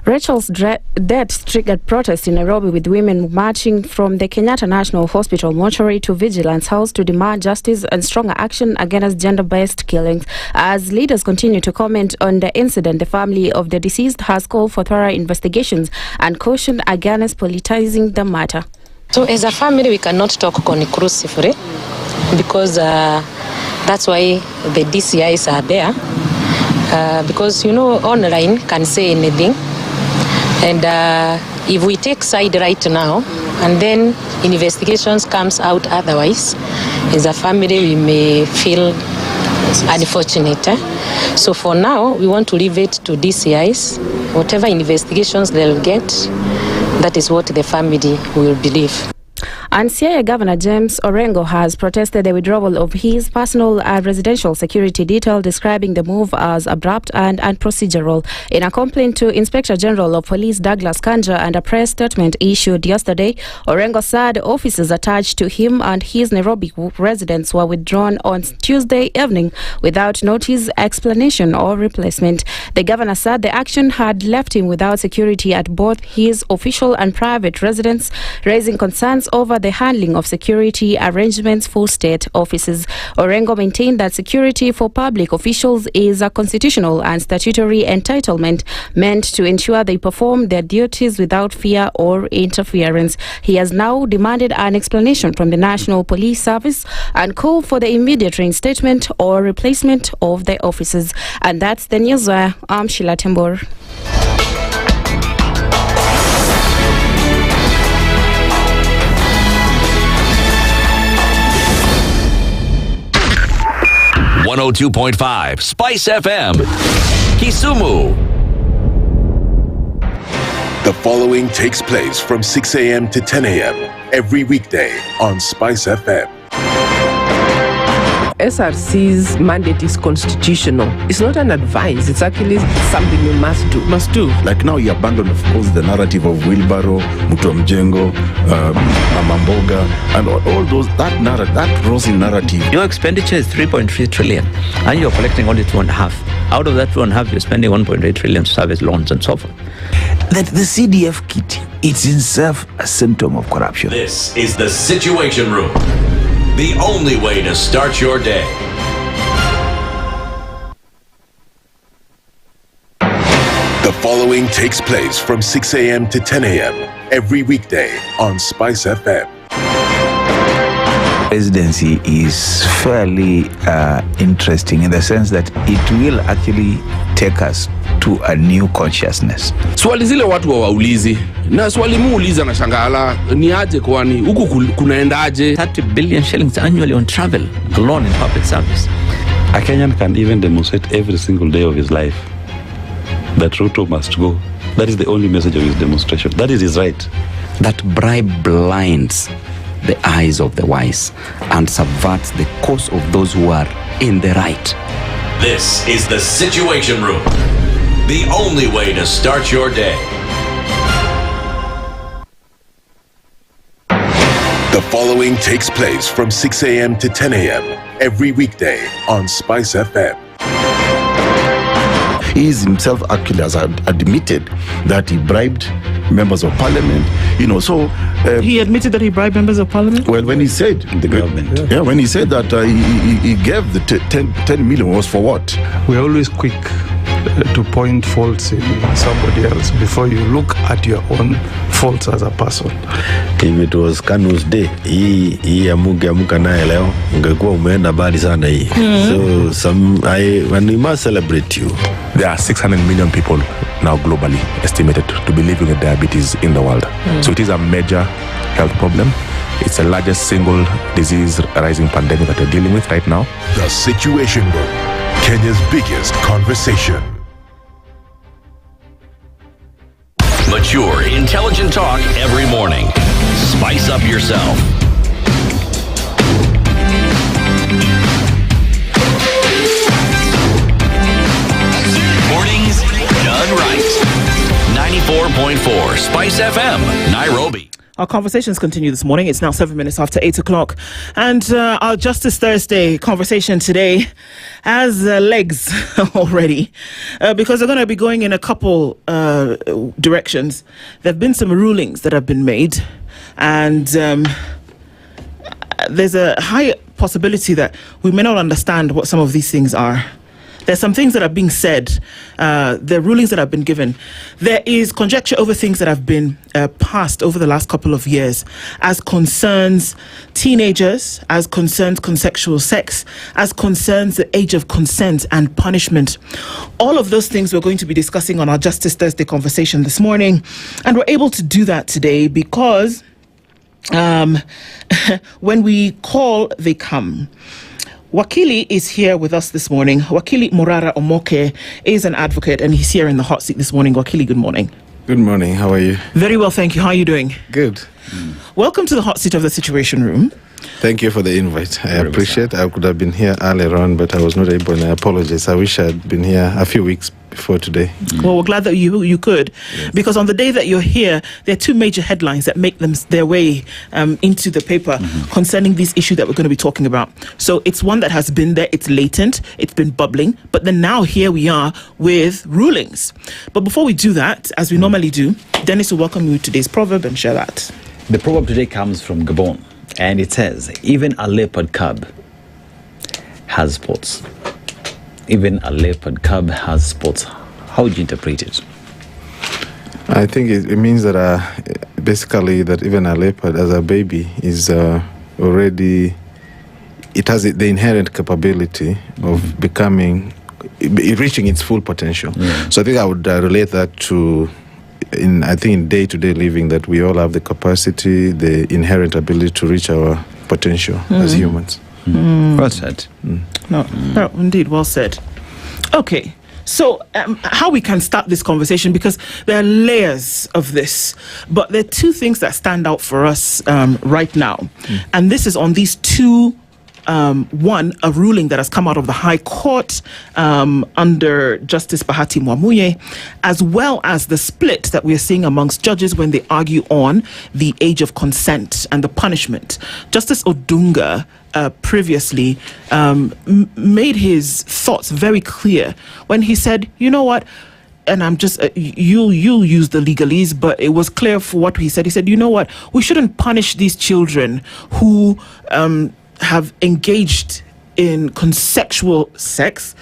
Rachel's death triggered protests in Nairobi, with women marching from the Kenyatta National Hospital mortuary to Vigilance House to demand justice and stronger action against gender-based killings. As leaders continue to comment on the incident, the family of the deceased has called for thorough investigations and cautioned against politicizing the matter. So as a family, we cannot talk conclusively because that's why the DCIs are there. Because, online can say anything. And if we take side right now, and then investigations comes out otherwise, as a family, we may feel unfortunate. So for now, we want to leave it to DCIs. Whatever investigations they'll get, that is what the family will believe. And Siaya Governor James Orengo has protested the withdrawal of his personal and residential security detail, describing the move as abrupt and unprocedural. In a complaint to Inspector General of Police Douglas Kanja and a press statement issued yesterday, Orengo said officers attached to him and his Nairobi residents were withdrawn on Tuesday evening without notice, explanation or replacement. The governor said the action had left him without security at both his official and private residence, raising concerns over the handling of security arrangements for state offices. Orengo maintained that security for public officials is a constitutional and statutory entitlement meant to ensure they perform their duties without fear or interference. He has now demanded an explanation from the National Police Service and called for the immediate reinstatement or replacement of the officers. And that's the news. I'm Sheila Tembor. .5 Spice FM, Kisumu. The following takes place from 6 a.m. to 10 a.m. every weekday on Spice FM. SRC's mandate is constitutional. It's not an advice. It's actually something we must do. Must do. Like now, you abandon, of course, the narrative of Wheelbarrow, Mutomjengo, Mamamboga, and all those, that rosy narrative. Your expenditure is 3.3 trillion, and you're collecting only 2.5. Out of that 2.5, you're spending 1.8 trillion to service loans and so forth. That the CDF kit, it's itself a symptom of corruption. This is the Situation Room. The only way to start your day. The following takes place from 6 a.m. to 10 a.m. every weekday on Spice FM. Presidency is fairly interesting in the sense that it will actually take us to a new consciousness. Swali zile watu hawaulizi na swali muuliza na shangala ni aje, kwani huku kunaendaje? 30 billion shillings annually on travel alone in public service. A Kenyan can even demonstrate every single day of his life that Ruto must go. That is the only message of his demonstration. That is his right. That bribe blinds the eyes of the wise and subverts the cause of those who are in the right. This is the Situation Room. The only way to start your day. The following takes place from 6 a.m. to 10 a.m. every weekday on Spice FM. He is himself actually has admitted that he bribed members of parliament, so... he admitted that he bribed members of parliament? Well, when he said... The government. Yeah, when he said that he gave the 10 million was for what? We're always quick to point faults in somebody else before you look at your own faults as a person. If it was Kanu's day, hii amuka naye leo, ungekuwa umeenda mbali sana hii. So when we must celebrate you. There are 600 million people now globally estimated to be living with diabetes in the world. So it is a major health problem. It's the largest single disease rising pandemic that we're dealing with right now. The Situation Room, Kenya's biggest conversation. mature, intelligent talk every morning. Spice up yourself. Mornings done right. 94.4 Spice FM, Nairobi. Our conversations continue this morning. It's now 7 minutes after 8 o'clock. And our Justice Thursday conversation today has legs already because we're going to be going in a couple directions. There have been some rulings that have been made, and there's a high possibility that we may not understand what some of these things are. There's some things that are being said, the rulings that have been given. There is conjecture over things that have been passed over the last couple of years as concerns teenagers, as concerns consensual sex, as concerns the age of consent and punishment. All of those things we're going to be discussing on our Justice Thursday conversation this morning. And we're able to do that today because when we call, they come. Wakili is here with us this morning. Wakili Murara Omoke is an advocate and he's here in the hot seat this morning. Wakili, good morning. Good morning. How are you? Very well, thank you. How are you doing? Good. Welcome to the hot seat of the Situation Room. Thank you for the invite. I appreciate it. I could have been here earlier on, but I was not able, and I apologize. I wish I had been here a few weeks before today. Well, we're glad that you could, because on the day that you're here, there are two major headlines that make them their way into the paper concerning this issue that we're going to be talking about. So it's one that has been there, it's latent, it's been bubbling, but then now here we are with rulings. But before we do that, as we normally do, Dennis will welcome you to today's proverb and share that. The proverb today comes from Gabon, and it says, even a leopard cub has spots. Even a leopard cub has spots. How would you interpret it? I think it means that basically that even a leopard as a baby is already, it has the inherent capability of becoming, reaching its full potential. So I think I would relate that to in day-to-day living, that we all have the capacity, the inherent ability to reach our potential as humans. Well said. No, indeed, well said. Okay, so how we can start this conversation, because there are layers of this, but there are two things that stand out for us right now, and this is on these two. One, a ruling that has come out of the High Court under Justice Bahati Mwamuye, as well as the split that we are seeing amongst judges when they argue on the age of consent and the punishment. Justice Odunga previously made his thoughts very clear when he said, you know what, and I'm just, you'll use the legalese, but it was clear for what he said. He said, you know what, we shouldn't punish these children who have engaged in consensual sex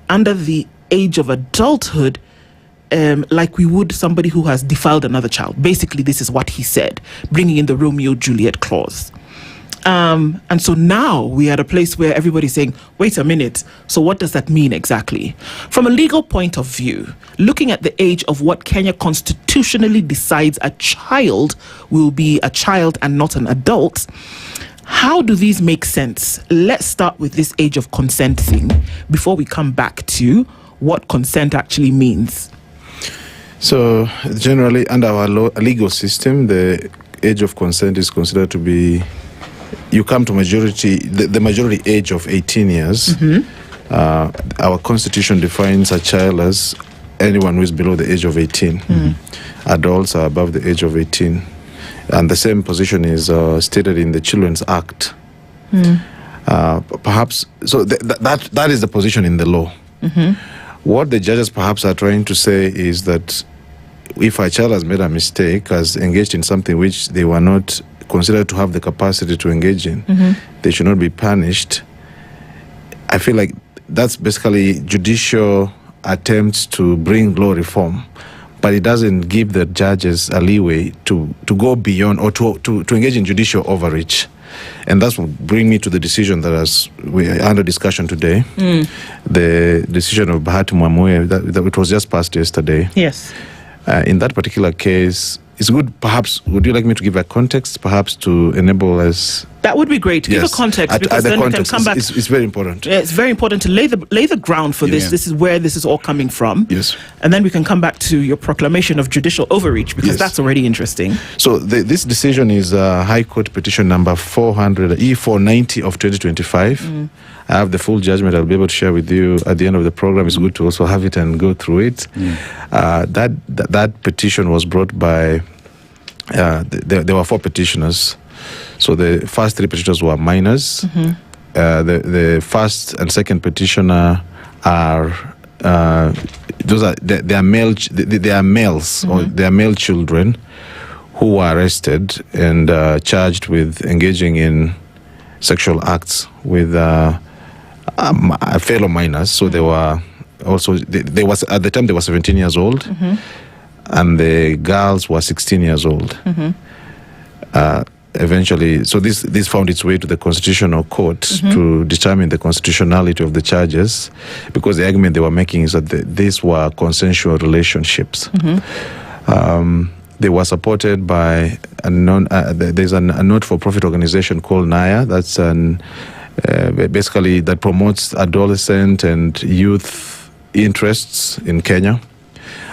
under the age of adulthood like we would somebody who has defiled another child. Basically, this is what he said, bringing in the Romeo-Juliet clause. And so now we're at a place where everybody's saying, wait a minute, so what does that mean exactly? From a legal point of view, looking at the age of what Kenya constitutionally decides a child will be a child and not an adult, how do these make sense? Let's start with this age of consent thing before we come back to what consent actually means. So generally, under our legal system, the age of consent is considered to be, you come to majority, the majority age of 18 years. Our constitution defines a child as anyone who is below the age of 18. Adults are above the age of 18. And the same position is stated in the Children's Act. Perhaps, so that is the position in the law. What the judges perhaps are trying to say is that if a child has made a mistake, has engaged in something which they were not considered to have the capacity to engage in, they should not be punished. I feel like that's basically judicial attempts to bring law reform, but it doesn't give the judges a leeway to go beyond or to engage in judicial overreach. And that's what brings me to the decision that we are under discussion today. The decision of Bahati Mwamuye, that it was just passed yesterday. Yes. In that particular case, it's good, perhaps, would you like me to give a context, perhaps to enable us That would be great. Give a context, because then we can come back. It's very important. Yeah, it's very important to lay the ground for this. This is where this is all coming from. Yes. And then we can come back to your proclamation of judicial overreach, because that's already interesting. So this decision is High Court petition number 400 E490 of 2025. I have the full judgment. I'll be able to share with you at the end of the program. It's good to also have it and go through it. That petition was brought by there were 4 petitioners. So the first 3 petitioners were minors. The first and second petitioner are they are males or they are male children who were arrested and charged with engaging in sexual acts with fellow minors. So they were also they was at the time they were 17 years old, and the girls were 16 years old. Eventually, so this found its way to the Constitutional Court to determine the constitutionality of the charges, because the argument they were making is that these were consensual relationships. They were supported by there's a not-for-profit organization called NAYA. That's basically that promotes adolescent and youth interests in Kenya.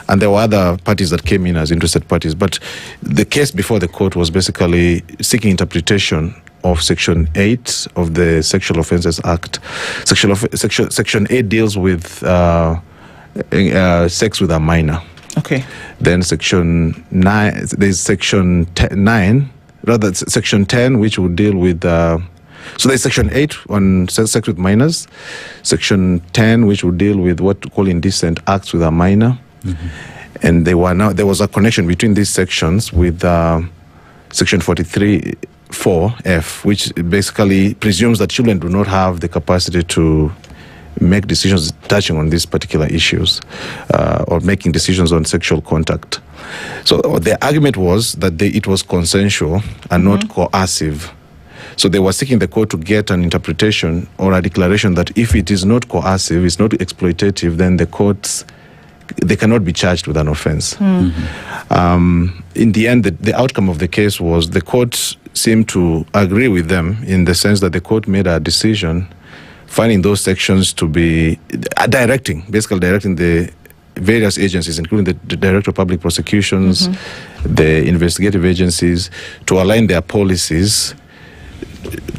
And there were other parties that came in as interested parties. But the case before the court was basically seeking interpretation of Section 8 of the Sexual Offences Act. Section 8 deals with sex with a minor. Okay. Then Section 9, there's Section 9, rather Section 10, which would deal with... so there's Section 8 on sex with minors. Section 10, which would deal with what to call indecent acts with a minor. And there was a connection between these sections with Section 43(4)(f), which basically presumes that children do not have the capacity to make decisions touching on these particular issues or making decisions on sexual contact. So the argument was that it was consensual and not coercive. So they were seeking the court to get an interpretation or a declaration that if it is not coercive, it's not exploitative, then they cannot be charged with an offense. In the end, the outcome of the case was the court seemed to agree with them, in the sense that the court made a decision finding those sections to be directing the various agencies, including the Director of Public Prosecutions, the investigative agencies, to align their policies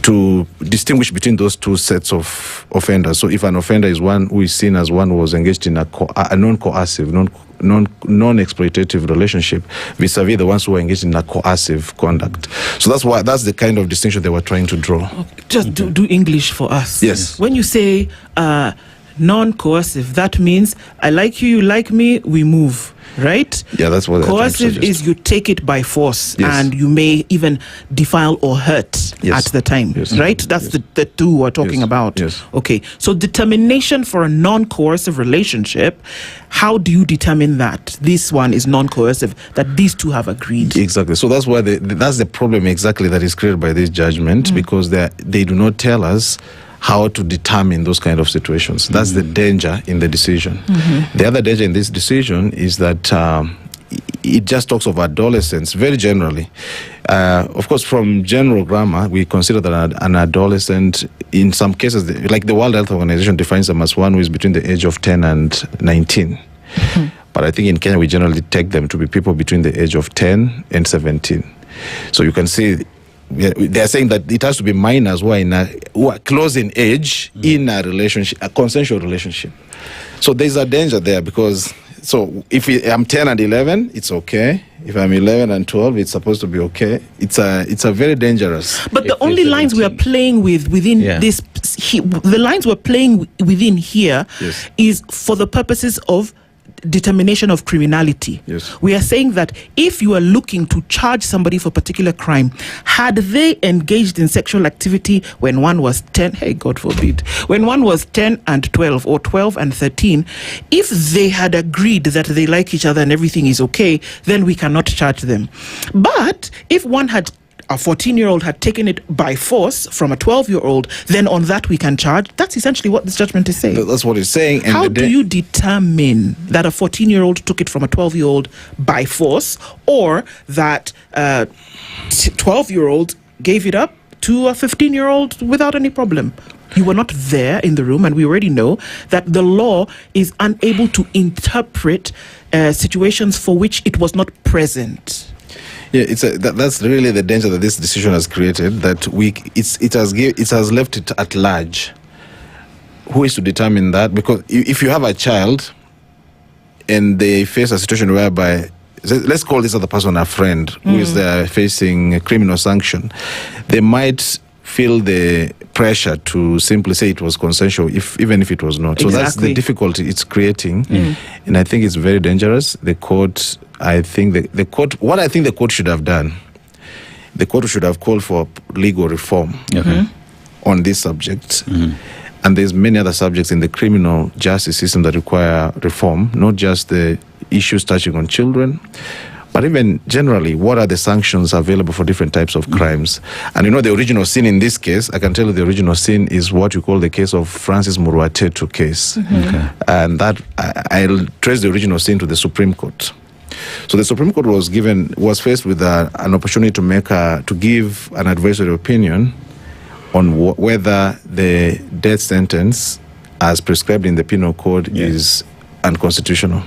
to distinguish between those two sets of offenders. So if an offender is one who is seen as one who was engaged in a non-coercive, non-exploitative relationship, vis-a-vis the ones who are engaged in a coercive conduct. So that's the kind of distinction they were trying to draw. Just do English for us. Yes. When you say non-coercive, that means I like you, you like me, we move. Right? Yeah, that's what coercive is you take it by force, and you may even defile or hurt at the time. Right? That's the two we're talking about. Yes. Okay. So determination for a non-coercive relationship, how do you determine that this one is non-coercive, that these two have agreed? Exactly. So that's why that's the problem exactly that is created by this judgment, because they do not tell us how to determine those kind of situations. That's the danger in the decision. The other danger in this decision is that it just talks of adolescents very generally. Of course, from general grammar, we consider that an adolescent, in some cases, like the World Health Organization defines them as one who is between the age of 10 and 19. But I think in Kenya, we generally take them to be people between the age of 10 and 17. So you can see they are saying that it has to be minors who are close in age in a relationship, a consensual relationship. So there's a danger there, because if I'm 10 and 11, it's okay. If I'm 11 and 12, it's supposed to be okay. It's a very dangerous. But the only lines we are playing within this, the lines we're playing within here is for the purposes of determination of criminality. We are saying that if you are looking to charge somebody for a particular crime, had they engaged in sexual activity when one was 10, hey, God forbid, when one was 10 and 12 or 12 and 13, if they had agreed that they like each other and everything is okay, then we cannot charge them. But if a 14-year-old had taken it by force from a 12-year-old, then on that we can charge. That's essentially what this judgment is saying. That's what it's saying. And how do you determine that a 14-year-old took it from a 12-year-old by force, or that a 12-year-old gave it up to a 15-year-old without any problem. You were not there in the room, and we already know that the law is unable to interpret situations for which it was not present. Yeah, that's really the danger that this decision has created. That it has left it at large. Who is to determine that? Because if you have a child and they face a situation whereby, let's call this other person a friend who is there facing a criminal sanction, they might feel the pressure to simply say it was consensual, even if it was not. So that's the difficulty it's creating, and I think it's very dangerous. The court, what I think the court should have done, the court should have called for legal reform on this subject. And there's many other subjects in the criminal justice system that require reform, not just the issues touching on children, but even generally, what are the sanctions available for different types of crimes? And the original sin in this case, I can tell you the original sin is what you call the case of Francis Muruatetu case. And that, I'll trace the original sin to the Supreme Court. So the Supreme Court was faced with an opportunity to give an advisory opinion on whether the death sentence as prescribed in the penal code is unconstitutional.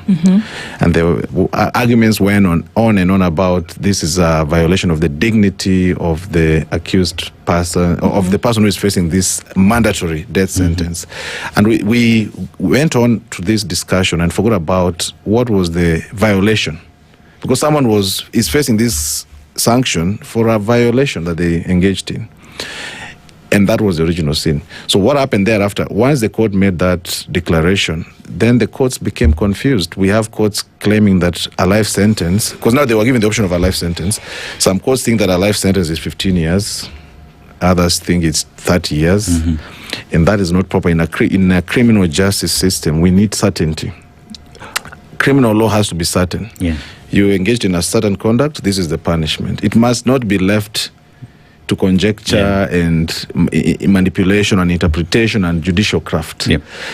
And there were arguments went on and on about this is a violation of the dignity of the accused person, of the person who is facing this mandatory death sentence. And we went on to this discussion and forgot about what was the violation. Because someone is facing this sanction for a violation that they engaged in. And that was the original sin. So what happened thereafter, once the court made that declaration, then the courts became confused. We have courts claiming that a life sentence, because now they were given the option of a life sentence. Some courts think that a life sentence is 15 years. Others think it's 30 years. And that is not proper. In a criminal justice system, we need certainty. Criminal law has to be certain. You engaged in a certain conduct, this is the punishment. It must not be left to conjecture and manipulation and interpretation and judicial craft.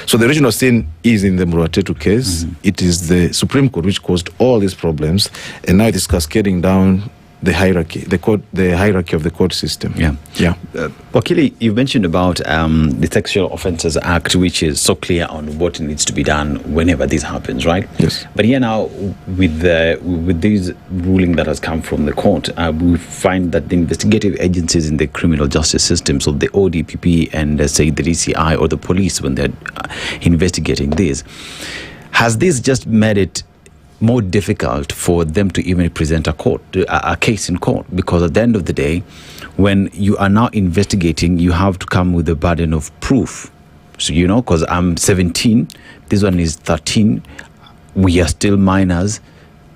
So the original sin is in the Muruatetu case. It is the Supreme Court which caused all these problems, and now it is cascading down the hierarchy, the hierarchy of the court system. Wakili, you mentioned about the Sexual Offences Act, which is so clear on what needs to be done whenever this happens, right? Yes. But here now, with this ruling that has come from the court, we find that the investigative agencies in the criminal justice system, so the ODPP and say the DCI or the police, when they're investigating this, has this just made it more difficult for them to even present a case in court? Because at the end of the day, when you are now investigating, you have to come with the burden of proof. So, because I'm 17, this one is 13, we are still minors,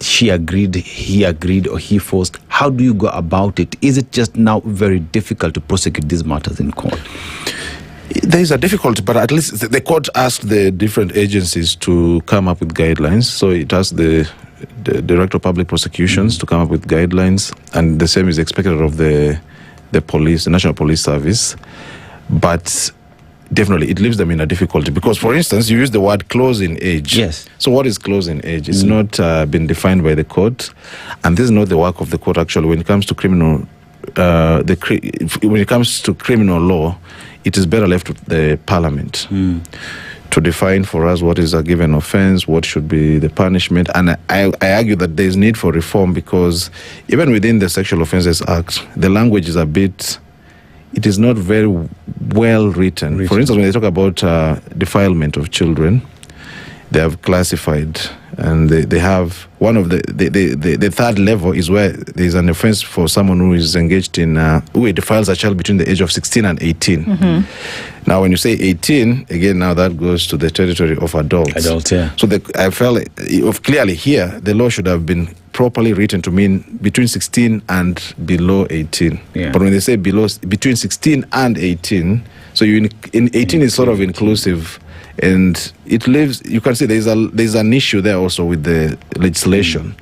she agreed, he agreed, or he forced. How do you go about it? Is it just now very difficult to prosecute these matters in court? There is a difficulty, but at least the court asked the different agencies to come up with guidelines. So it asked the Director of Public Prosecutions to come up with guidelines, and the same is expected of the police, the National Police Service. But definitely it leaves them in a difficulty because, for instance, you use the word close in age. Yes. So what is close in age? It's not been defined by the court, and this is not the work of the court actually. When it comes to criminal, when it comes to criminal law, it is better left with the Parliament to define for us what is a given offense, what should be the punishment. And I argue that there is need for reform because even within the Sexual Offences Act, the language is it is not very well written. For instance, when they talk about defilement of children, they have classified, and they have one of the third level is where there is an offense for someone who is engaged in who defiles a child between the age of 16 and 18. Now when you say 18, again, now that goes to the territory of adults. So I felt clearly here the law should have been properly written to mean between 16 and below 18. But when they say between 16 and 18, so in 18 is sort of inclusive. And it leaves, you can see there's an issue there also with the legislation,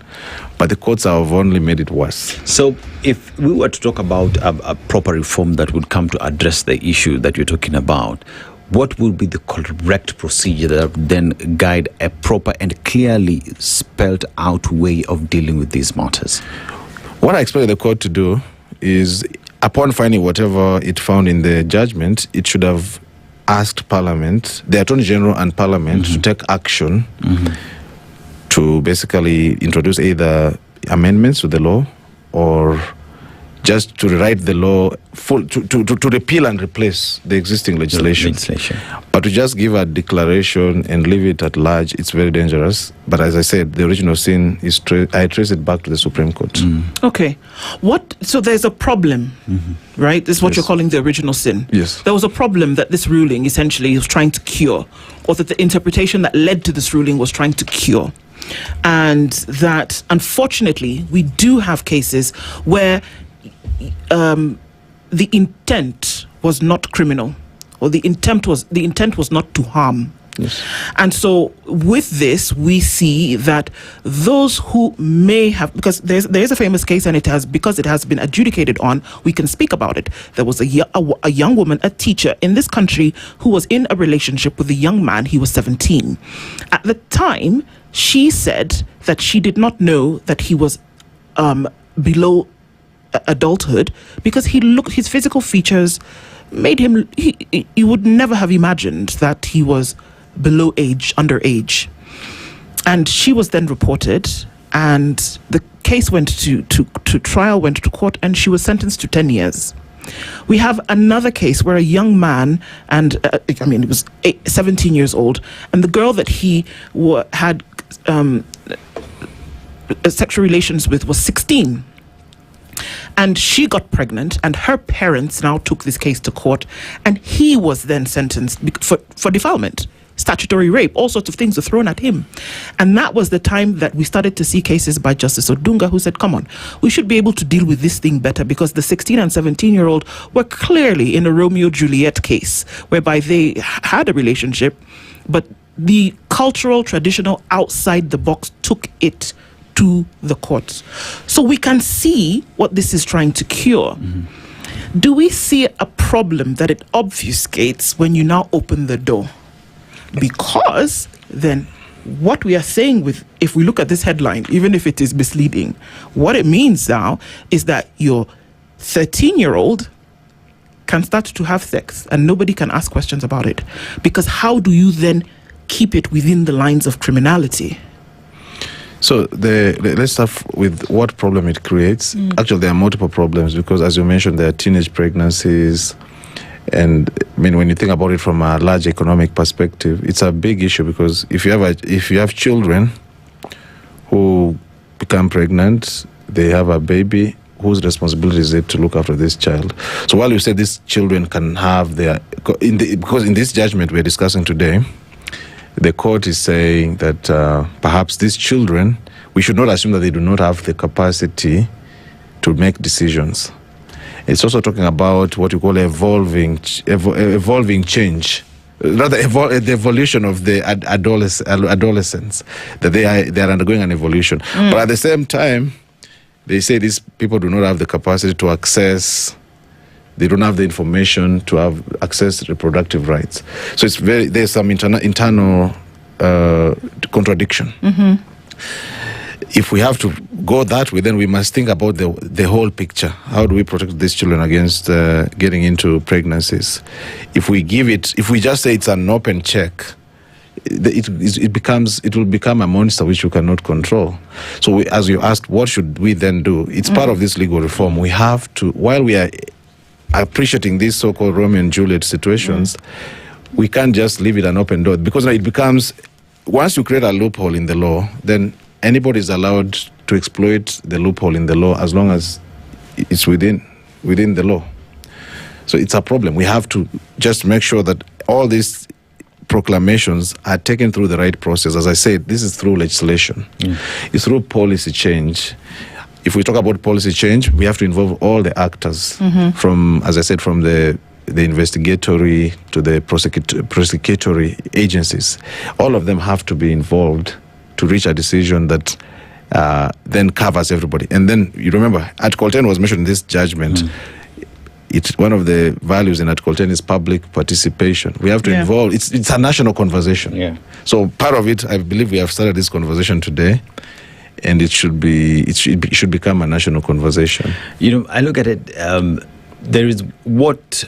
but the courts have only made it worse. So if we were to talk about a proper reform that would come to address the issue that you're talking about, what would be the correct procedure that would then guide a proper and clearly spelled out way of dealing with these matters? What I expect the court to do is upon finding whatever it found in the judgment, it should have asked Parliament, the Attorney General and Parliament, to take action to basically introduce either amendments to the law or just to rewrite the law, to repeal and replace the existing legislation. But to just give a declaration and leave it at large, it's very dangerous. But as I said, the original sin is I trace it back to the Supreme Court. Okay. So there's a problem, right? This is what you're calling the original sin. Yes. There was a problem that this ruling essentially was trying to cure, or that the interpretation that led to this ruling was trying to cure. And that, unfortunately, we do have cases where the intent was not criminal, or the intent was not to harm. Yes. And so with this, we see that those who may have, because there is a famous case, and because it has been adjudicated on, we can speak about it. There was a young woman, a teacher in this country, who was in a relationship with a young man. He was 17. At the time, she said that she did not know that he was below adulthood, because his physical features made him, you would never have imagined that he was underage. And she was then reported, and the case went to trial, went to court, and she was sentenced to 10 years. We have another case where a young man, and he was 17 years old, and the girl that he had sexual relations with was 16. And she got pregnant, and her parents now took this case to court, and he was then sentenced for defilement, statutory rape, all sorts of things were thrown at him. And that was the time that we started to see cases by Justice Odunga, who said, come on, we should be able to deal with this thing better, because the 16 and 17-year-old were clearly in a Romeo-Juliet case, whereby they had a relationship, but the cultural, traditional, outside the box took it to the courts. So we can see what this is trying to cure. Do we see a problem that it obfuscates when you now open the door? Because then what we are saying if we look at this headline, even if it is misleading, what it means now is that your 13-year-old can start to have sex and nobody can ask questions about it. Because how do you then keep it within the lines of criminality? So let's start with what problem it creates. Actually, there are multiple problems, because as you mentioned, there are teenage pregnancies. And when you think about it from a large economic perspective, it's a big issue, because if you have children who become pregnant, they have a baby, whose responsibility is it to look after this child? So while you say these children can have because in this judgment we're discussing today, the court is saying that perhaps these children, we should not assume that they do not have the capacity to make decisions. It's also talking about what you call evolving change, rather the evolution of the adolescents, that they are undergoing an evolution. But at the same time, they say these people do not have the capacity to access. They don't have the information to have access to reproductive rights. So there's some internal contradiction. If we have to go that way, then we must think about the whole picture. How do we protect these children against getting into pregnancies? If we just say it's an open check, it will become a monster which you cannot control. So as you asked, what should we then do? It's part of this legal reform. We have to, while we are appreciating these so-called Romeo and Juliet situations, we can't just leave it an open door, because it becomes, once you create a loophole in the law, then anybody is allowed to exploit the loophole in the law as long as it's within the law. So it's a problem. We have to just make sure that all these proclamations are taken through the right process. As I said, this is through legislation. It's through policy change. If we talk about policy change, we have to involve all the actors, from, as I said, from the investigatory to the prosecutory agencies. All of them have to be involved to reach a decision that then covers everybody. And then, you remember, Article 10 was mentioned in this judgment. It's one of the values in Article 10 is public participation. We have to involve, it's a national conversation. So part of it, I believe we have started this conversation today, and it should become a national conversation. I look at it, there is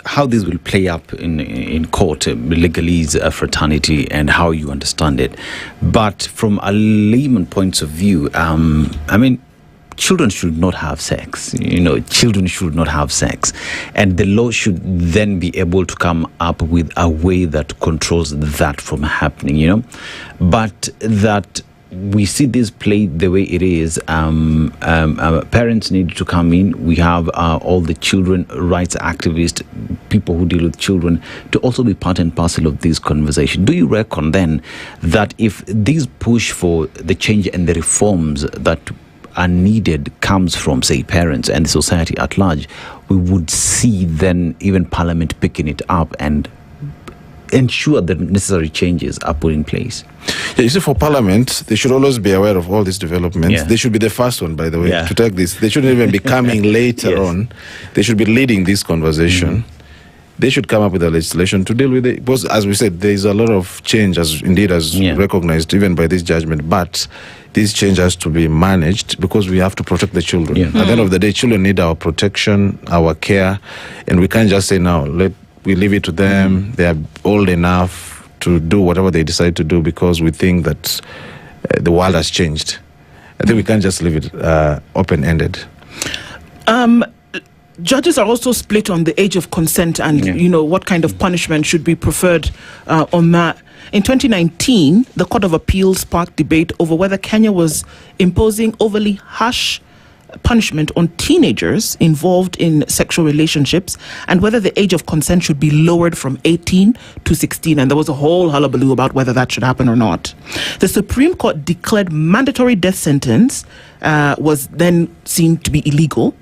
how this will play up in court, legalese, fraternity, and how you understand it. But from a layman point of view, I mean, children should not have sex. Children should not have sex. And the law should then be able to come up with a way that controls that from happening, But that we see this play the way it is. Parents need to come in. We have all the children rights activists, people who deal with children, to also be part and parcel of this conversation. Do you reckon then that if this push for the change and the reforms that are needed comes from, say, parents and the society at large, we would see then even Parliament picking it up and ensure that necessary changes are put in place? Yeah, you see, for Parliament, they should always be aware of all these developments. Yeah. They should be the first one, by the way, Yeah. to take this. They shouldn't even be coming later Yes. on. They should be leading this conversation. They should come up with a legislation to deal with it. Because, as we said, there is a lot of change, as recognized even by this judgment. But this change has to be managed because we have to protect the children. At the end of the day, children need our protection, our care, and we can't just say, now, we leave it to them. They are old enough to do whatever they decide to do because we think that the world has changed. I think we can't just leave it open-ended. Judges are also split on the age of consent and, what kind of punishment should be preferred on that. In 2019, the Court of Appeal sparked debate over whether Kenya was imposing overly harsh punishment on teenagers involved in sexual relationships and whether the age of consent should be lowered from 18 to 16. And there was a whole hullabaloo about whether that should happen or not. The Supreme Court declared mandatory death sentence was then seen to be illegal.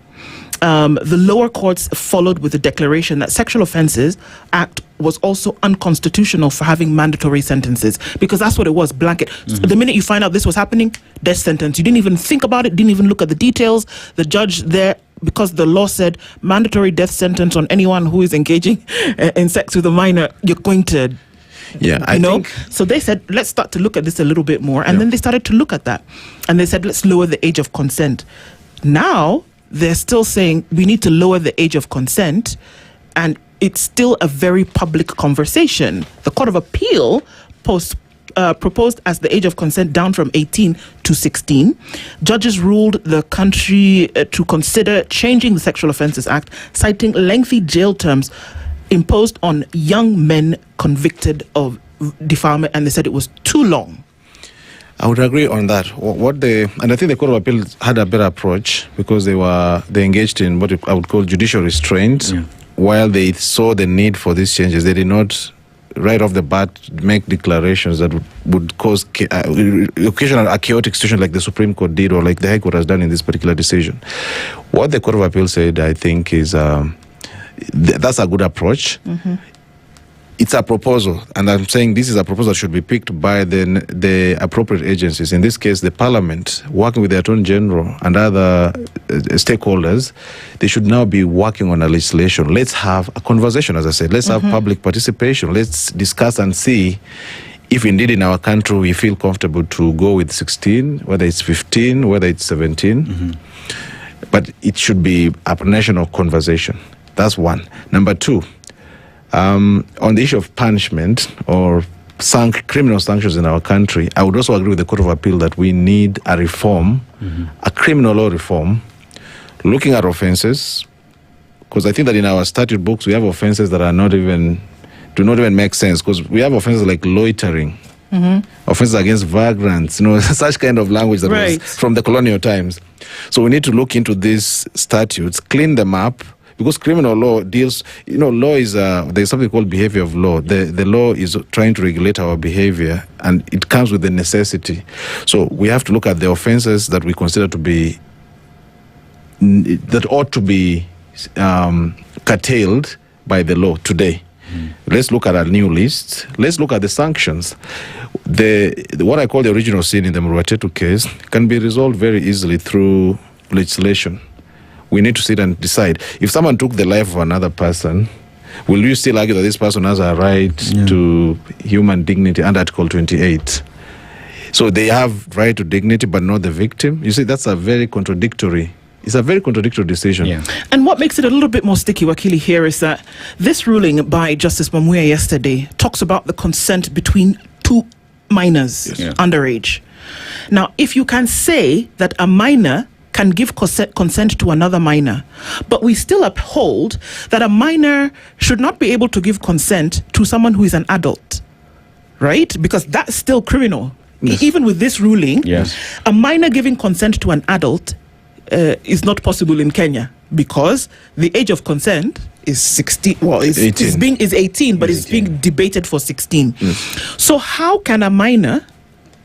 The lower courts followed with a declaration that Sexual Offences Act was also unconstitutional for having mandatory sentences, because that's what it was, blanket. The minute you find out this was happening, death sentence. You didn't even think about it, didn't even look at the details. The judge there, because the law said mandatory death sentence on anyone who is engaging in sex with a minor, you're going to... I think... So they said, let's start to look at this a little bit more. And then they started to look at that. And they said, let's lower the age of consent. Now, they're still saying we need to lower the age of consent, and it's still a very public conversation. The Court of Appeal proposed as the age of consent down from 18 to 16. Judges ruled the country to consider changing the Sexual Offences Act, citing lengthy jail terms imposed on young men convicted of defilement, and they said it was too long. I would agree on that. And I think the Court of Appeal had a better approach because they engaged in what I would call judicial restraint. While they saw the need for these changes, they did not right off the bat make declarations that would cause occasional a chaotic situation like the Supreme Court did or like the High Court has done in this particular decision. What the Court of Appeal said, I think, is that's a good approach. It's a proposal, and I'm saying this is a proposal that should be picked by the appropriate agencies. In this case, the Parliament, working with the Attorney General and other stakeholders, they should now be working on a legislation. Let's have a conversation, as I said. Let's have public participation. Let's discuss and see if indeed in our country we feel comfortable to go with 16, whether it's 15, whether it's 17. But it should be a national conversation. That's one. Number two, on the issue of punishment or criminal sanctions in our country, I would also agree with the Court of Appeal that we need a reform, a criminal law reform, looking at offences, because I think that in our statute books we have offences that do not even make sense, because we have offences like loitering, offences against vagrants, such kind of language that was from the colonial times. So we need to look into these statutes, clean them up. Because criminal law deals, law is, there's something called behavior of law. The law is trying to regulate our behavior, and it comes with the necessity. So we have to look at the offenses that we consider to be, that ought to be curtailed by the law today. Let's look at a new list. Let's look at the sanctions. What I call the original sin in the Muratetu case can be resolved very easily through legislation. We need to sit and decide. If someone took the life of another person, will you still argue that this person has a right to human dignity under Article 28? So they have right to dignity but not the victim? You see, that's a very contradictory It's a very contradictory decision. Yeah. And what makes it a little bit more sticky, Wakili, here is that this ruling by Justice Mamuya yesterday talks about the consent between two minors underage. Now, if you can say that a minor can give consent to another minor, but we still uphold that a minor should not be able to give consent to someone who is an adult, right? Because that's still criminal. Yes. Even with this ruling, a minor giving consent to an adult is not possible in Kenya because the age of consent is 16. Well, is 18, but it's being debated for 16. Yes. So how can a minor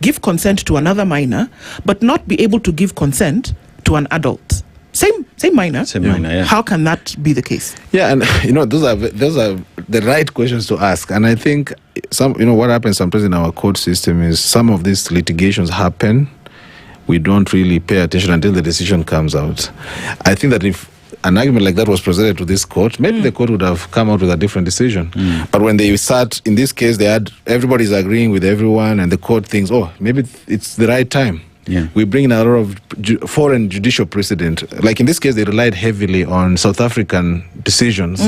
give consent to another minor, but not be able to give consent to an adult? Same minor. How can that be the case? Yeah, and those are the right questions to ask. And I think what happens sometimes in our court system is some of these litigations happen. We don't really pay attention until the decision comes out. I think that if an argument like that was presented to this court, maybe the court would have come out with a different decision. But when they sat, in this case, everybody's agreeing with everyone, and the court thinks, maybe it's the right time. We bring in a lot of foreign judicial precedent. Like in this case, they relied heavily on South African decisions.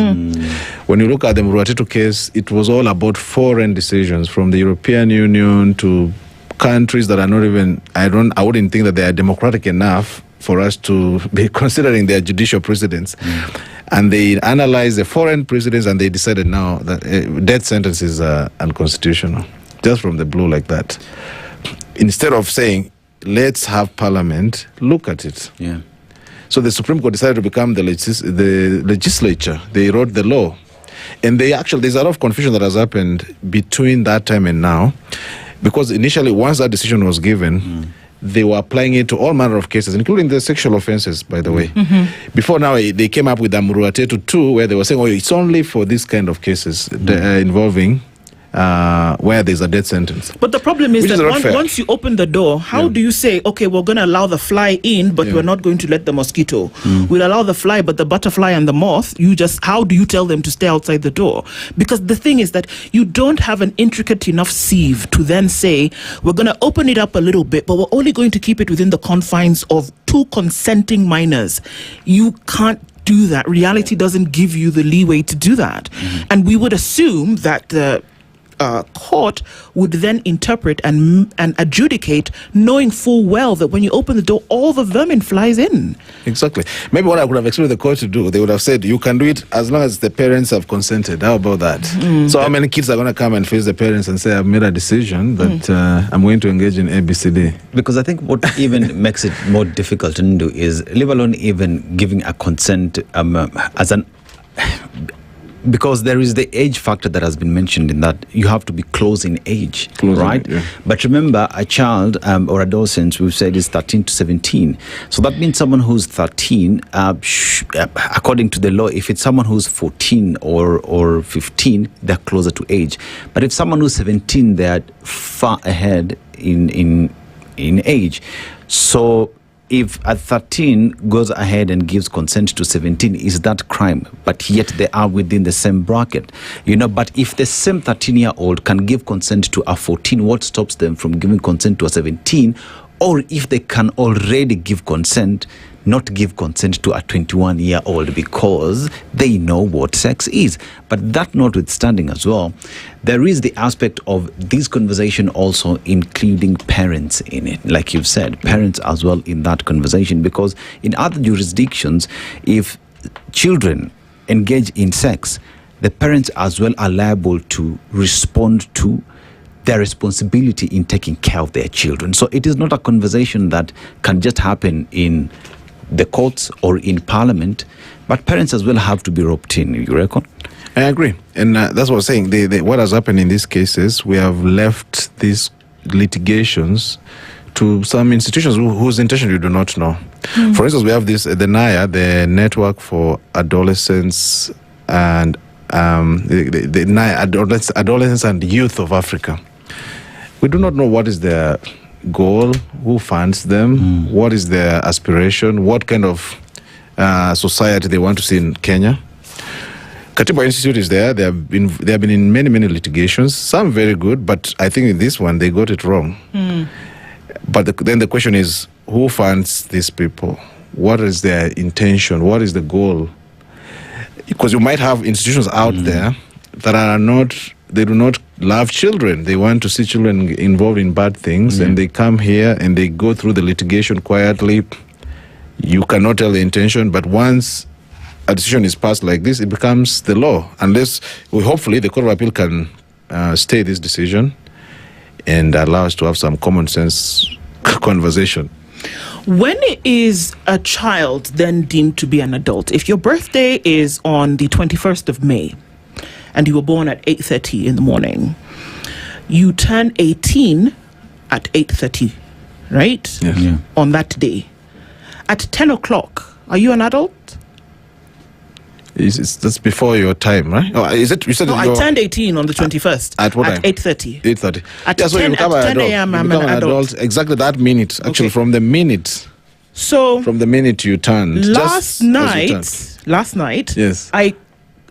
When you look at the Mruatetu case, it was all about foreign decisions from the European Union to countries that are not even, I wouldn't think that they are democratic enough for us to be considering their judicial precedents. And they analyzed the foreign precedents and they decided now that death sentence is unconstitutional, just from the blue like that. Instead of saying, let's have parliament look at it. So the Supreme Court decided to become the legislature. They wrote the law. And there's a lot of confusion that has happened between that time and now. Because initially, once that decision was given, they were applying it to all manner of cases, including the sexual offenses, by the way. Before now, they came up with the Mruatetu 2, where they were saying, it's only for this kind of cases involving where there's a death sentence. But the problem is that once you open the door, how do you say, okay, we're going to allow the fly in, but we're not going to let the mosquito? We'll allow the fly, but the butterfly and the moth, how do you tell them to stay outside the door? Because the thing is that you don't have an intricate enough sieve to then say, we're going to open it up a little bit, but we're only going to keep it within the confines of two consenting minors. You can't do that. Reality doesn't give you the leeway to do that. And we would assume that the court would then interpret and adjudicate, knowing full well that when you open the door, all the vermin flies in. Exactly. Maybe what I would have expected the court to do, they would have said, you can do it as long as the parents have consented. How about that? So how many kids are going to come and face the parents and say, I've made a decision that I'm going to engage in ABCD? Because I think what even makes it more difficult to do is, leave alone even giving a consent as an... Because there is the age factor that has been mentioned in that you have to be close in age, right? But remember, a child or adolescent, we've said, is 13 to 17. So that means someone who's 13, according to the law, if it's someone who's 14 or 15, they're closer to age. But if someone who's 17, they're far ahead in age. So if a 13 goes ahead and gives consent to 17, is that crime? But yet they are within the same bracket. But if the same 13-year-old can give consent to a 14, what stops them from giving consent to a 17? Or if they can already give consent, not give consent to a 21-year-old because they know what sex is. But that notwithstanding as well, there is the aspect of this conversation also including parents in it. Like you've said, parents as well in that conversation, because in other jurisdictions, if children engage in sex, the parents as well are liable to respond to their responsibility in taking care of their children. So it is not a conversation that can just happen in the courts or in parliament, but parents as well have to be roped in. You reckon? I agree. And that's what I'm saying. What has happened in these cases, we have left these litigations to some institutions whose intention you do not know. For instance, we have this, the NIA, the Network for Adolescents and the NIA, Adolescents and Youth of Africa. We do not know what is their goal, who funds them, what is their aspiration, what kind of society they want to see in Kenya. Katiba Institute is there. They have been in many litigations, some very good, but I think in this one they got it wrong. But then the question is, who funds these people? what is their intention, what is the goal. Because you might have institutions out there that are not, they do not love children. They want to see children involved in bad things, and they come here and they go through the litigation quietly. You cannot tell the intention, but once a decision is passed like this, it becomes the law. Unless, hopefully, the Court of Appeal can stay this decision and allow us to have some common sense conversation. When is a child then deemed to be an adult? If your birthday is on the 21st of May and you were born at 8:30 in the morning, you turn 18 at 8:30, right? Yes. Yeah. On that day. At 10 o'clock, are you an adult? That's before your time, right? Oh, is it? You said no, I turned 18 on the 21st. At what time? 8:30. 8:30. At 10 a.m. I'm an adult. Exactly that minute. Actually, from the minute. So from the minute you turned. Last night, yes, I,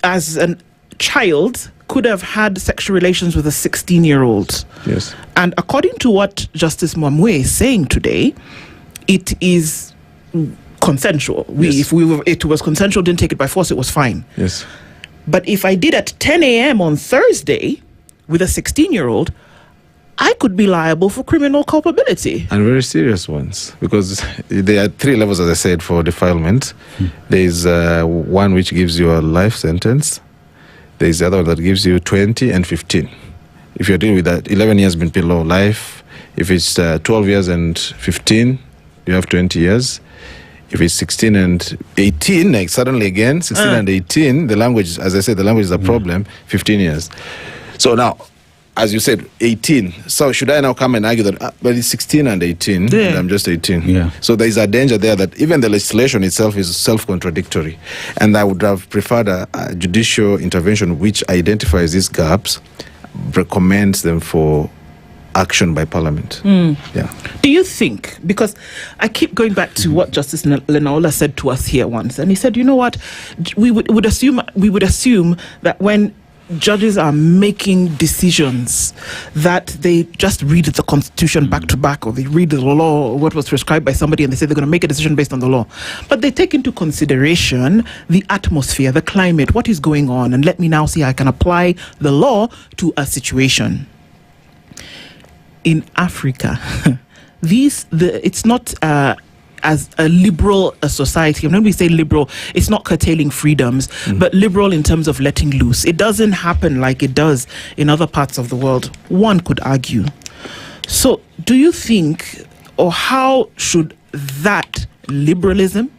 as a child, could have had sexual relations with a 16-year-old. Yes. And according to what Justice Mwamwe is saying today, it is consensual. If it was consensual, didn't take it by force, it was fine. Yes. But if I did at 10 a.m. on Thursday with a 16-year-old, I could be liable for criminal culpability. And very serious ones, because there are 3 levels, as I said, for defilement. There is one which gives you a life sentence. There is the other one that gives you 20 and 15. If you're dealing with that, 11 years below life. If it's 12 years and 15, you have 20 years. If it's 16 and 18, like suddenly again, 16 and 18, the language, as I said, the language is a problem, 15 years. So now, as you said, 18. So should I now come and argue that, but it's 16 and 18, and I'm just 18? Yeah. So there is a danger there that even the legislation itself is self-contradictory. And I would have preferred a judicial intervention which identifies these gaps, recommends them for action by Parliament. Yeah. Do you think, because I keep going back to what Justice Lenaola said to us here once, and he said, you know what, we would assume that when judges are making decisions that they just read the Constitution back to back, or they read the law or what was prescribed by somebody, and they say they're going to make a decision based on the law. But they take into consideration the atmosphere, the climate, what is going on, and let me now see how I can apply the law to a situation. In Africa, it's not as a liberal society. When we say liberal, it's not curtailing freedoms, but liberal in terms of letting loose. It doesn't happen like it does in other parts of the world, one could argue. So do you think, or how should that liberalism,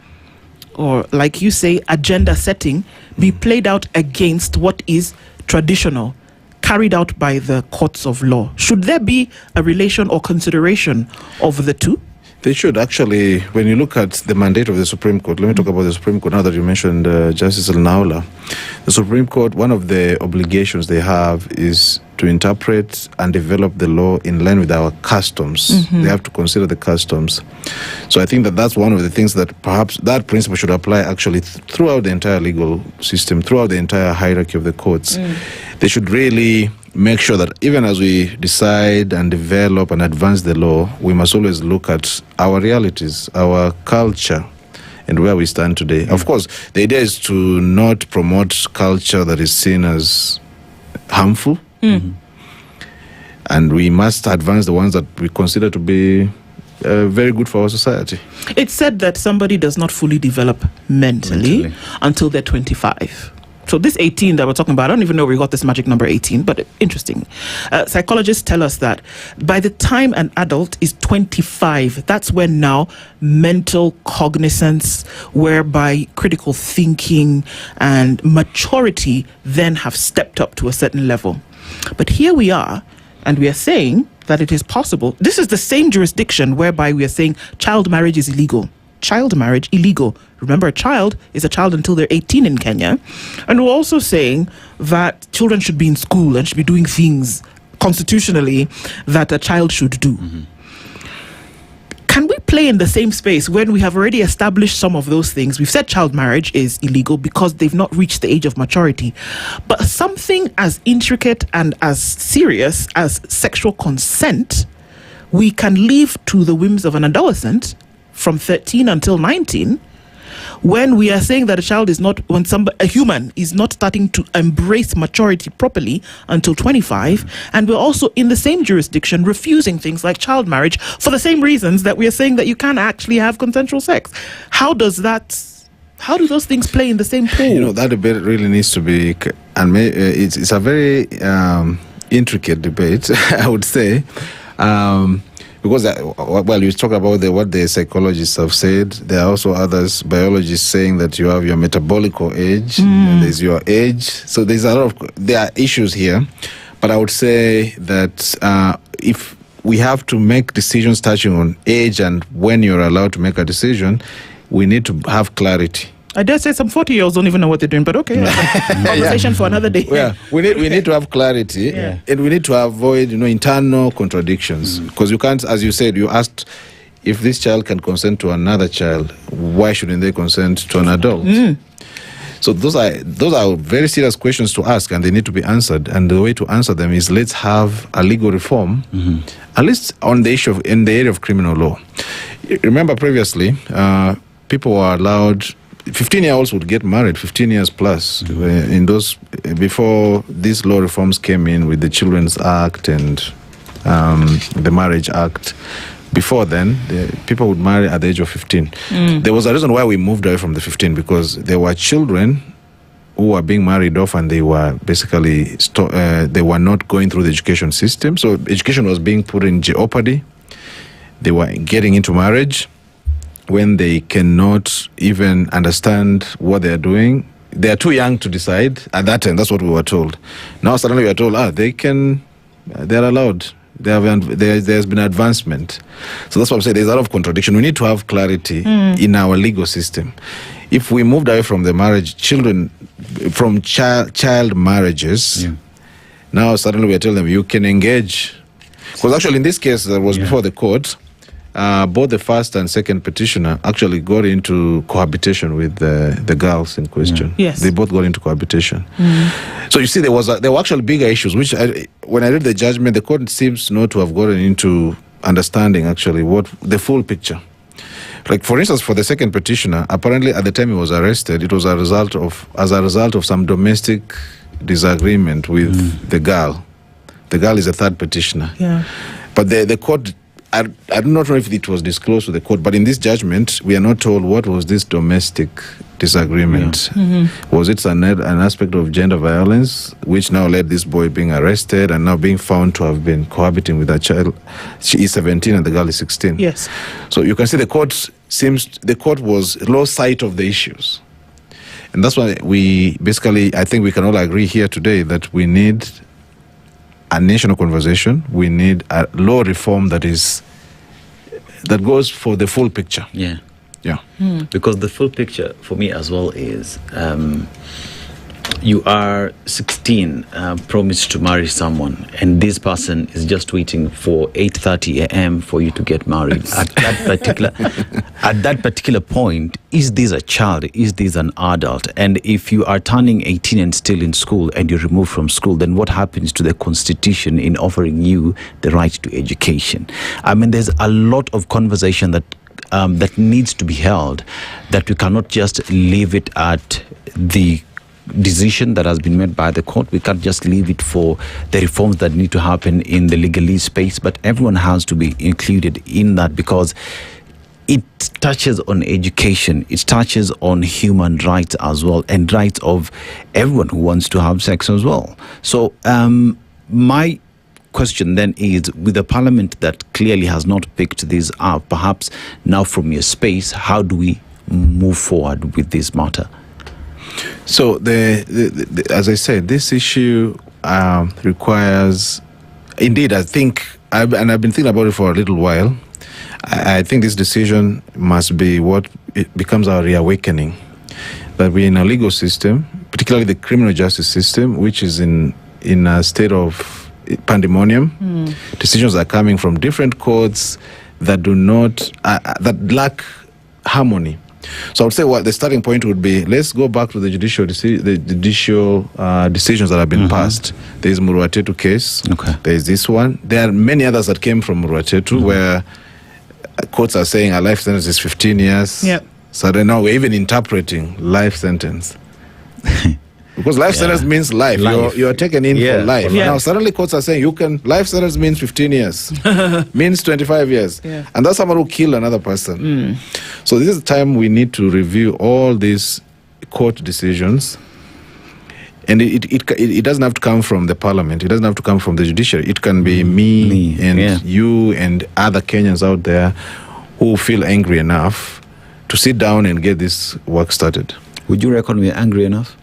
or like you say, agenda setting, be played out against what is traditional, carried out by the courts of law? Should there be a relation or consideration of the two? They should actually. When you look at the mandate of the Supreme Court, let me talk about the Supreme Court now that you mentioned Justice Lenaola. The Supreme Court, one of the obligations they have is to interpret and develop the law in line with our customs. They have to consider the customs. So I think that that's one of the things that perhaps that principle should apply actually throughout the entire legal system, throughout the entire hierarchy of the courts. They should really make sure that even as we decide and develop and advance the law, we must always look at our realities, our culture, and where we stand today. Of course, the idea is to not promote culture that is seen as harmful. And we must advance the ones that we consider to be very good for our society. It's said that somebody does not fully develop mentally until they're 25. So this 18 that we're talking about, I don't even know where we got this magic number 18, but interesting. Psychologists tell us that by the time an adult is 25, that's when now mental cognizance, whereby critical thinking and maturity then have stepped up to a certain level. But here we are, and we are saying that it is possible. This is the same jurisdiction whereby we are saying child marriage is illegal. Child marriage illegal. Remember, a child is a child until they're 18 in Kenya. And we're also saying that children should be in school and should be doing things constitutionally that a child should do. Can we play in the same space when we have already established some of those things? We've said child marriage is illegal because they've not reached the age of maturity. But something as intricate and as serious as sexual consent, we can leave to the whims of an adolescent from 13 until 19, when we are saying that a human is not starting to embrace maturity properly until 25, and we're also in the same jurisdiction refusing things like child marriage for the same reasons that we are saying that you can't actually have consensual sex. How do those things play in the same pool? That debate really needs to be, and it's a very intricate debate, I would say. Because, you talk about what the psychologists have said. There are also others, biologists, saying that you have your metabolical age, and there's your age. So there are issues here. But I would say that if we have to make decisions touching on age and when you're allowed to make a decision, we need to have clarity. I dare say some 40-year-olds don't even know what they're doing, but okay, conversation for another day. Yeah, we need to have clarity, and we need to avoid internal contradictions, because you can't, as you said, you asked if this child can consent to another child, why shouldn't they consent to an adult? So those are very serious questions to ask, and they need to be answered. And the way to answer them is, let's have a legal reform, at least on the issue in the area of criminal law. Remember previously, people were allowed. 15-year-olds would get married 15 years plus before these law reforms came in with the Children's Act and the Marriage Act. Before then, people would marry at the age of 15. There was a reason why we moved away from the 15, because there were children who were being married off, and they were basically they were not going through the education system. So education was being put in jeopardy. They were getting into marriage when they cannot even understand what they are doing. They are too young to decide. At that time, that's what we were told. Now suddenly we are told, they're allowed. There's been advancement. So that's what I'm saying. There's a lot of contradiction. We need to have clarity in our legal system. If we moved away from from child marriages, now suddenly we are telling them you can engage. Because actually in this case that was before the court, both the first and second petitioner actually got into cohabitation with the girls in question. Yes. They both got into cohabitation. So you see, there were actually bigger issues, which when I read the judgment, the court seems not to have gotten into understanding actually what the full picture. Like, for instance, for the second petitioner, apparently at the time he was arrested, it was as a result of some domestic disagreement with the girl. The girl is a third petitioner. Yeah. But the court, I do not know if it was disclosed to the court, but in this judgment, we are not told what was this domestic disagreement. Was it an aspect of gender violence, which now led this boy being arrested and now being found to have been cohabiting with a child? She is 17 and the girl is 16. Yes. So you can see the court lost sight of the issues. And that's why I think we can all agree here today that we need a national conversation. We need a law reform that goes for the full picture. Yeah. Because the full picture for me as well is you are 16, promised to marry someone, and this person is just waiting for 8:30 a.m. for you to get married. At that particular point, is this a child? Is this an adult? And if you are turning 18 and still in school and you're removed from school, then what happens to the Constitution in offering you the right to education? I mean, there's a lot of conversation that needs to be held, that we cannot just leave it at the decision that has been made by the court. We can't just leave it for the reforms that need to happen in the legalese space, but everyone has to be included in that, because it touches on education, it touches on human rights as well, and rights of everyone who wants to have sex as well. So my question then is, with a parliament that clearly has not picked this up, perhaps now from your space, how do we move forward with this matter? So as I said, this issue requires, indeed, I think, and I've been thinking about it for a little while, I think this decision must be what it becomes our reawakening, that we're in a legal system, particularly the criminal justice system, which is in a state of pandemonium. Decisions are coming from different courts that do not, that lack harmony. So I would say the starting point would be, let's go back to the judicial decisions that have been passed. There is Muruatetu case. Okay. There is this one. There are many others that came from Muruatetu where courts are saying a life sentence is 15 years. Yeah. So then now we're even interpreting life sentence. Because life sentence means life. You're taken in for life. Yeah. Now suddenly courts are saying life sentence means 15 years, means 25 years. Yeah. And that's someone who killed another person. So this is the time we need to review all these court decisions. And it doesn't have to come from the parliament. It doesn't have to come from the judiciary. It can be me and you and other Kenyans out there who feel angry enough to sit down and get this work started. Would you reckon we're angry enough?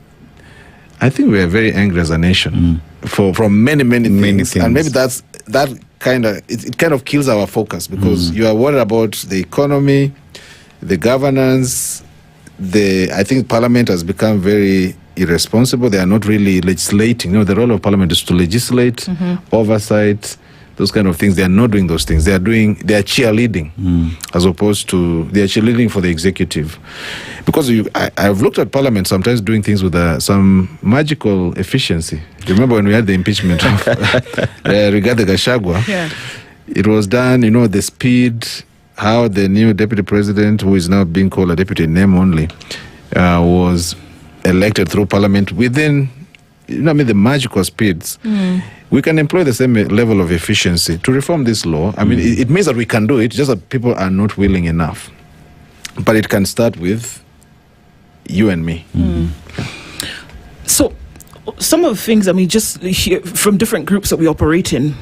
I think we are very angry as a nation from many things. And maybe that kind of it kind of kills our focus because you are worried about the economy, the governance. I think Parliament has become very irresponsible. They are not really legislating. The role of Parliament is to legislate, oversight, those kind of things. They are not doing those things. They are cheerleading as opposed to they are cheerleading for the executive. Because I've looked at Parliament sometimes doing things with some magical efficiency. You remember when we had the impeachment of Rigathi Gachagua? Yeah. It was done, the speed, how the new deputy president, who is now being called a deputy in name only, was elected through Parliament within, the magical speeds. We can employ the same level of efficiency to reform this law. I mean, it means that we can do it, just that people are not willing enough. But it can start with you and me. So, some of the things, just hear from different groups that we operate in,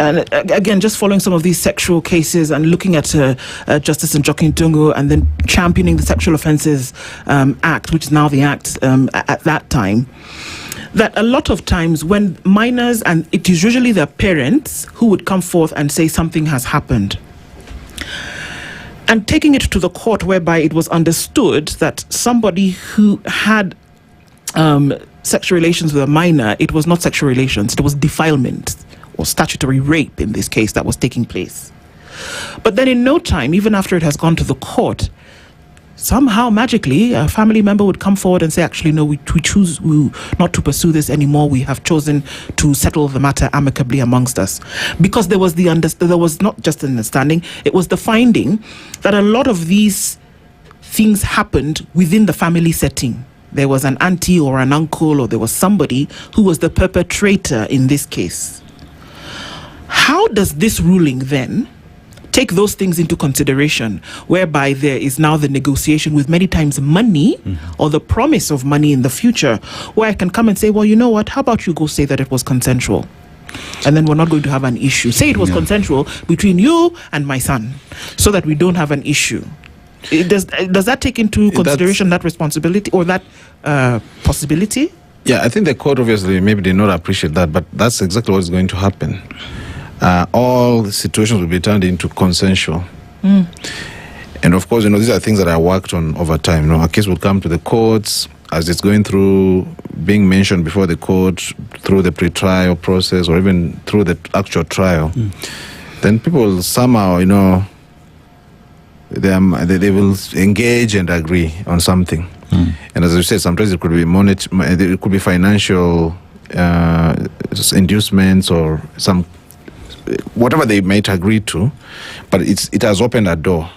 and again, just following some of these sexual cases and looking at Justice Njeri and then championing the Sexual Offences Act, which is now the Act at that time, that a lot of times when minors, and it is usually their parents who would come forth and say something has happened, and taking it to the court whereby it was understood that somebody who had sexual relations with a minor, it was not sexual relations, it was defilement or statutory rape in this case that was taking place. But then in no time, even after it has gone to the court, somehow magically a family member would come forward and say, actually, no, we choose not to pursue this anymore. We have chosen to settle the matter amicably amongst us. Because there was there was not just an understanding, it was the finding that a lot of these things happened within the family setting. There was an auntie or an uncle, or there was somebody who was the perpetrator in this case. How does this ruling then take those things into consideration, whereby there is now the negotiation with many times money or the promise of money in the future, where I can come and say, well, you know what, how about you go say that it was consensual? And then we're not going to have an issue. Say it was consensual between you and my son, so that we don't have an issue. Does that take into consideration that responsibility or that possibility? Yeah, I think the court obviously maybe did not appreciate that, but that's exactly what is going to happen. All the situations will be turned into consensual. And of course, these are things that I worked on over time. A case will come to the courts as it's going through, being mentioned before the court, through the pre-trial process, or even through the actual trial. Then people somehow, they will engage and agree on something. And as I said, sometimes it could be it could be financial inducements or whatever they might agree to, but it has opened a door.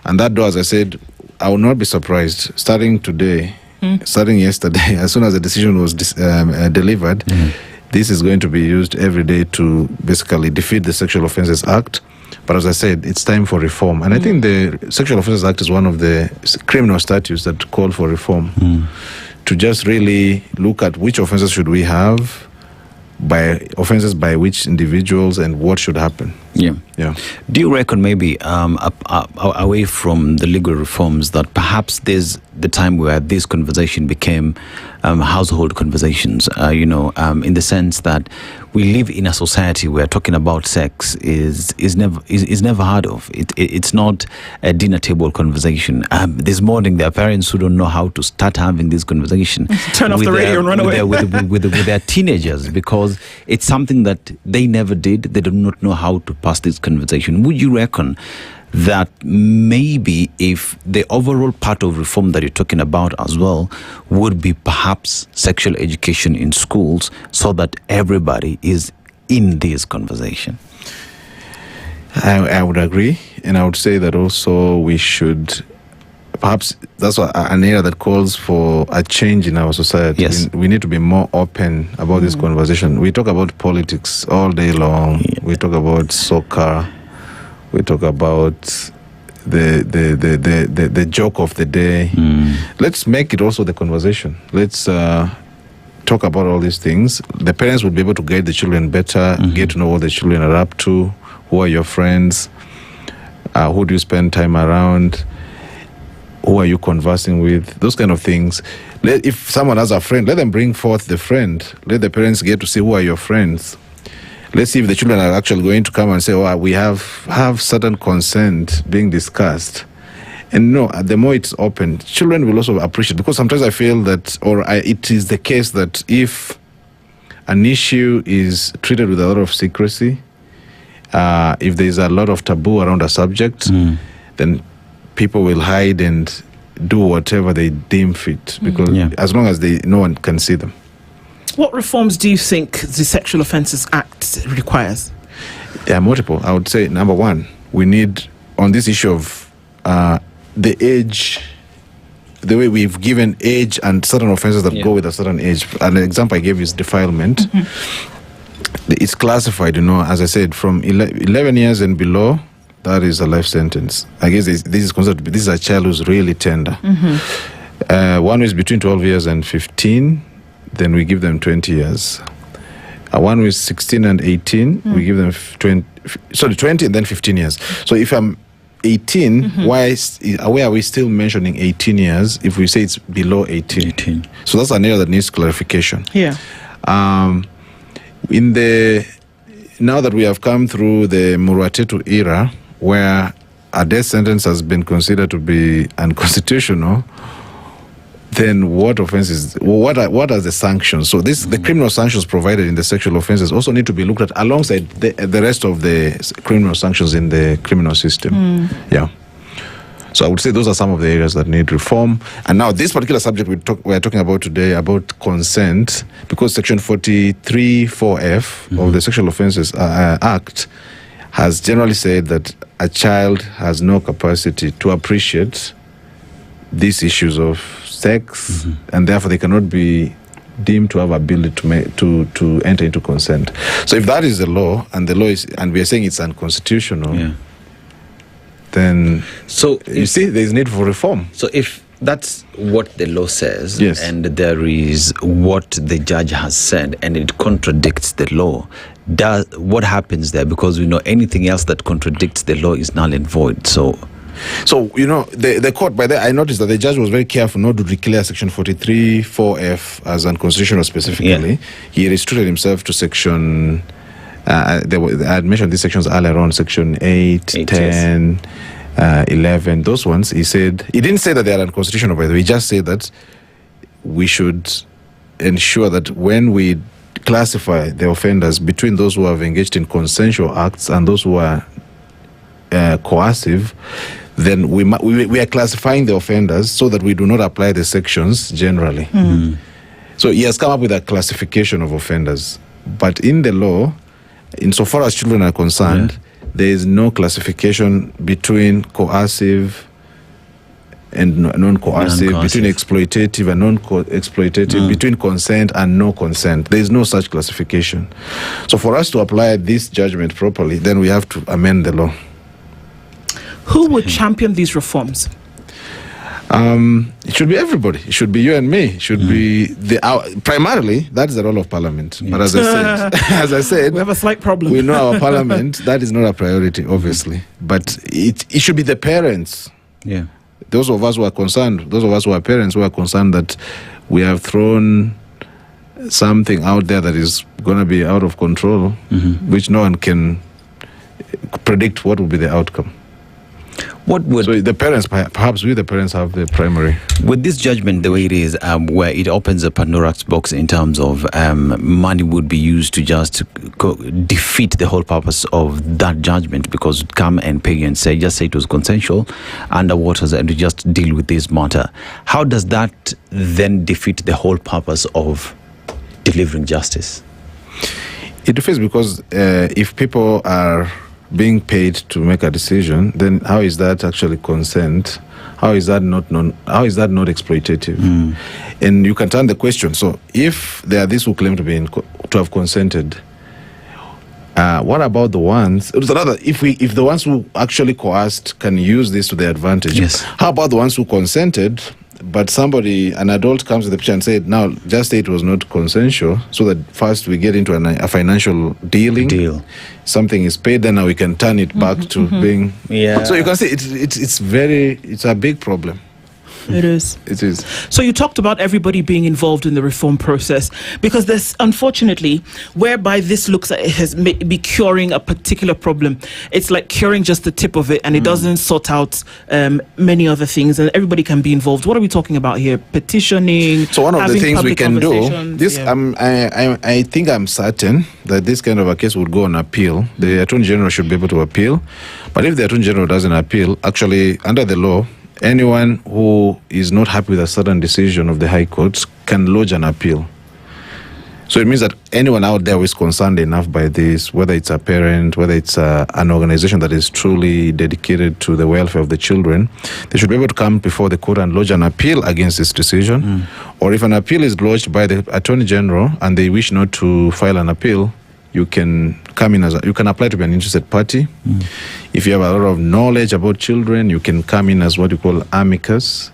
And that door, as I said, I will not be surprised, starting today, starting yesterday, as soon as the decision was delivered, this is going to be used every day to basically defeat the Sexual Offences Act. But as I said, it's time for reform. And I think the Sexual Offences Act is one of the criminal statutes that call for reform, to just really look at which offences should we have, by offences by which individuals, and what should happen. Yeah. Do you reckon maybe away from the legal reforms that perhaps there's the time where this conversation became household conversations, in the sense that we live in a society where talking about sex is never heard of. It's not a dinner table conversation. This morning there are parents who don't know how to start having this conversation. Turn off the radio and run away. with their teenagers, because it's something that they never did. They do not know how to pass this conversation. Would you reckon that maybe if the overall part of reform that you're talking about as well would be perhaps sexual education in schools, so that everybody is in this conversation? I would agree, and I would say that also we should, perhaps that's an area that calls for a change in our society. Yes. We need to be more open about this conversation. We talk about politics all day long. Yeah. We talk about soccer. We talk about the joke of the day. Let's make it also the conversation. Let's talk about all these things. The parents would be able to guide the children better, get to know what the children are up to, who are your friends, who do you spend time around, who are you conversing with, those kind of things. If someone has a friend, let them bring forth the friend. Let the parents get to see who are your friends. Let's see if the children are actually going to come and say, oh, we have certain consent being discussed. And no, the more it's open, children will also appreciate, because sometimes I feel that, it is the case that if an issue is treated with a lot of secrecy, if there's a lot of taboo around a subject, then people will hide and do whatever they deem fit, because as long as no one can see them. What reforms do you think the Sexual Offences Act requires? Yeah, multiple. I would say, number one, we need, on this issue of the age, the way we've given age and certain offences that go with a certain age. An example I gave is defilement. It's classified, as I said, from 11 years and below, that is a life sentence. I guess this is considered, this is a child who's really tender. One is between 12 years and 15, then we give them 20 years. One is 16 and 18, we give them 20 and then 15 years. So if I'm 18, why are we still mentioning 18 years if we say it's below 18? So that's an area that needs clarification. Yeah. Now that we have come through the Muratetu era, where a death sentence has been considered to be unconstitutional, then what offenses? What are the sanctions? So the criminal sanctions provided in the sexual offenses also need to be looked at alongside the rest of the criminal sanctions in the criminal system. Yeah. So I would say those are some of the areas that need reform. And now this particular subject we're talking about today, about consent, because Section 43(4)(f) of the Sexual Offences Act has generally said that a child has no capacity to appreciate these issues of sex, and therefore they cannot be deemed to have ability to enter into consent. So if that is the law, and the law is, and we are saying it's unconstitutional, then you see there is need for reform. So if that's what the law says, yes, and there is what the judge has said, and it contradicts the law, what happens there? Because we know anything else that contradicts the law is null and void. So the court, by that, I noticed that the judge was very careful not to declare Section 43(4)(f) as unconstitutional specifically. He restricted himself to Section. I had mentioned these sections earlier on, Section 8, 10, 11. Those ones, he didn't say that they are unconstitutional, by the way. He just said that we should ensure that when we classify the offenders between those who have engaged in consensual acts and those who are coercive, then we are classifying the offenders so that we do not apply the sections generally. So he has come up with a classification of offenders. But in the law, insofar as children are concerned, there is no classification between coercive and non-coercive, between exploitative and non-exploitative, between consent and no consent. There is no such classification. So for us to apply this judgment properly, then we have to amend the law. Who would champion these reforms? It should be everybody. It should be you and me. It should be primarily that's the role of Parliament. But as I said, we have a slight problem. We know our Parliament. That is not a priority, obviously. But it should be the parents. Yeah. Those of us who are concerned. Those of us who are parents who are concerned that we have thrown something out there that is going to be out of control, which no one can predict what will be the outcome. So the parents, perhaps we the parents have the primary. With this judgment, the way it is, where it opens a Pandora's box in terms of money would be used to just defeat the whole purpose of that judgment, because it come and pay and say it was consensual underwaters and to just deal with this matter. How does that then defeat the whole purpose of delivering justice? It defeats because if people are being paid to make a decision, then how is that actually consent? How is that not not exploitative? And you can turn the question. So if there are these who claim to have consented, what about the ones? If the ones who actually coerced can use this to their advantage, yes. How about the ones who consented, but an adult comes to the picture and said, "Now, just say it was not consensual, so that first we get into a financial deal. Something is paid, then now we can turn it back to being." Yeah. So you can see it's a big problem. It is. It is. So you talked about everybody being involved in the reform process, because there's, unfortunately, whereby this looks like it has be curing a particular problem, it's like curing just the tip of it, and it doesn't sort out many other things, and everybody can be involved. What are we talking about here? Petitioning. So one of the things we can do, this I think I'm certain that this kind of a case would go on appeal. The Attorney General should be able to appeal, but if the Attorney General doesn't appeal, actually under the law, anyone who is not happy with a certain decision of the High Court can lodge an appeal. So it means that anyone out there who is concerned enough by this, whether it's a parent, whether it's an organization that is truly dedicated to the welfare of the children, they should be able to come before the court and lodge an appeal against this decision. Or if an appeal is lodged by the Attorney General and they wish not to file an appeal, you can come in you can apply to be an interested party. If you have a lot of knowledge about children, you can come in as what you call amicus.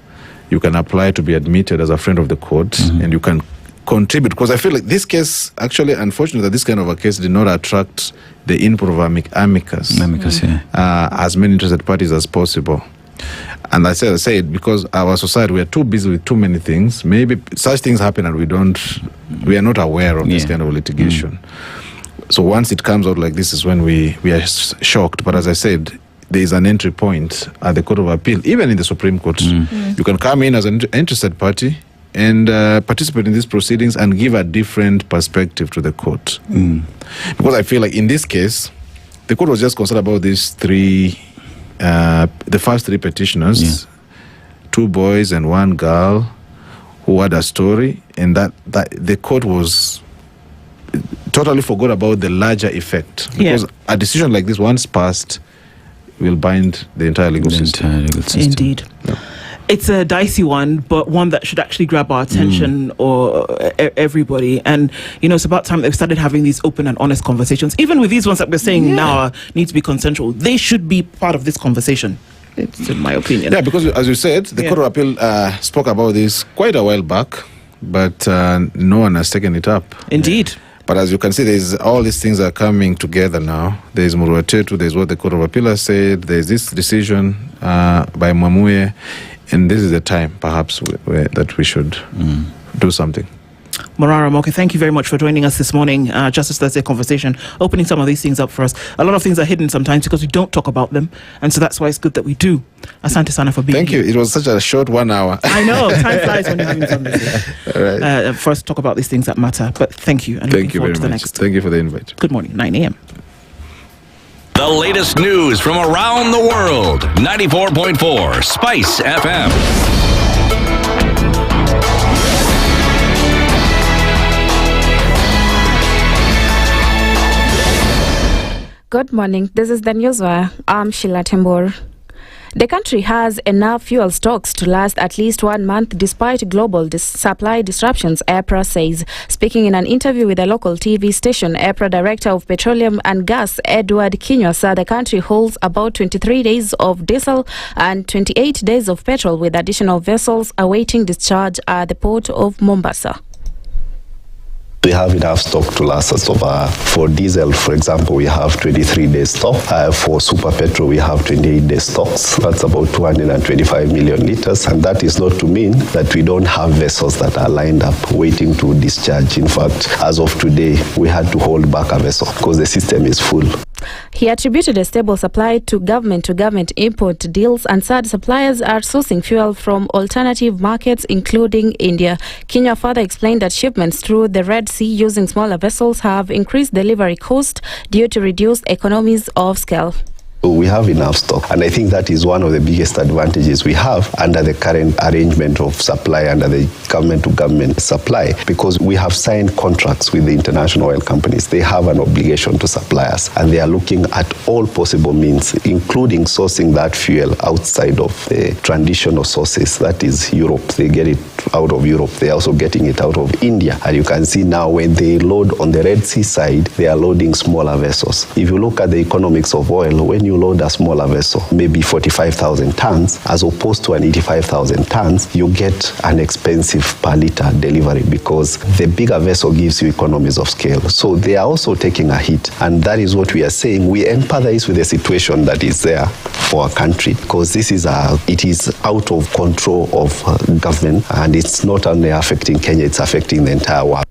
You can apply to be admitted as a friend of the court, and you can contribute. Because I feel like this case, actually, unfortunately, this kind of a case did not attract the input of amicus. As many interested parties as possible. And I said, because our society, we are too busy with too many things. Maybe such things happen and we are not aware of this kind of litigation. So once it comes out like this is when we are shocked. But as I said, there is an entry point at the Court of Appeal, even in the Supreme Court. You can come in as an interested party and participate in these proceedings and give a different perspective to the court. Because I feel like in this case, the court was just concerned about these the first three petitioners, 2 boys and 1 girl who had a story, and that the court was totally forgot about the larger effect, because a decision like this, once passed, will bind the entire legal system. Indeed. It's a dicey one, but one that should actually grab our attention or everybody. And, it's about time they've started having these open and honest conversations. Even with these ones that we're saying now need to be consensual, they should be part of this conversation. It's in my opinion. Yeah, because as you said, the Court of Appeal spoke about this quite a while back, but no one has taken it up. Indeed. But as you can see, there's all these things are coming together now. There's Muruatetu, there's what the Court of Appeal has said, there's this decision by Mwamuye, and this is the time, perhaps, that we should do something. Morara Moke, thank you very much for joining us this morning. Justice Thursday conversation, opening some of these things up for us. A lot of things are hidden sometimes because we don't talk about them, and so that's why it's good that we do. Asante Sana for being here. Thank you. It was such a short 1 hour. I know, time flies when you're having something. All right. For us to talk about these things that matter. But thank you, and thank looking you forward very to the much. next. Thank you for the invite. Good morning, 9 a.m. The latest news from around the world. 94.4 Spice FM. Good morning. This is the Newswire. I'm Sheila Tembor. The country has enough fuel stocks to last at least 1 month despite global supply disruptions, EPRA says. Speaking in an interview with a local TV station, EPRA Director of Petroleum and Gas, Edward Kinywa, said the country holds about 23 days of diesel and 28 days of petrol, with additional vessels awaiting discharge at the port of Mombasa. We have enough stock to last us over. For diesel, for example, we have 23 days stock. For super petrol, we have 28 days stocks. That's about 225 million liters. And that is not to mean that we don't have vessels that are lined up waiting to discharge. In fact, as of today, we had to hold back a vessel because the system is full. He attributed a stable supply to government import deals and said suppliers are sourcing fuel from alternative markets, including India. Kinywa further explained that shipments through the Red Sea using smaller vessels have increased delivery cost due to reduced economies of scale. We have enough stock, and I think that is one of the biggest advantages we have under the current arrangement of supply, under the government-to-government supply, because we have signed contracts with the international oil companies. They have an obligation to supply us, and they are looking at all possible means, including sourcing that fuel outside of the traditional sources, that is Europe. They get it out of Europe. They are also getting it out of India. And you can see now when they load on the Red Sea side, they are loading smaller vessels. If you look at the economics of oil, when you load a smaller vessel, maybe 45,000 tons, as opposed to an 85,000 tons, you get an expensive per liter delivery because the bigger vessel gives you economies of scale. So they are also taking a hit. And that is what we are saying. We empathize with the situation that is there for our country, because this is it is out of control of government, and it's not only affecting Kenya, it's affecting the entire world.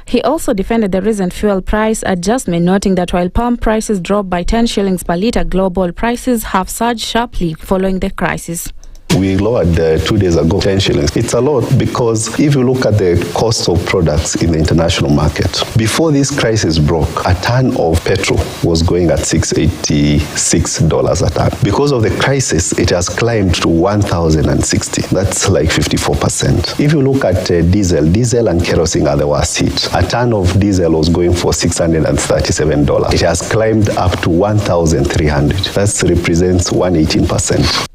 He also defended the recent fuel price adjustment, noting that while palm prices dropped by 10 shillings per litre, global prices have surged sharply following the crisis. We lowered 2 days ago 10 shillings. It's a lot because if you look at the cost of products in the international market, before this crisis broke, a ton of petrol was going at $686 a ton. Because of the crisis, it has climbed to 1,060. That's like 54%. If you look at diesel and kerosene are the worst hit. A ton of diesel was going for $637. It has climbed up to 1,300. That represents 118%.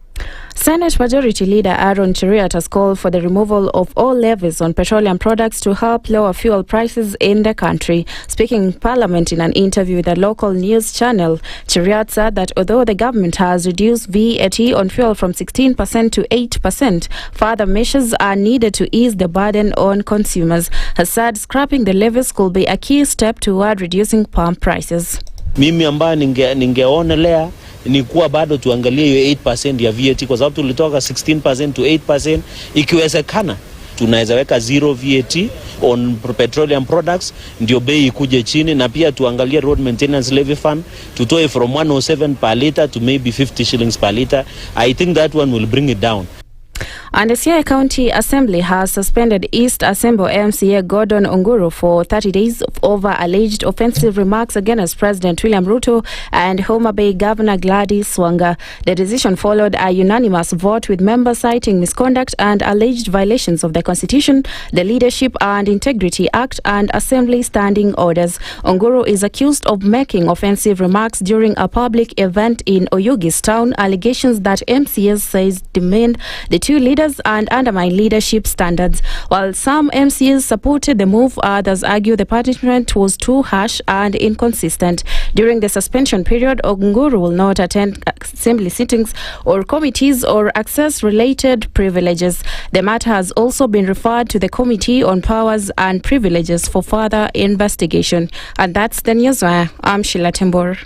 Senate Majority Leader Aaron Cheriot has called for the removal of all levies on petroleum products to help lower fuel prices in the country. Speaking in Parliament in an interview with a local news channel, Cheriot said that although the government has reduced VAT on fuel from 16% to 8%, further measures are needed to ease the burden on consumers. He said scrapping the levies could be a key step toward reducing pump prices. Mimi ambayo ningeonelea ni kuwa bado tuangalie hiyo 8% ya VAT, kwa sababu tulitoka 16% to 8%. Ikiwezekana tunaweza weka zero VAT on petroleum products, ndio bei ikuje chini, na pia tuangalie road maintenance levy fund, tutoe from 107 per litre to maybe 50 shillings per litre. I think that one will bring it down. And the Siaya County Assembly has suspended East Assembly MCA Gordon Onguru for 30 days over alleged offensive remarks against President William Ruto and Homa Bay Governor Gladys Wanga. The decision followed a unanimous vote with members citing misconduct and alleged violations of the Constitution, the Leadership and Integrity Act and Assembly standing orders. Onguru is accused of making offensive remarks during a public event in Oyugis town, allegations that MCS says demeaned the two leaders and undermine leadership standards. While some MCs supported the move, others argue the punishment was too harsh and inconsistent. During the suspension period, Onguru will not attend assembly sittings or committees or access related privileges. The matter has also been referred to the Committee on Powers and Privileges for further investigation. And that's the news. I'm Sheila Tembor.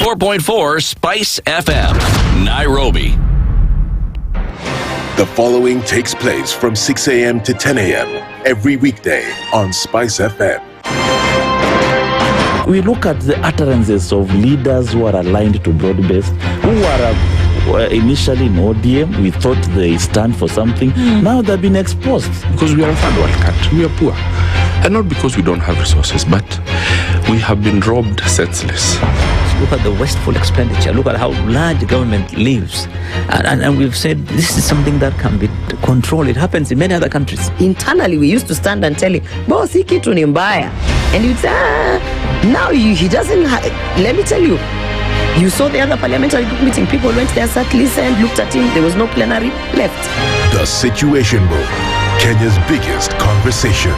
.4 Spice FM, Nairobi. The following takes place from 6 a.m. to 10 a.m. every weekday on Spice FM. We look at the utterances of leaders who are aligned to broad-based, who are initially in ODM. We thought they stand for something. Now they've been exposed. Because we are a third world country, we are poor. And not because we don't have resources, but we have been robbed senseless. Look at the wasteful expenditure. Look at how large government lives. And we've said this is something that can be controlled. It happens in many other countries. Internally, we used to stand and tell him, boss, hii kitu ni mbaya. And you'd say, now he doesn't, let me tell you, you saw the other parliamentary group meeting. People went there, sat, listened, looked at him. There was no plenary, left. The Situation Room, Kenya's biggest conversation.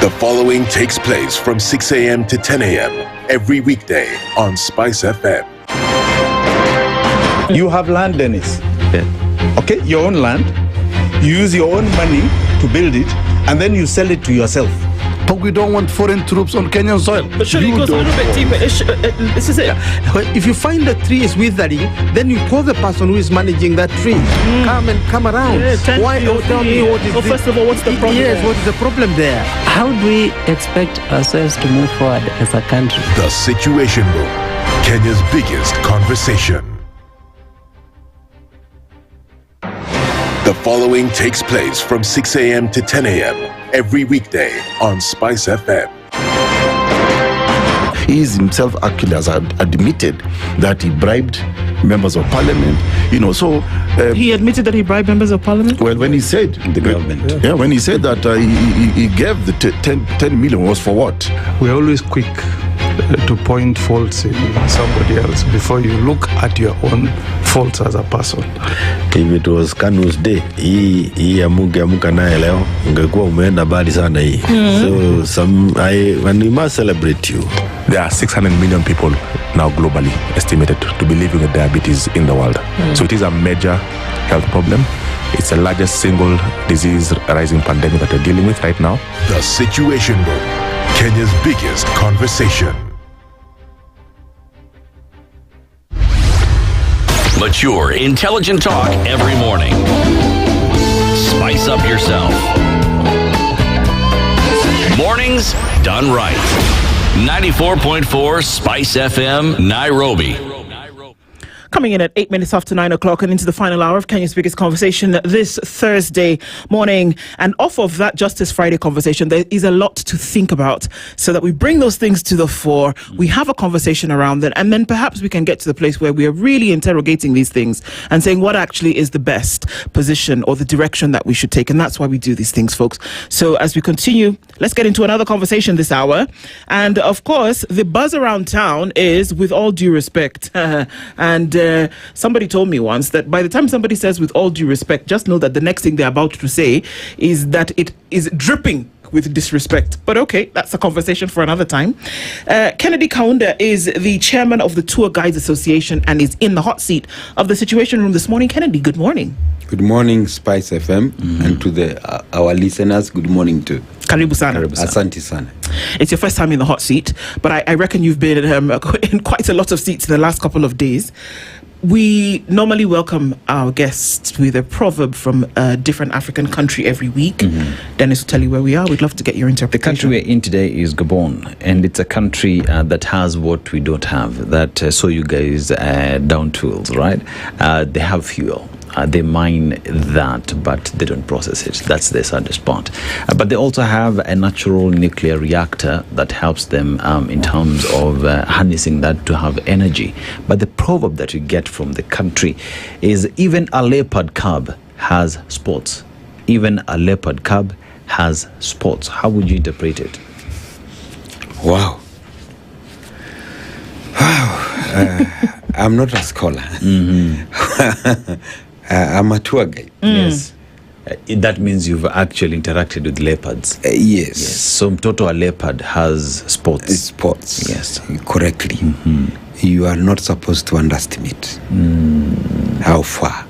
The following takes place from 6 a.m. to 10 a.m. every weekday on Spice FM. You have land, Dennis. Yeah. Okay, your own land. You use your own money to build it, and then you sell it to yourself. But we don't want foreign troops on Kenyan soil. But surely it goes a little bit deeper. This is it. Yeah. If you find a tree is withering, then you call the person who is managing that tree. Come around. Yeah, why? Tell me what is first of all, what's the problem? Yes, what is the problem there? How do we expect ourselves to move forward as a country? The Situation Room, Kenya's biggest conversation. The following takes place from 6 a.m. to 10 a.m. every weekday on SpiceFM. He is himself actually has admitted that he bribed members of parliament, so... he admitted that he bribed members of parliament? Well, when he said... The government. Yeah, when he said that he gave the 10 million was for what? We're always quick to point faults in somebody else before you look at your own faults as a person. If it was Kanu's day, hii amuka naye leo ungekuwa umeenda mbali sana hii. So and we must celebrate you. There are 600 million people now globally estimated to be living with diabetes in the world. So it is a major health problem. It's the largest single disease rising pandemic that we're dealing with right now. The Situation Room, Kenya's biggest conversation. Mature, intelligent talk every morning. Spice up yourself. Mornings done right. 94.4 Spice FM, Nairobi. Coming in at 8 minutes after 9 o'clock and into the final hour of Kenya's biggest conversation this Thursday morning. And off of that Justice Friday conversation, there is a lot to think about, so that we bring those things to the fore. We have a conversation around them, and then perhaps we can get to the place where we are really interrogating these things and saying what actually is the best position or the direction that we should take. And that's why we do these things, folks. So as we continue, let's get into another conversation this hour. And of course, the buzz around town is with all due respect. And somebody told me once that by the time somebody says with all due respect, just know that the next thing they're about to say is that it is dripping with disrespect. But okay, that's a conversation for another time. Kennedy Kaunda is the chairman of the Tour Guides Association and is in the hot seat of the Situation Room this morning. Kennedy, good morning. Good morning, Spice FM, and to our listeners, good morning too. Karibu sana. Asante sana. It's your first time in the hot seat, but I reckon you've been in quite a lot of seats in the last couple of days. We normally welcome our guests with a proverb from a different African country every week. Dennis will tell you where we are. We'd love to get your interpretation. The country we're in today is Gabon, and it's a country that has what we don't have, that so you guys down tools, right? They have fuel. They mine that, but they don't process it. That's the saddest part. But they also have a natural nuclear reactor that helps them in terms of harnessing that to have energy. But the proverb that you get from the country is even a leopard cub has spots. Even a leopard cub has spots. How would you interpret it? Wow. I'm not a scholar. I'm a tour guide. Yes. That means you've actually interacted with leopards. Yes. So mtoto a leopard has spots. Spots. Yes. Correctly. You are not supposed to underestimate how far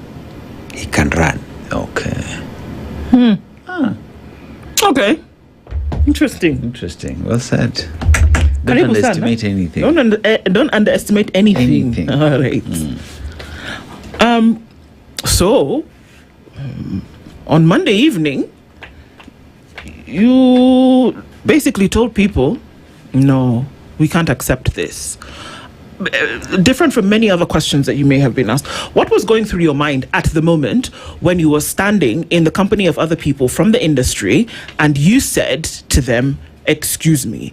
he can run. Okay. Okay. Interesting. Well said. Don't underestimate anything. Don't underestimate anything. All right. So, on Monday evening, you basically told people, no, we can't accept this. Different from many other questions that you may have been asked. What was going through your mind at the moment when you were standing in the company of other people from the industry and you said to them, excuse me,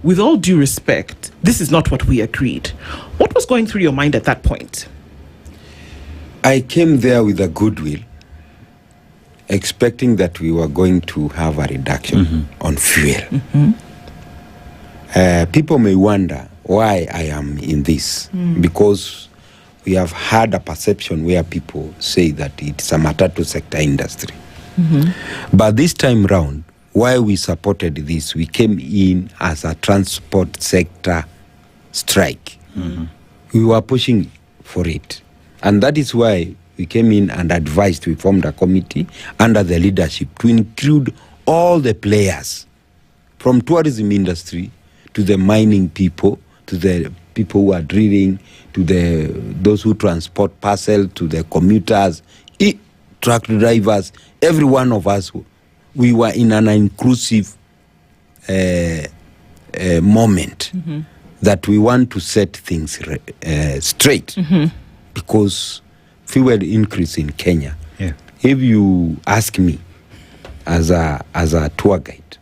with all due respect, this is not what we agreed. What was going through your mind at that point? I came there with a goodwill, expecting that we were going to have a reduction on fuel. People may wonder why I am in this, because we have had a perception where people say that it's a matatu sector industry. But this time round, why we supported this, we came in as a transport sector strike. We were pushing for it. And that is why we came in and advised, we formed a committee under the leadership to include all the players, from tourism industry to the mining people, to the people who are drilling, to those who transport parcel, to the commuters, truck drivers. Every one of us, we were in an inclusive moment that we want to set things straight. Because fuel increase in Kenya if you ask me as a tour guide,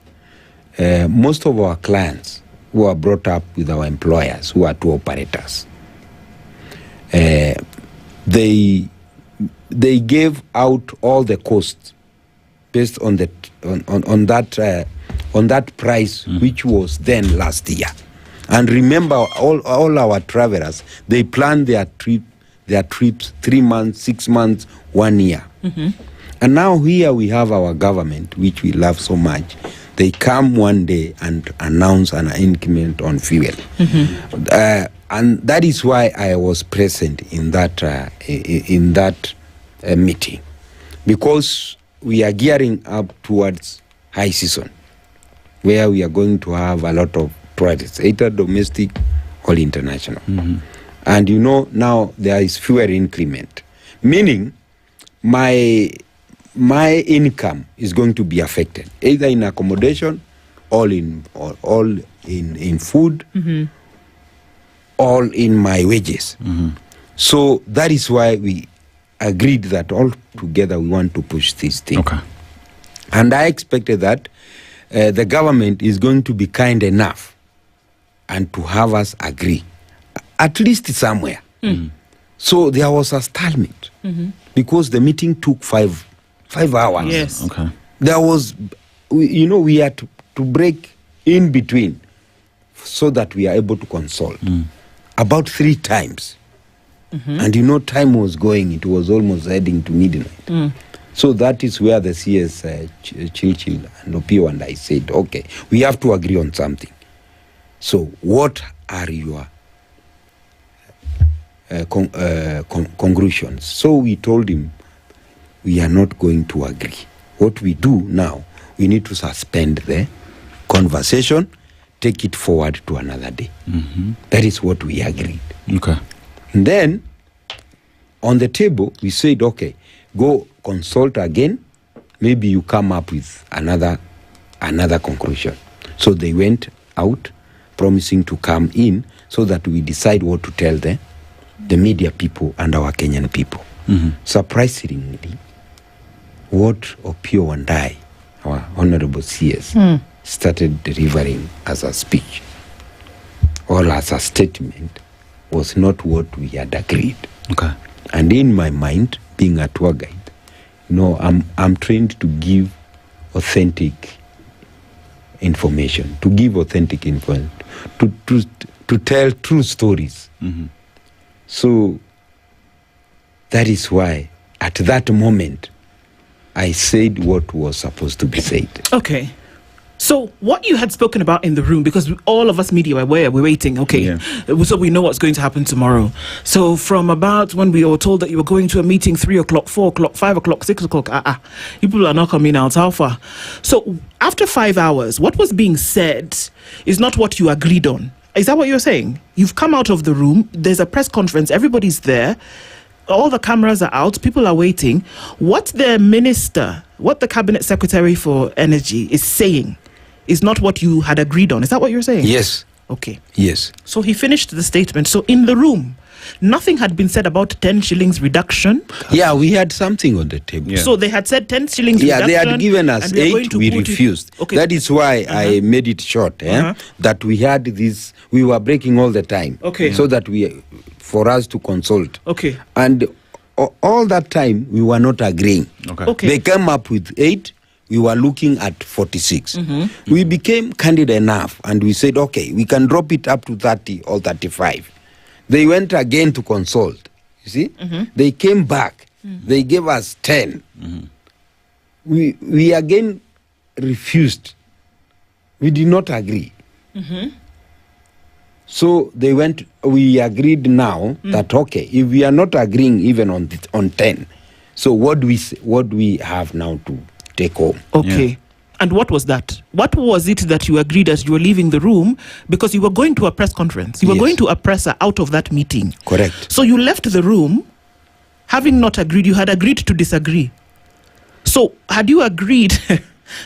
most of our clients who are brought up with our employers, who are tour operators, they gave out all the costs based on the on that price which was then last year. And remember, all our travelers, they plan their trips 3 months, 6 months, 1 year. And now here we have our government, which we love so much. They come one day and announce an increment on fuel. And that is why I was present in that meeting, because we are gearing up towards high season, where we are going to have a lot of tourists, either domestic or international. And you know, now there is fuel increment, meaning my income is going to be affected, either in accommodation, all in food, all in my wages. So that is why we agreed that all together we want to push this thing. And I expected that the government is going to be kind enough and to have us agree, at least somewhere. So there was a stalemate because the meeting took five hours. Yes. There was, we had to break in between so that we are able to consult about 3 times. And time was going, it was almost heading to midnight. So that is where the CS Chilchil and Opio and I said, okay, we have to agree on something. So what are your conclusions? So we told him, we are not going to agree. What we do now, we need to suspend the conversation, take it forward to another day. That is what we agreed. And then, on the table, we said, okay, go consult again. Maybe you come up with another conclusion. So they went out, promising to come in so that we decide what to tell the media people and our Kenyan people. Surprisingly, what Opio and I, our honorable CS, started delivering as a speech or as a statement was not what we had agreed. And in my mind, being a tour guide, I'm trained to give authentic information, to tell true stories. So that is why at that moment I said what was supposed to be said. Okay. So what you had spoken about in the room, because all of us media we're waiting, so we know what's going to happen tomorrow. So from about when we were told that you were going to a meeting 3 o'clock, 4 o'clock, 5 o'clock, 6 o'clock, people are not coming out. How far? So after 5 hours, what was being said is not what you agreed on. Is that what you're saying? You've come out of the room, there's a press conference, everybody's there, all the cameras are out, people are waiting. What the cabinet secretary for energy is saying is not what you had agreed on. Is that what you're saying? Yes. Okay. Yes. So he finished the statement. So in the room, nothing had been said about 10 shillings reduction. Yeah, we had something on the table. So they had said 10 shillings reduction. Yeah, they had given us 8, we refused. That is why I made it short, that we had this, we were breaking all the time. So that for us to consult. And all that time, we were not agreeing. They came up with 8. We were looking at 46. We became candid enough and we said, okay, we can drop it up to 30 or 35. They went again to consult. You see? They came back. They gave us 10. We again refused. We did not agree. So they went, we agreed now that, okay, if we are not agreeing even on 10, so what do we have now to take home? And what was that? What was it that you agreed as you were leaving the room? Because you were going to a press conference. You were going to a presser out of that meeting. Correct. So you left the room, having not agreed. You had agreed to disagree. So had you agreed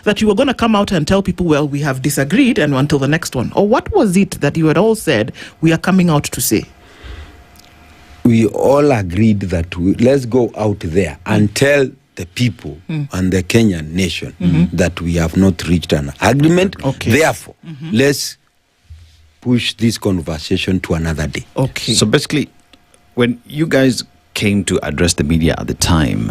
that you were going to come out and tell people, well, we have disagreed and until the next one? Or what was it that you had all said we are coming out to say? We all agreed that let's go out there and tell the people and the Kenyan nation that we have not reached an agreement. Therefore, let's push this conversation to another day. So basically, when you guys came to address the media at the time,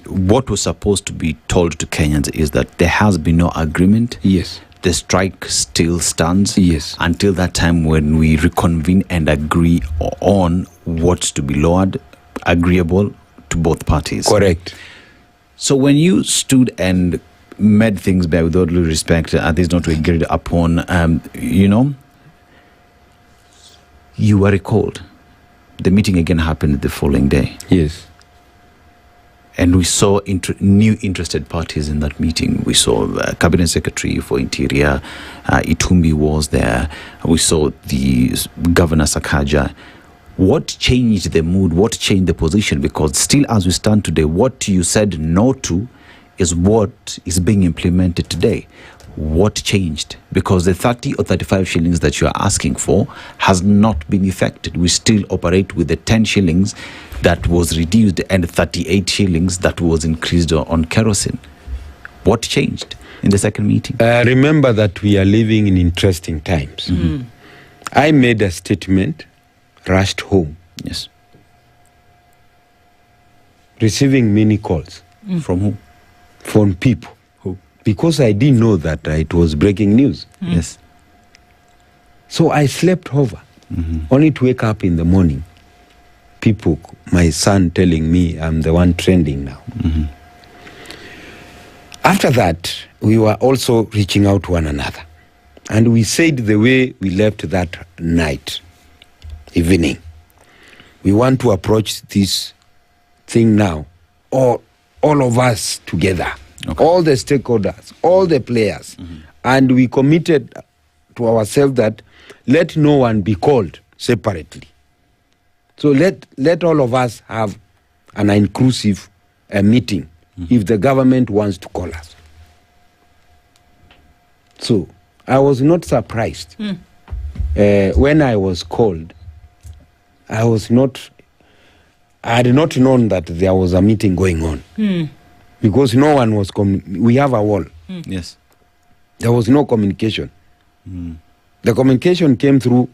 what was supposed to be told to Kenyans is that there has been no agreement. Yes. The strike still stands. Yes. Until that time when we reconvene and agree on what's to be lowered, agreeable to both parties. Correct. So when you stood and made things bear with all due respect, this not to agreed upon, you were recalled. The meeting again happened the following day. Yes. And we saw new interested parties in that meeting. We saw Cabinet Secretary for Interior, Itumbi was there. We saw the Governor Sakaja. What changed the mood? What changed the position? Because still as we stand today, what you said no to is what is being implemented today. What changed? Because the 30 or 35 shillings that you are asking for has not been effected. We still operate with the 10 shillings that was reduced and 38 shillings that was increased on kerosene. What changed in the second meeting? Remember that we are living in interesting times. I made a statement, rushed home. Yes. Receiving many calls. From who? From people. Who? Because I didn't know that it was breaking news. Yes. So I slept over, only to wake up in the morning. People, my son telling me I'm the one trending now. After that, we were also reaching out to one another. And we said the way we left that night, evening, we want to approach this thing now, all of us together, all the stakeholders, all the players. And we committed to ourselves that let no one be called separately. So let all of us have an inclusive meeting if the government wants to call us. So I was not surprised. When I was called, I had not known that there was a meeting going on. Because no one was we have a wall. Yes. There was no communication. The communication came through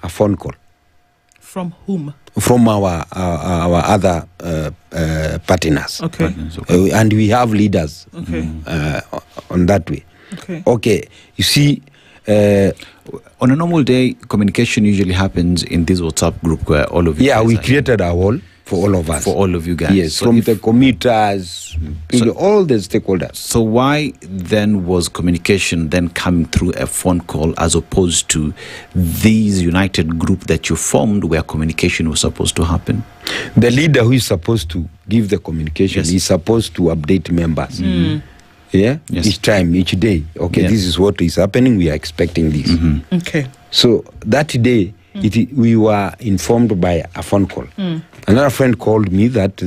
a phone call. From whom? From our other partners. Okay. And we have leaders on that way. Okay. You see, on a normal day, communication usually happens in this WhatsApp group where all of you guys we created a wall for all of us. For all of you guys. Yes, so from the commuters, all the stakeholders. So why then was communication then coming through a phone call as opposed to these united group that you formed where communication was supposed to happen? The leader who is supposed to give the communication is supposed to update members. Yeah? Yes. Each time, each day. Okay, this is what is happening. We are expecting this. Okay. So that day, we were informed by a phone call. Another friend called me that,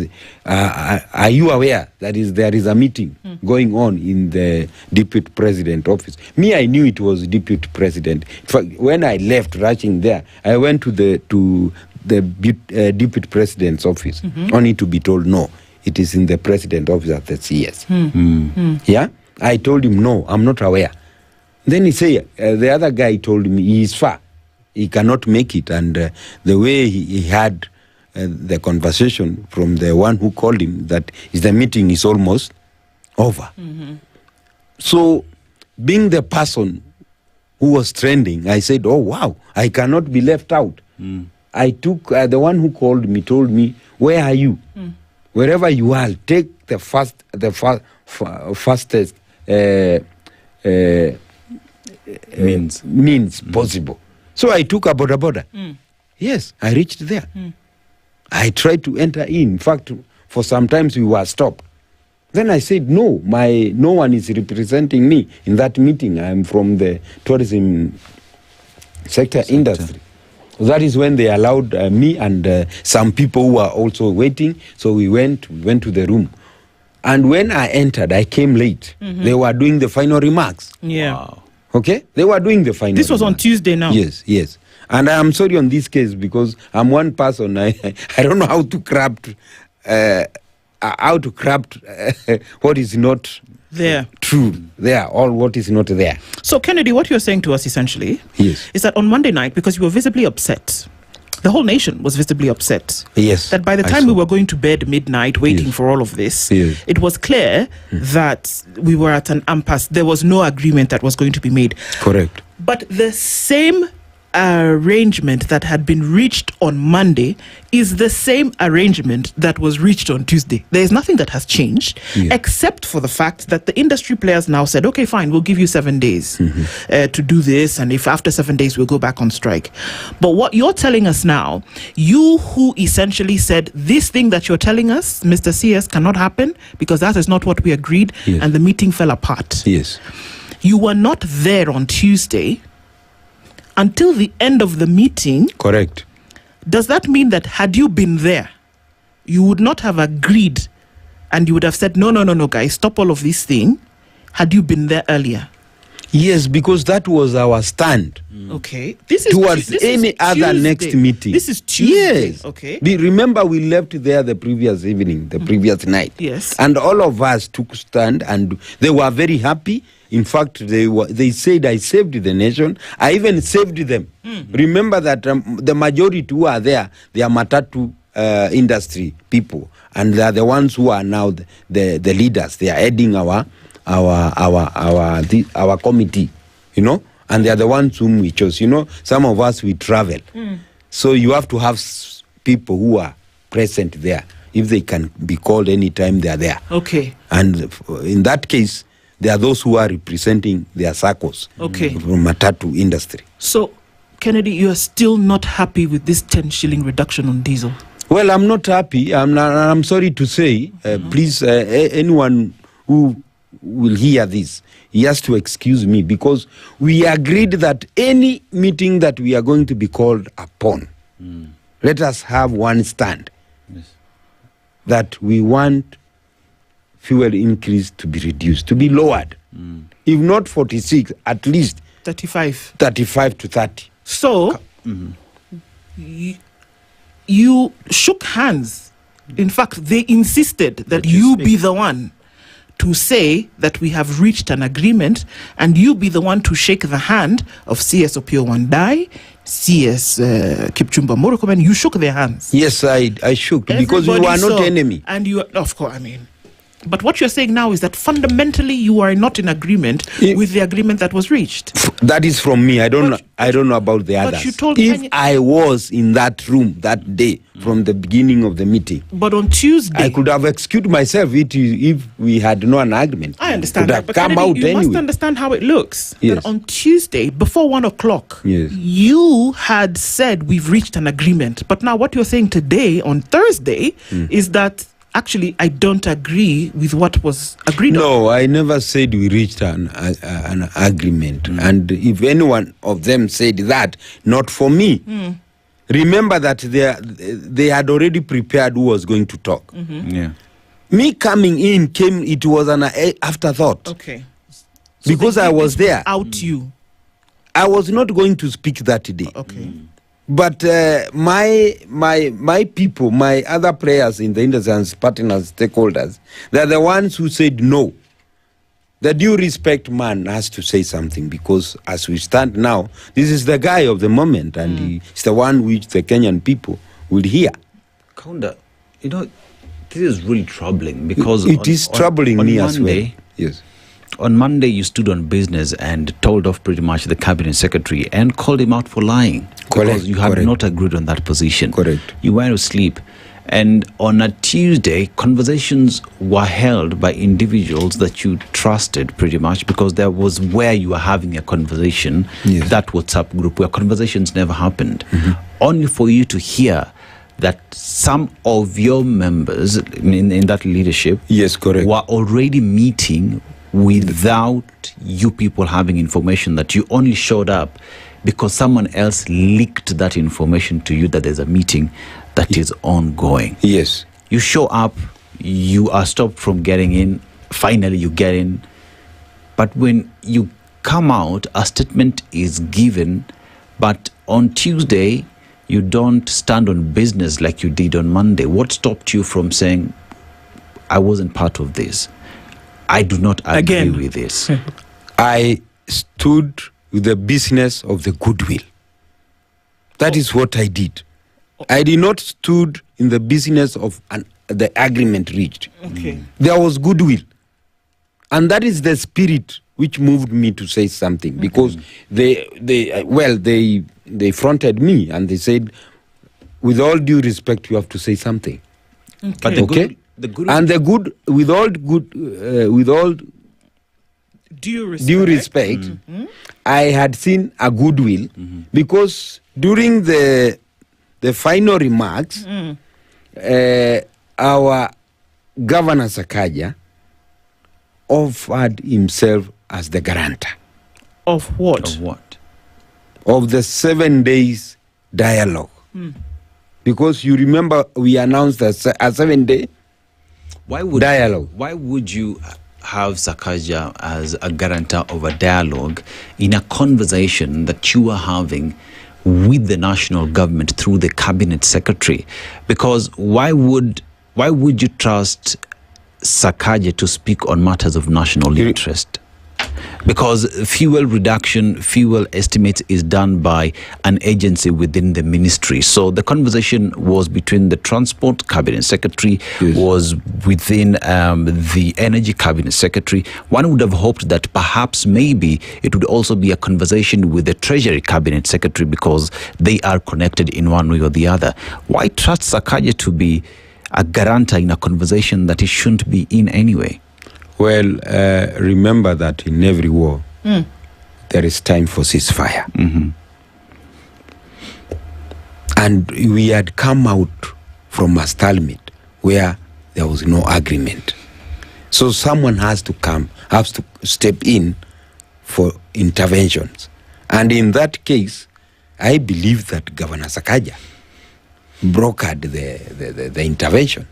are you aware that there is a meeting going on in the deputy president office? Me, I knew it was deputy president. In fact, when I left rushing there, I went to the deputy president's office, only to be told, no, it is in the president office at the CS. Yeah? I told him, no, I'm not aware. Then he said, the other guy told me he is far. He cannot make it. And the way he had the conversation from the one who called him, that the meeting is almost over. So, being the person who was trending, I said, oh, wow, I cannot be left out. I took, the one who called me told me, where are you? Wherever you are, take the fastest means possible. So I took a border. Yes, I reached there. I tried to enter in. In fact, for some times we were stopped. Then I said, no one is representing me in that meeting. I'm from the tourism sector industry. That is when they allowed me and some people who were also waiting. So we went to the room. And when I entered, I came late. They were doing the final remarks. Yeah. Wow. Okay? They were doing the final This was on Tuesday now? Yes. And I'm sorry on this case because I'm one person. I don't know how to craft a how to craft what is not there. True. There, all what is not there. So, Kennedy, what you're saying to us essentially Yes. is that on Monday night, because you were visibly upset, the whole nation was visibly upset. Yes. That by the time we were going to bed midnight waiting for all of this, it was clear that we were at an impasse. There was no agreement that was going to be made. Correct. But the same arrangement that had been reached on Monday is the same arrangement that was reached on Tuesday. There is nothing that has changed, except for the fact that the industry players now said, okay, fine, we'll give you 7 days to do this, and if after 7 days we'll go back on strike. But what you're telling us now, you who essentially said this thing that you're telling us, Mr. CS, cannot happen because that is not what we agreed, and the meeting fell apart. Yes. You were not there on Tuesday until the end of the meeting. Correct. Does that mean that had you been there, you would not have agreed and you would have said, no, guys, stop all of this thing, had you been there earlier? Yes, because that was our stand. Okay. This is towards any other next meeting. This is Tuesday. Yes. Okay. Remember, we left there the previous evening, the previous night. Yes. And all of us took stand, and they were very happy. In fact, they said, I saved the nation. I even saved them. Remember that the majority who are there, they are Matatu industry people, and they are the ones who are now the leaders. They are heading our committee, and they are the ones whom we chose. Some of us, we travel. So you have to have people who are present there. If they can be called anytime, they are there. Okay. And in that case, there are those who are representing their circles from Matatu industry. So, Kennedy, you are still not happy with this 10 shilling reduction on diesel? Well, I'm not happy. I'm sorry to say. Please, anyone who will hear this, he has to excuse me, because we agreed that any meeting that we are going to be called upon, let us have one stand. That we want fuel increase to be reduced, to be lowered. If not 46, at least 35 to 30. So, you shook hands. In fact, they insisted that you be the one to say that we have reached an agreement, and you be the one to shake the hand of CS Opio Wandai, CS Kipchumba Murkomen. You shook their hands. Yes, I shook, because we were not enemy. And you, of course, but what you're saying now is that fundamentally you are not in agreement with the agreement that was reached. That is from me. I don't know about the others. You told if I was in that room that day from the beginning of the meeting, but on Tuesday, I could have excused myself if we had no agreement. I understand that, but come out you anyway. must understand how it looks. Yes. That on Tuesday, before 1 o'clock, yes, you had said we've reached an agreement. But now what you're saying today, on Thursday, is that actually I don't agree with what was agreed on. No, I never said we reached an agreement. And if anyone of them said that, not for me. Remember that they had already prepared who was going to talk. Yeah. Me coming in it was an afterthought. Okay. Because I was there. Out you. I was not going to speak that day. Okay. But my people, my other players in the industry and partners, stakeholders, they're the ones who said no. The due respect man has to say something, because as we stand now, this is the guy of the moment, and he's the one which the Kenyan people will hear. Kaunda, this is really troubling, because it is troubling me as well. Yes. On Monday, you stood on business and told off pretty much the cabinet secretary and called him out for lying. Because you had not agreed on that position. Correct. You went to sleep. And on a Tuesday, conversations were held by individuals that you trusted pretty much, because there was where you were having a conversation, that WhatsApp group, where conversations never happened. Only for you to hear that some of your members in that leadership were already meeting without you people having information, that you only showed up because someone else leaked that information to you that there's a meeting that is ongoing. Yes. You show up, you are stopped from getting in, finally you get in, but when you come out, a statement is given, but on Tuesday, you don't stand on business like you did on Monday. What stopped you from saying, I wasn't part of this. I do not agree with this. I stood with the business of the goodwill. That is what I did. I did not stood in the business of the agreement reached. Okay. There was goodwill. And that is the spirit which moved me to say something, because they fronted me and they said, with all due respect, you have to say something. Okay. But with all due respect, I had seen a goodwill, because during the final remarks, our Governor Sakaja offered himself as the guarantor. Of what? Of what? Of the 7 days dialogue. Because you remember we announced a 7-day dialogue. Why would you have Sakaja as a guarantor of a dialogue in a conversation that you are having with the national government through the cabinet secretary? Because why would you trust Sakaja to speak on matters of national interest? Because fuel reduction, fuel estimates is done by an agency within the ministry. So the conversation was between the transport cabinet secretary, was within the energy cabinet secretary. One would have hoped that perhaps maybe it would also be a conversation with the treasury cabinet secretary, because they are connected in one way or the other. Why trust Sakaja to be a guarantor in a conversation that he shouldn't be in anyway? Well, remember that in every war, there is time for ceasefire. And we had come out from a stalemate where there was no agreement. So someone has to step in for interventions. And in that case, I believe that Governor Sakaja brokered the intervention,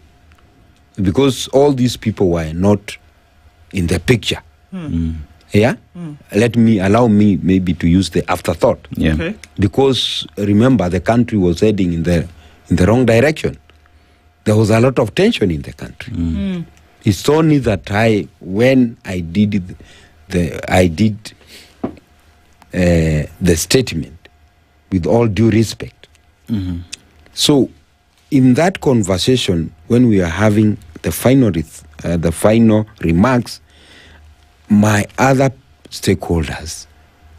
because all these people were not in the picture. Yeah? Allow me maybe to use the afterthought. Yeah. Okay. Because remember, the country was heading in the wrong direction. There was a lot of tension in the country. It's only that when I did the statement with all due respect. So in that conversation, when we are having the final remarks, my other stakeholders,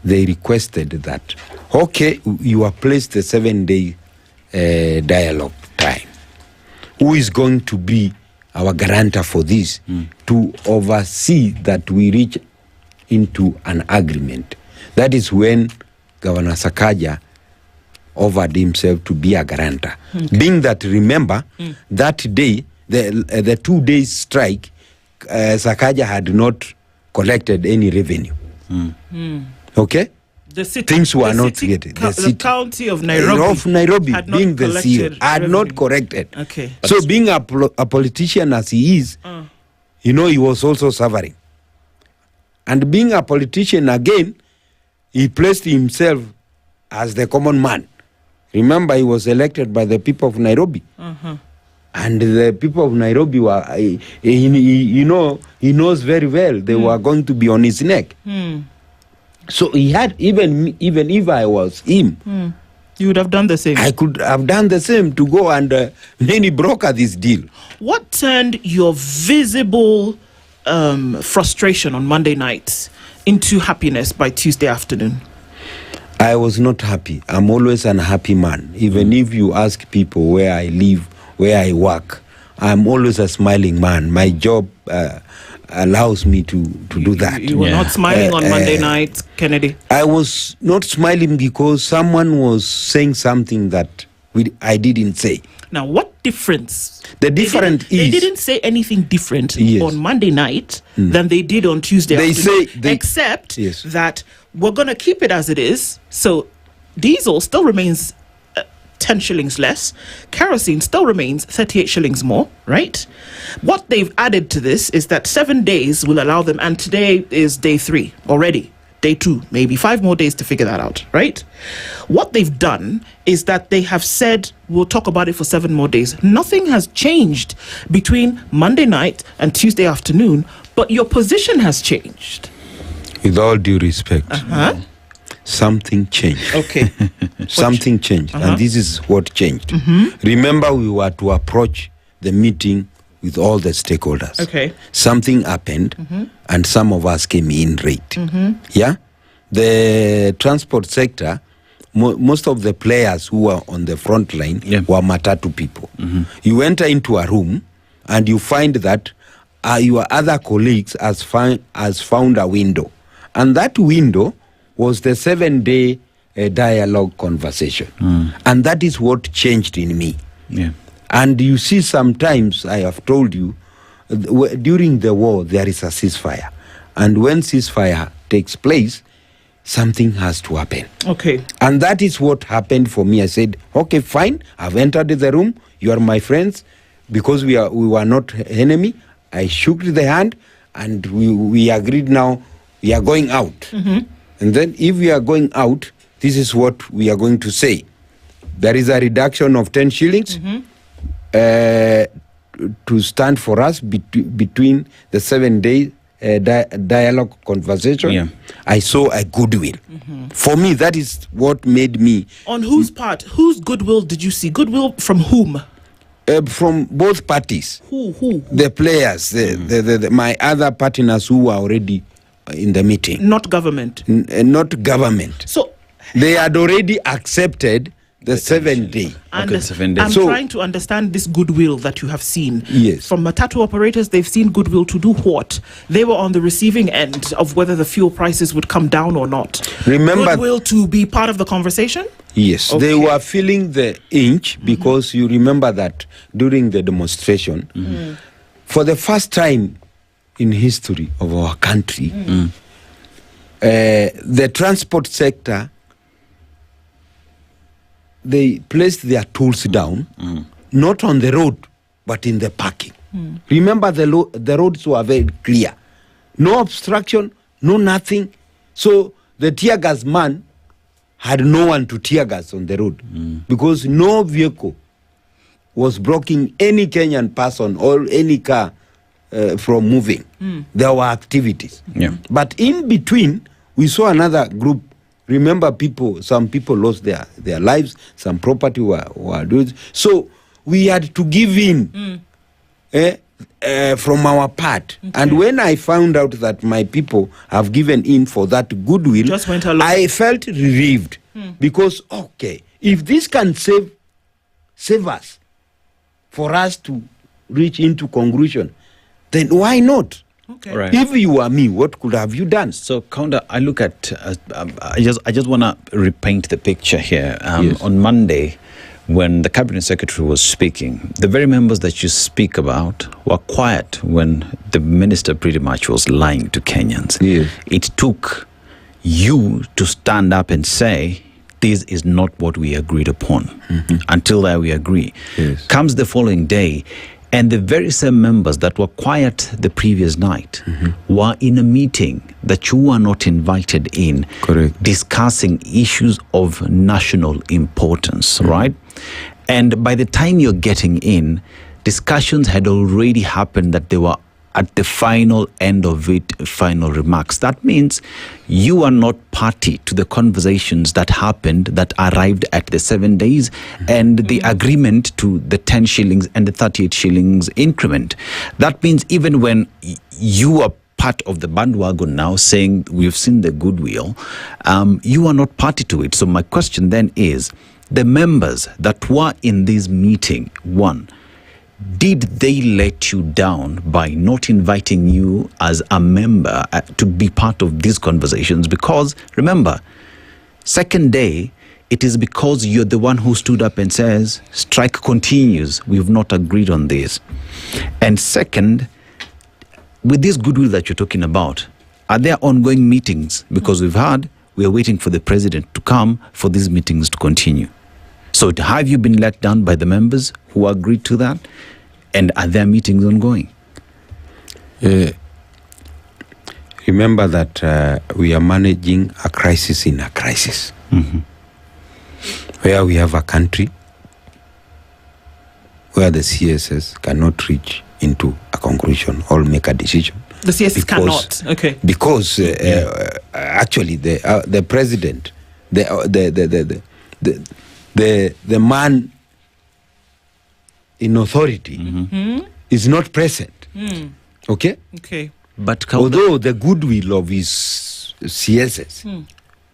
they requested that, okay, you have placed the 7-day dialogue time. Who is going to be our guarantor for this, to oversee that we reach into an agreement? That is when Governor Sakaja offered himself to be a guarantor. Being that, remember, that day, the 2 days strike, Sakaja had not collected any revenue. Okay? The city, things were not getting. The county of Nairobi, had being the CEO, had not corrected. Okay. So being a politician as he is, he was also suffering. And being a politician again, he placed himself as the common man. Remember, he was elected by the people of Nairobi. And the people of Nairobi were, he knows very well they were going to be on his neck. So he had, even if I was him, you would have done the same. I could have done the same to go and then he broker this deal. What turned your visible frustration on Monday night into happiness by Tuesday afternoon? I was not happy. I'm always an unhappy man. Even if you ask people where I live, where I work, I'm always a smiling man. My job allows me to do that. You were not smiling on Monday night, Kennedy? I was not smiling because someone was saying something that I didn't say. Now, what difference? The difference they didn't say anything different on Monday night than they did on Tuesday afternoon, except that we're going to keep it as it is. So diesel still remains 10 shillings less. Kerosene still remains 38 shillings more, right? What they've added to this is that 7 days will allow them, and today is day 3 already. day 2, maybe 5 more days to figure that out, right? What they've done is that they have said, we'll talk about it for 7 more days. Nothing has changed between Monday night and Tuesday afternoon, but your position has changed. With all due respect, something changed. Okay. Something changed, and this is what changed. Remember, we were to approach the meeting with all the stakeholders. Okay. Something happened, and some of us came in late. Yeah? The transport sector, most of the players who were on the front line were Matatu people. You enter into a room, and you find that your other colleagues has found a window. And that window was the 7-day dialogue conversation. And that is what changed in me. Yeah. And you see, sometimes I have told you, during the war, there is a ceasefire. And when ceasefire takes place, something has to happen. Okay. And that is what happened for me. I said, okay, fine, I've entered the room, you are my friends, because we were not enemy. I shook the hand, and we agreed now, we are going out. And then if we are going out, this is what we are going to say. There is a reduction of 10 shillings to stand for us between the 7-day dialogue conversation. Yeah. I saw a goodwill. For me, that is what made me... On whose part? Whose goodwill did you see? Goodwill from whom? From both parties. Who? The players, my other partners who were already in the meeting. Not government. Not government. So they had already accepted the 7-day. I'm trying to understand this goodwill that you have seen. Yes. From Matatu operators, they've seen goodwill to do what? They were on the receiving end of whether the fuel prices would come down or not. Remember, goodwill to be part of the conversation? Yes, Okay. they were feeling the inch because you remember that during the demonstration, for the first time in history of our country, the transport sector, they placed their tools down, not on the road, but in the parking. Remember, the roads were very clear. No obstruction, no nothing. So the tear gas man had no one to tear gas on the road because no vehicle was blocking any Kenyan person or any car from moving. There were activities. Yeah. But in between, we saw another group. Remember, some people lost their lives, some property were losing. So we had to give in from our part. Okay. And when I found out that my people have given in for that goodwill, Just went along. I felt relieved because, okay, if this can save us, for us to reach into conclusion, then why not? Okay. Right. If you were me, what could have you done? So, Kaunda, I look at, I just want to repaint the picture here. Yes. On Monday, when the cabinet secretary was speaking, the very members that you speak about were quiet when the minister pretty much was lying to Kenyans. Yes. It took you to stand up and say, this is not what we agreed upon. Until that we agree. Yes. Comes the following day, and the very same members that were quiet the previous night were in a meeting that you were not invited in, Correct. discussing issues of national importance, right? And by the time you're getting in, discussions had already happened that they were at the final end of it, final remarks. That means you are not party to the conversations that happened that arrived at the 7 days and the agreement to the 10 shillings and the 38 shillings increment. That means even when you are part of the bandwagon now saying we've seen the goodwill, you are not party to it. So my question then is, the members that were in this meeting, one, did they let you down by not inviting you as a member to be part of these conversations? Because remember, second day, it is because you're the one who stood up and says, strike continues. We've not agreed on this. And second, with this goodwill that you're talking about, are there ongoing meetings? Because we are waiting for the president to come for these meetings to continue. So have you been let down by the members who agreed to that? And are there meetings ongoing? remember that we are managing a crisis in a crisis. Where we have a country where the CSS cannot reach into a conclusion or make a decision. The CSS cannot. Okay. Because actually the president, the man in authority is not present. Okay. Okay. But although the goodwill of his CSS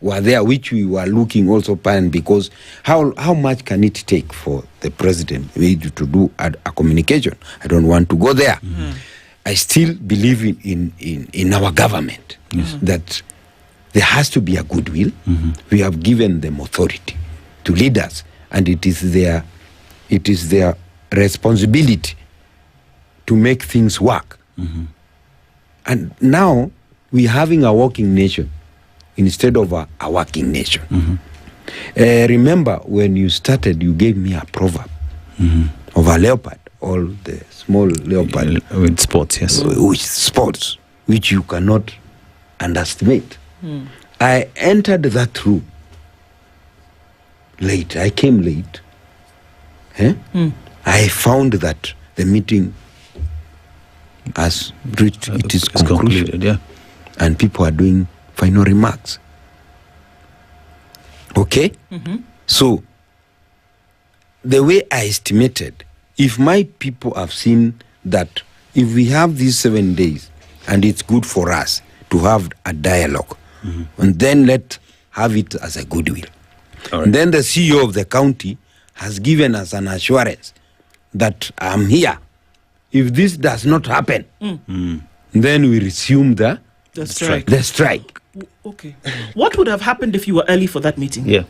were there, which we were looking also pan, because how much can it take for the president to do a communication? I don't want to go there. I still believe in our government that there has to be a goodwill. We have given them authority to lead us, and it is their responsibility to make things work. And now we're having a working nation instead of a working nation. Remember when you started, you gave me a proverb of a leopard, all the small leopard with spots, yes, with spots, which you cannot underestimate. I entered that room late. I came late. I found that the meeting has reached its conclusion, and people are doing final remarks. Okay? So, the way I estimated, if my people have seen that if we have these 7 days and it's good for us to have a dialogue, and then let's have it as a goodwill. And then the CEO of the county has given us an assurance that I'm here. If this does not happen, then we resume the strike. Okay. What would have happened if you were early for that meeting? Yeah.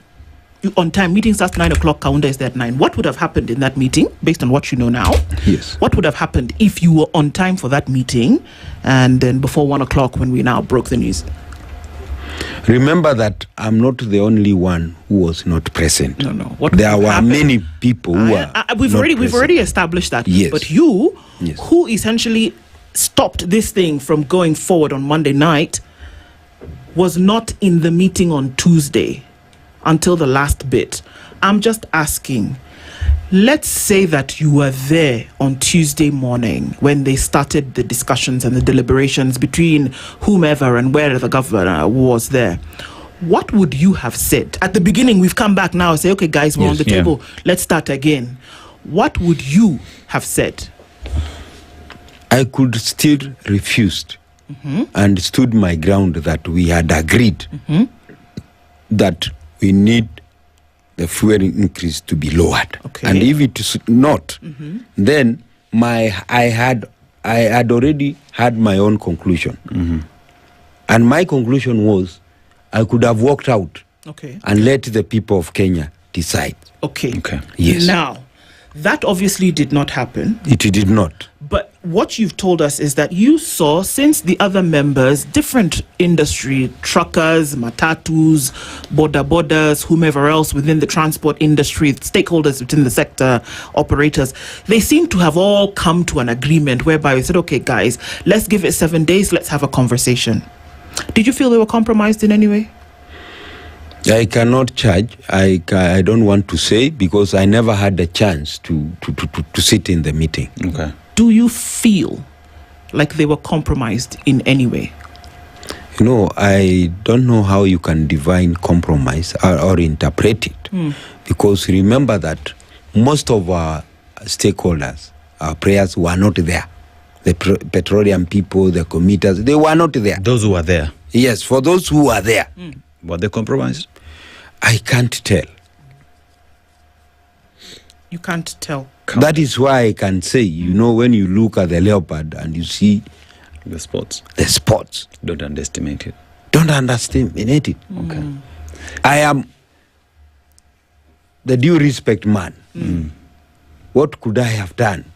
You on time. Meeting starts 9 o'clock. Calendar is there at 9. What would have happened in that meeting, based on what you know now? Yes. What would have happened if you were on time for that meeting, and then before 1 o'clock when we now broke the news? Remember that I'm not the only one who was not present. No. There were many people who were. We've already established that. Yes. But you, who essentially stopped this thing from going forward on Monday night, was not in the meeting on Tuesday until the last bit. I'm just asking, let's say that you were there on Tuesday morning when they started the discussions and the deliberations between whomever and where the governor was there. What would you have said? At the beginning, we've come back now and say, okay, guys, we're on the table. Let's start again. What would you have said? I could still refused and stood my ground that we had agreed that we need the fuel increase to be lowered. And if it is not, then I had already had my own conclusion. And my conclusion was I could have walked out and let the people of Kenya decide. Okay. Yes. Now, that obviously did not happen. It did not. But what you've told us is that you saw, since the other members, different industry, truckers, matatus, borders, whomever else within the transport industry, stakeholders within the sector, operators, they seem to have all come to an agreement whereby we said, okay, guys, let's give it 7 days, let's have a conversation. Did you feel they were compromised in any way? I cannot judge. I don't want to say because I never had the chance to sit in the meeting. Okay. Do you feel like they were compromised in any way? You know, I don't know how you can define compromise or interpret it. Because remember that most of our stakeholders, our players were not there. The petroleum people, the commuters, they were not there. Those who were there? Yes, for those who were there. Were they compromised? I can't tell. You can't tell. That is why I can say, you know, when you look at the leopard and you see the spots. Don't underestimate it. Don't underestimate it. Okay. I am the due respect man. What could I have done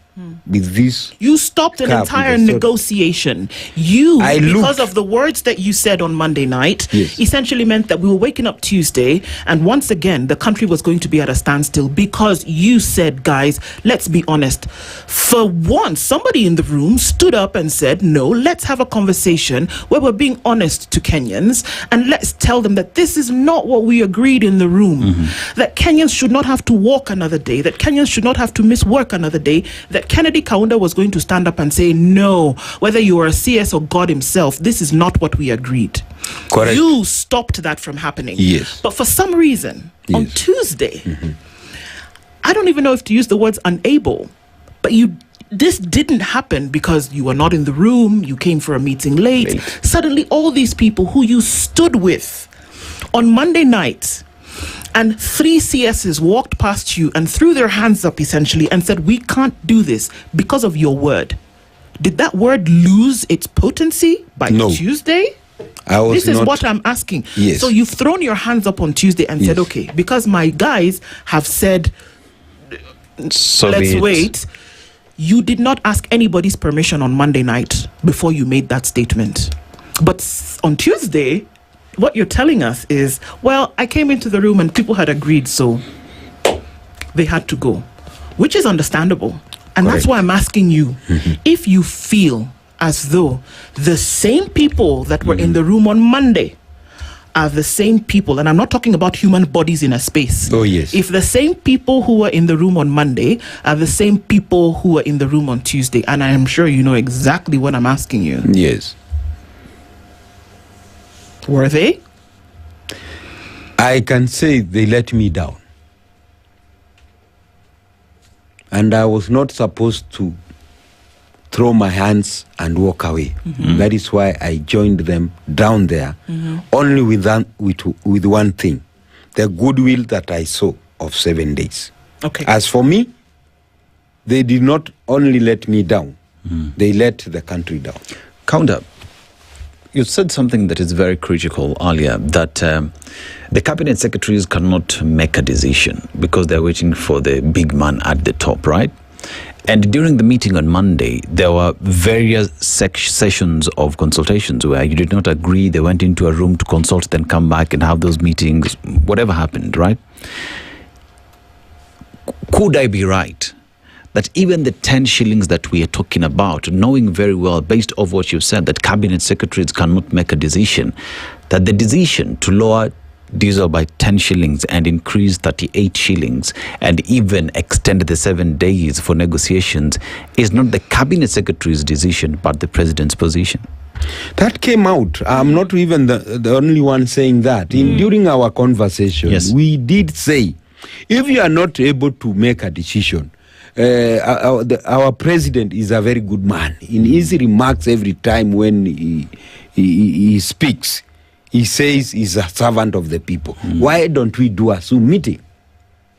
with this. You stopped an entire negotiation. Because of the words that you said on Monday night, essentially meant that we were waking up Tuesday, and once again, the country was going to be at a standstill because you said, guys, let's be honest. For once, somebody in the room stood up and said, no, let's have a conversation where we're being honest to Kenyans, and let's tell them that this is not what we agreed in the room. That Kenyans should not have to walk another day, that Kenyans should not have to miss work another day, that Kennedy Kaunda was going to stand up and say, no, whether you are a CS or God himself, this is not what we agreed. Correct. You stopped that from happening. Yes. But for some reason, on Tuesday, I don't even know if to use the words unable, but this didn't happen because you were not in the room, you came for a meeting late. Suddenly, all these people who you stood with on Monday night, and 3 CSs walked past you and threw their hands up essentially and said, we can't do this because of your word. Did that word lose its potency by Tuesday? This is what I'm asking. Yes. So you've thrown your hands up on Tuesday and said, okay, because my guys have said, let's wait. You did not ask anybody's permission on Monday night before you made that statement. But on Tuesday, what you're telling us is, well, I came into the room and people had agreed, so they had to go, which is understandable. And that's why I'm asking you, if you feel as though the same people that were in the room on Monday are the same people, and I'm not talking about human bodies in a space. Oh, yes. If the same people who were in the room on Monday are the same people who were in the room on Tuesday, and I am sure you know exactly what I'm asking you. Yes. Were they? I can say they let me down. And I was not supposed to throw my hands and walk away. That is why I joined them down there, only with one thing, the goodwill that I saw of 7 days. Okay. As for me, they did not only let me down, they let the country down. Kaunda, you said something that is very critical earlier, that the cabinet secretaries cannot make a decision because they're waiting for the big man at the top, right? And during the meeting on Monday, there were various sessions of consultations where you did not agree. They went into a room to consult, then come back and have those meetings, whatever happened, right? Could I be right that even the 10 shillings that we are talking about, knowing very well, based off what you said, that cabinet secretaries cannot make a decision, that the decision to lower diesel by 10 shillings and increase 38 shillings and even extend the 7 days for negotiations is not the cabinet secretary's decision, but the president's position? That came out. I'm not even the only one saying that. During our conversation, we did say, if you are not able to make a decision, our president is a very good man. In his remarks every time when he speaks, he says he's a servant of the people. Why don't we do a Zoom meeting?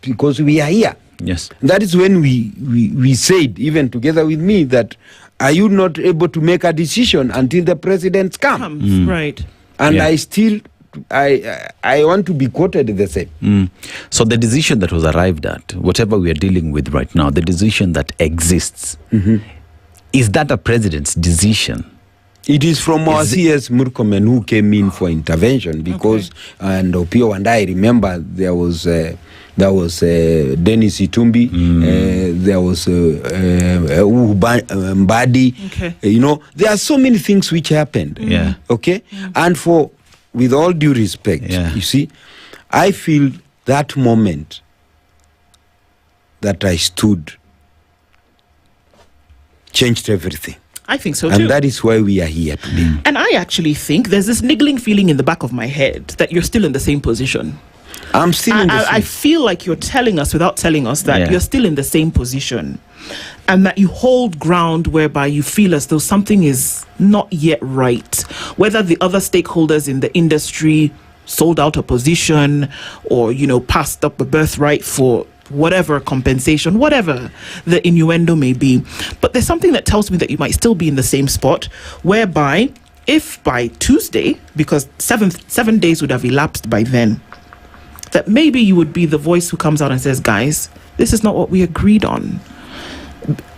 Because we are here. Yes. That is when we said, even together with me, that are you not able to make a decision until the president comes? Right. And I want to be quoted the same. So the decision that was arrived at, whatever we are dealing with right now, the decision that exists, is that a president's decision? It is from our CS Murkomen who came in for intervention because, and Opio and I remember there was Dennis Itumbi, there was Mbadi. You know, there are so many things which happened. Okay, and with all due respect, you see, I feel that moment that I stood changed everything. I think so too. And that is why we are here today. And I actually think there's this niggling feeling in the back of my head that you're still in the same position. I'm still in the same. I feel like you're telling us without telling us that you're still in the same position. And that you hold ground whereby you feel as though something is not yet right. Whether the other stakeholders in the industry sold out a position or, passed up a birthright for whatever compensation, whatever the innuendo may be. But there's something that tells me that you might still be in the same spot, whereby if by Tuesday, because 7 days would have elapsed by then, that maybe you would be the voice who comes out and says, guys, this is not what we agreed on.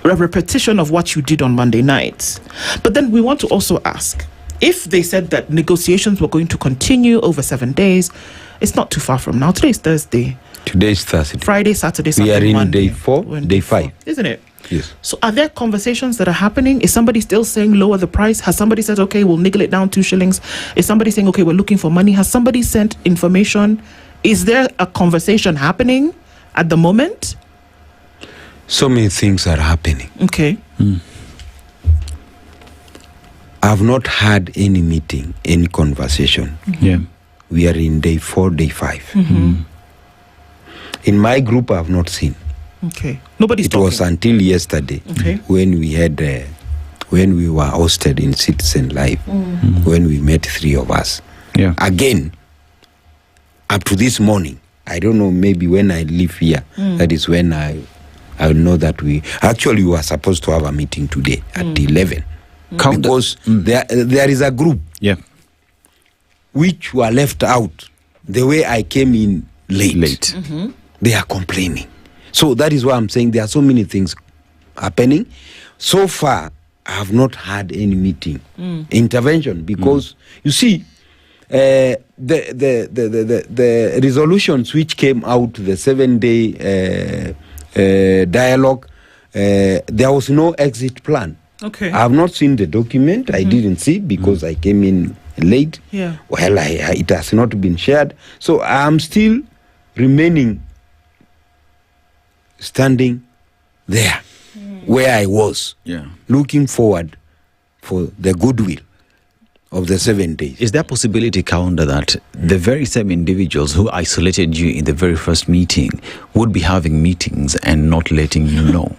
a repetition of what you did on Monday night. But then we want to also ask, if they said that negotiations were going to continue over 7 days, it's not too far from now. Today is Thursday. Today is Thursday. Friday, Saturday, Sunday, we are in Monday. day 4, day 5. Isn't it? Yes. So are there conversations that are happening? Is somebody still saying lower the price? Has somebody said, okay, we'll niggle it down 2 shillings? Is somebody saying, okay, we're looking for money? Has somebody sent information? Is there a conversation happening at the moment? So many things are happening. Okay. I've not had any meeting, any conversation. Yeah. We are in day 4, day 5. In my group, I've not seen. Okay. Nobody's It talking. was until yesterday when we had, when we were hosted in Citizen Live, when we met 3 of us. Yeah. Again, up to this morning, I don't know, maybe when I leave here, that is when I know that we were supposed to have a meeting today at 11. Because there is a group which were left out the way I came in late. They are complaining. So that is why I'm saying there are so many things happening. So far, I have not had any meeting intervention because you see, the resolutions which came out, the 7-day dialogue, there was no exit plan. Okay. I have not seen the document. I didn't see because I came in late. Yeah. Well, it has not been shared. So I am still remaining standing there where I was, looking forward for the goodwill of the 7 days. Is there a possibility, Kaunda, that the very same individuals who isolated you in the very first meeting would be having meetings and not letting you know?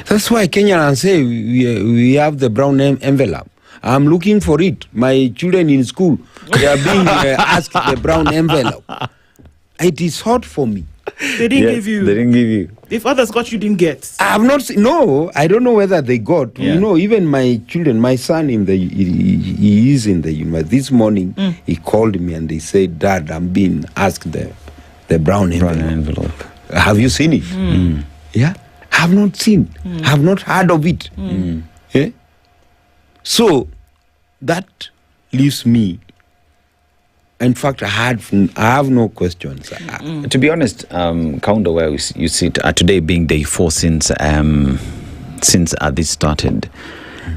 That's why Kenyans say we have the brown envelope. I'm looking for it. My children in school, they are being asked the brown envelope. It is hard for me. They didn't give you. They didn't give you. If others got, you didn't get. I have not seen. No, I don't know whether they got. You know, even my children, my son he is in the university. This morning he called me and he said, "Dad, I'm being asked the brown envelope. Have you seen it?" Yeah, I have not seen. I have not heard of it. Yeah? So that leaves me. In fact, I have no questions. To be honest, Kaunda, where you sit today being day 4 since this started,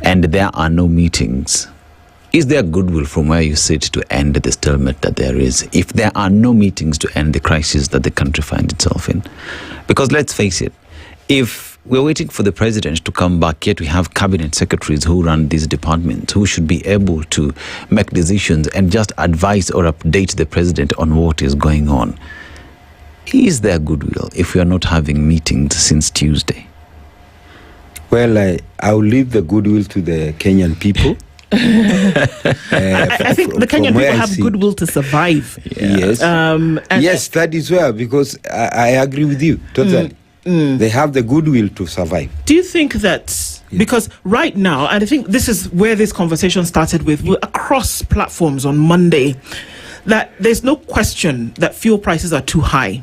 and there are no meetings, is there goodwill from where you sit to end the stalemate that there is? If there are no meetings to end the crisis that the country finds itself in, because let's face it, if we're waiting for the president to come back, yet we have cabinet secretaries who run these departments, who should be able to make decisions and just advise or update the president on what is going on. Is there goodwill if we are not having meetings since Tuesday? Well, I will leave the goodwill to the Kenyan people. I think the Kenyan people have goodwill to survive. Yes. Yes, that is where, because I agree with you totally. They have the goodwill to survive. Do you think that, because right now, and I think this is where this conversation started with across platforms on Monday, that there's no question that fuel prices are too high.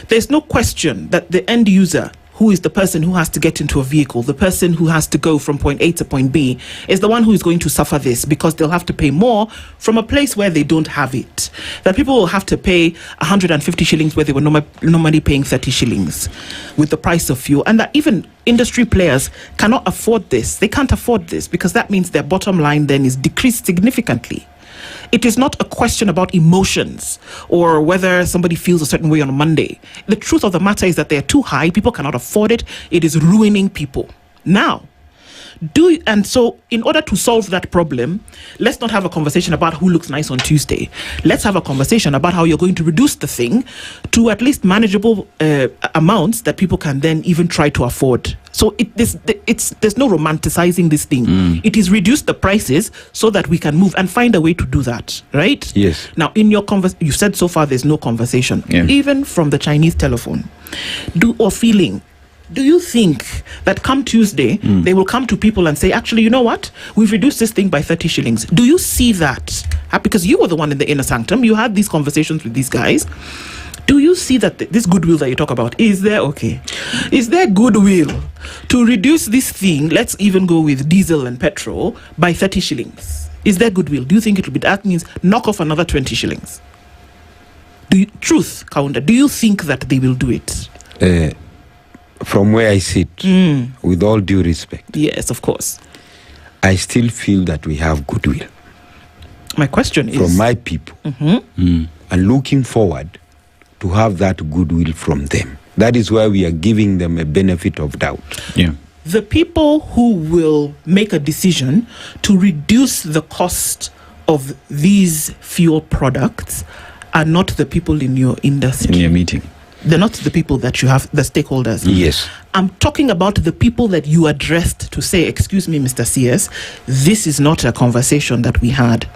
There's no question that the end user, who is the person who has to get into a vehicle, the person who has to go from point A to point B, is the one who is going to suffer this, because they'll have to pay more from a place where they don't have it. That people will have to pay 150 shillings where they were normally paying 30 shillings with the price of fuel. And that even industry players cannot afford this. They can't afford this because that means their bottom line then is decreased significantly. It is not a question about emotions or whether somebody feels a certain way on a Monday. The truth of the matter is that they're too high. People cannot afford it. It is ruining people. Now, so in order to solve that problem, let's not have a conversation about who looks nice on Tuesday. Let's have a conversation about how you're going to reduce the thing to at least manageable amounts that people can then even try to afford. So there's no romanticizing this thing. It is reduce the prices so that we can move and find a way to do that, right? Yes. Now, in your you said so far there's no conversation, even from the Chinese telephone. Do you think that come Tuesday, they will come to people and say, actually, you know what? We've reduced this thing by 30 shillings. Do you see that? Because you were the one in the inner sanctum. You had these conversations with these guys. Do you see that this goodwill that you talk about, is there goodwill to reduce this thing, let's even go with diesel and petrol, by 30 shillings? Is there goodwill? Do you think it will be, that means knock off another 20 shillings? Truth, Kaunda, do you think that they will do it? From where I sit, with all due respect. Yes, of course. I still feel that we have goodwill. My question is... From my people. And looking forward to have that goodwill from them. That is why we are giving them a benefit of doubt. Yeah. The people who will make a decision to reduce the cost of these fuel products are not the people in your industry. In your meeting. They're not the people that you have, the stakeholders. Yes. I'm talking about the people that you addressed to say, excuse me, Mr. CS, this is not a conversation that we had.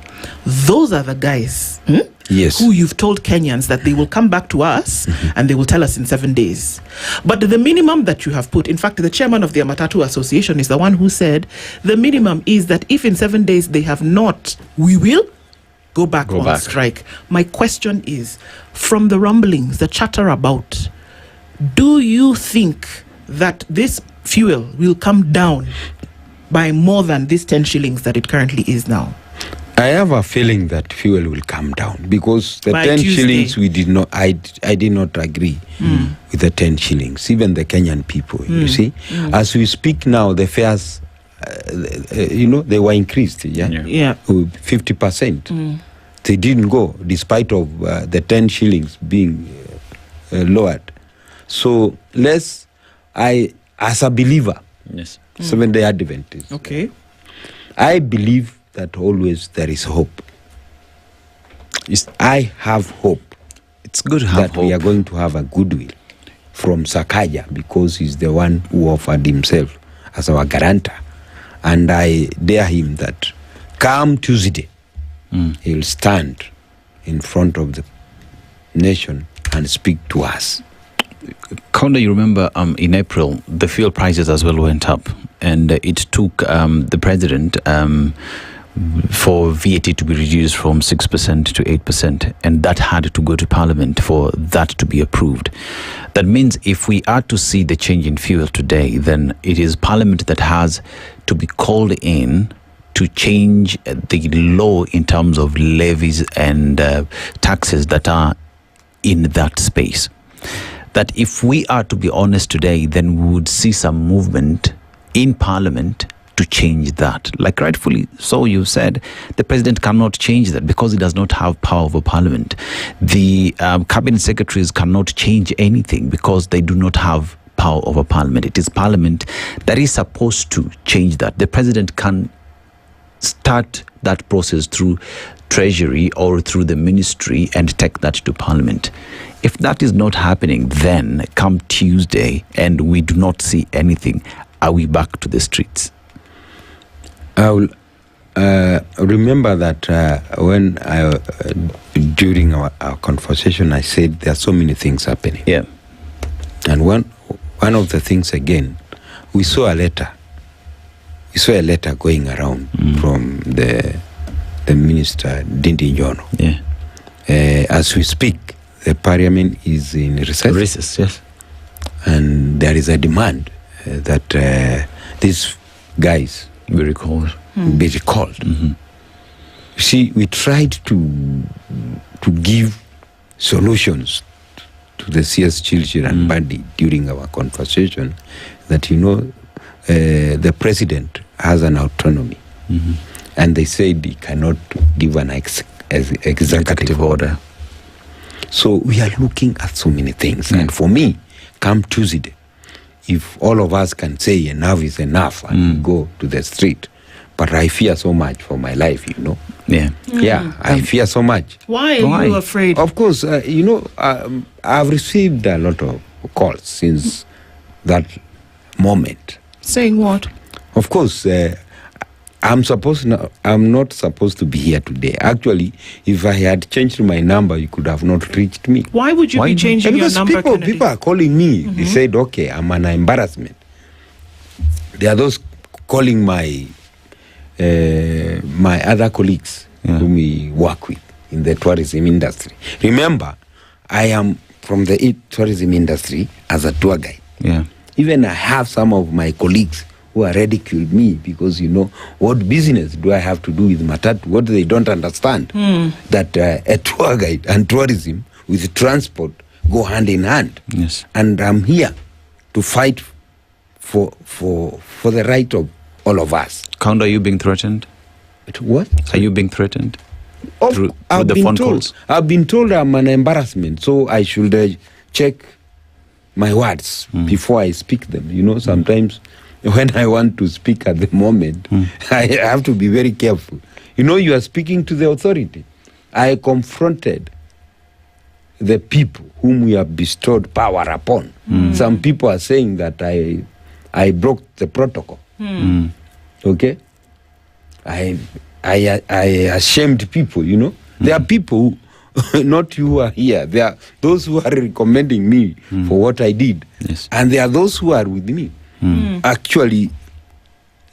Those are the guys yes, who you've told Kenyans that they will come back to us and they will tell us in 7 days. But the minimum that you have put, in fact, the chairman of the Amatatu Association is the one who said the minimum is that if in 7 days they have not, we will go back on strike. My question is, from the rumblings, the chatter about, do you think that this fuel will come down by more than this 10 shillings that it currently is now? I have a feeling that fuel will come down because the By 10 Tuesday. shillings we did not, I did not agree with the 10 shillings, even the Kenyan people, you see. As we speak now, the fares, they were increased, yeah? 50%. They didn't go, despite of the 10 shillings being lowered. So as a believer, yes, Seventh-day Adventist, okay, I believe that always there is hope. I have hope. It's good to have that hope. We are going to have a goodwill from Sakaja because he's the one who offered himself as our guarantor. And I dare him that come Tuesday, he'll stand in front of the nation and speak to us. Konda, you remember in April, the fuel prices as well went up, and it took the president for VAT to be reduced from 6% to 8%, and that had to go to Parliament for that to be approved. That means if we are to see the change in fuel today, then it is Parliament that has to be called in to change the law in terms of levies and taxes that are in that space. That if we are to be honest today, then we would see some movement in Parliament to change that. Like rightfully so you said, the president cannot change that because he does not have power over Parliament. The cabinet secretaries cannot change anything because they do not have power over Parliament. It is Parliament that is supposed to change that. The president can start that process through Treasury or through the ministry and take that to Parliament. If that is not happening, then come Tuesday and we do not see anything, are we back to the streets? I will remember that when during our conversation, I said there are so many things happening. Yeah. And one of the things again, we saw a letter. We saw a letter going around from the minister Githinji. Yeah. As we speak, the parliament is in recess. Recess, yes. And there is a demand that these guys be recalled. You see, we tried to give solutions to the CS children and body during our conversation that, the president has an autonomy. And they said he cannot give an executive order. So we are looking at so many things. And for me, come Tuesday, if all of us can say enough is enough and go to the street, but I fear so much for my life, Yeah. Yeah, I fear so much. Why are you afraid? Of course, I've received a lot of calls since that moment. Saying what? Of course, I'm not supposed to be here today. Actually, if I had changed my number, you could have not reached me. Why would you be changing your number, Because people are calling me. They said, okay, I'm an embarrassment. There are those calling my other colleagues whom we work with in the tourism industry. Remember, I am from the tourism industry as a tour guide. Yeah. Even I have some of my colleagues who are ridiculed me because, what business do I have to do with matatu? What they don't understand, that a tour guide and tourism with transport go hand in hand. Yes. And I'm here to fight for the right of all of us. Count, are you being threatened? What? Are you being threatened? Through I've the been phone told, calls? I've been told I'm an embarrassment, so I should check my words before I speak them. Sometimes when I want to speak at the moment, I have to be very careful. You are speaking to the authority. I confronted the people whom we have bestowed power upon. Some people are saying that I broke the protocol. Okay? I ashamed people, There are people, not you who are here. There are those who are recommending me for what I did. Yes. And there are those who are with me. Actually,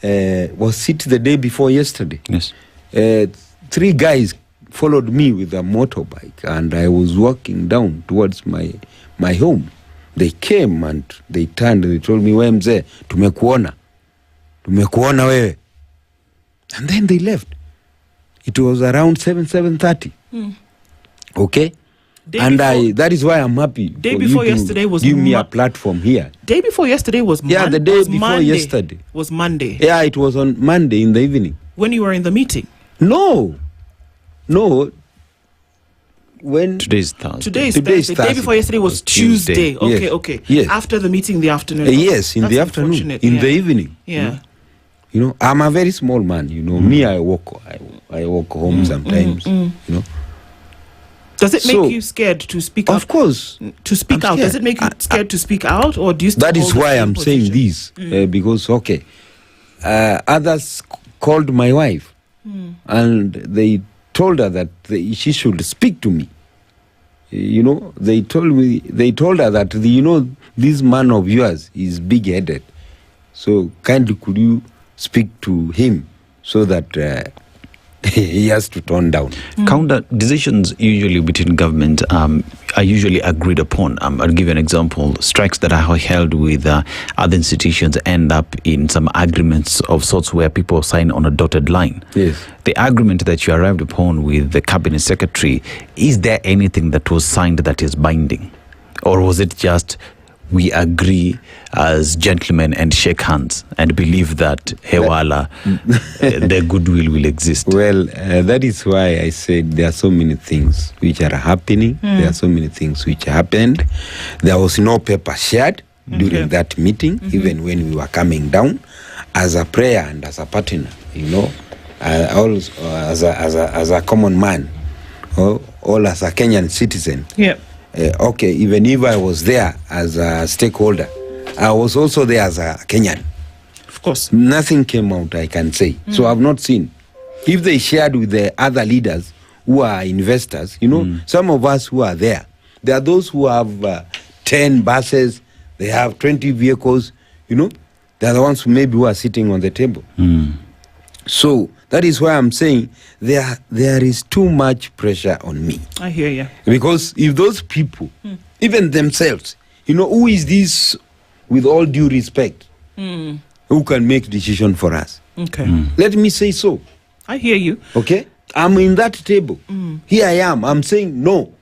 was it the day before yesterday? Yes. 3 guys followed me with a motorbike, and I was walking down towards my home. They came and they turned and they told me, "We mzee, tumekuona wewe." And then they left. It was around 7:30. Okay? That is why I'm happy. Day for before you to yesterday was give me a platform here. Day before yesterday was the day before yesterday was Monday. Yeah, it was on Monday in the evening. When you were in the meeting? No. When today's Thursday. Today's Thursday. The day before yesterday was Tuesday. Okay, yes. okay. Yes. After the meeting in the afternoon. Yes, in That's the afternoon. In yeah. the evening. Yeah. I'm a very small man. Me, I walk home sometimes. Does it make you scared to speak out? Of course. To speak out. Does it make you scared to speak out, or do you? That is why I'm saying this because others called my wife and they told her that she should speak to me. They told her that this man of yours is big-headed, so kindly could you speak to him so that he has to tone down. Counter decisions usually between government are usually agreed upon. I'll give you an example. Strikes that are held with other institutions end up in some agreements of sorts where people sign on a dotted line. Yes. The agreement that you arrived upon with the cabinet secretary, is there anything that was signed that is binding? Or was it just we agree as gentlemen and shake hands and believe that hewala, the goodwill will exist? Well, that is why I said there are so many things which are happening. There are so many things which happened. There was no paper shared during that meeting, even when we were coming down. As a prayer and as a partner, also as a common man, all as a Kenyan citizen. Yeah. Even if I was there as a stakeholder, I was also there as a Kenyan. Of course. Nothing came out, I can say. So I've not seen. If they shared with the other leaders who are investors, some of us who are there are those who have 10 buses, they have 20 vehicles, they're the ones who are sitting on the table. So that is why I'm saying there is too much pressure on me. I hear you. Because if those people, even themselves, who is this, with all due respect, who can make decision for us? Okay. Let me say so. I hear you. Okay? I'm in that table. Here I am. I'm saying, no,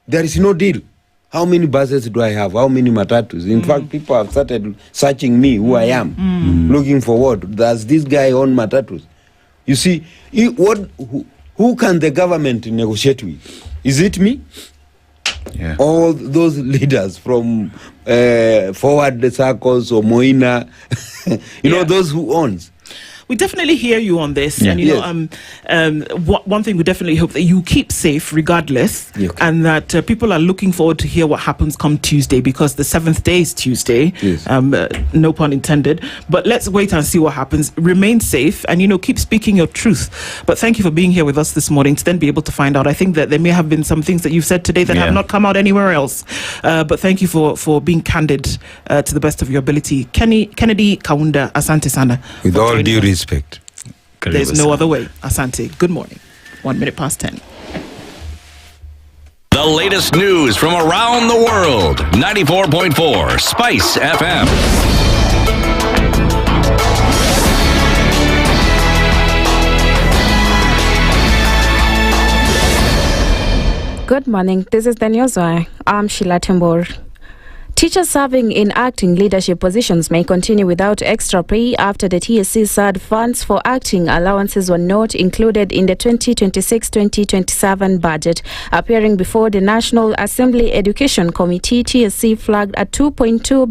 there is no deal. How many buses do I have? How many matatus? In fact, people have started searching me, who I am, looking for what. Does this guy own matatus? You see, who can the government negotiate with? Is it me? Yeah. All those leaders from Forward Circles or Moina, those who owns. We definitely hear you on this, Yeah. and one thing we definitely hope that you keep safe regardless, and that people are looking forward to hear what happens come Tuesday, because the 7th day is Tuesday. Yes. No pun intended. But let's wait and see what happens. Remain safe, and keep speaking your truth. But thank you for being here with us this morning to then be able to find out. I think that there may have been some things that you've said today that have not come out anywhere else. But thank you for being candid to the best of your ability. Kennedy Kaunda, asante sana. With all due respect. There's no other way. Asante. Good morning. 1 minute past 10. The The latest news from around the world. 94.4 Spice FM. Good morning. This is the news. I'm Sheila Tembor. Teachers serving in acting leadership positions may continue without extra pay after the TSC said funds for acting allowances were not included in the 2026-2027 budget. Appearing before the National Assembly Education Committee, TSC flagged a 2.2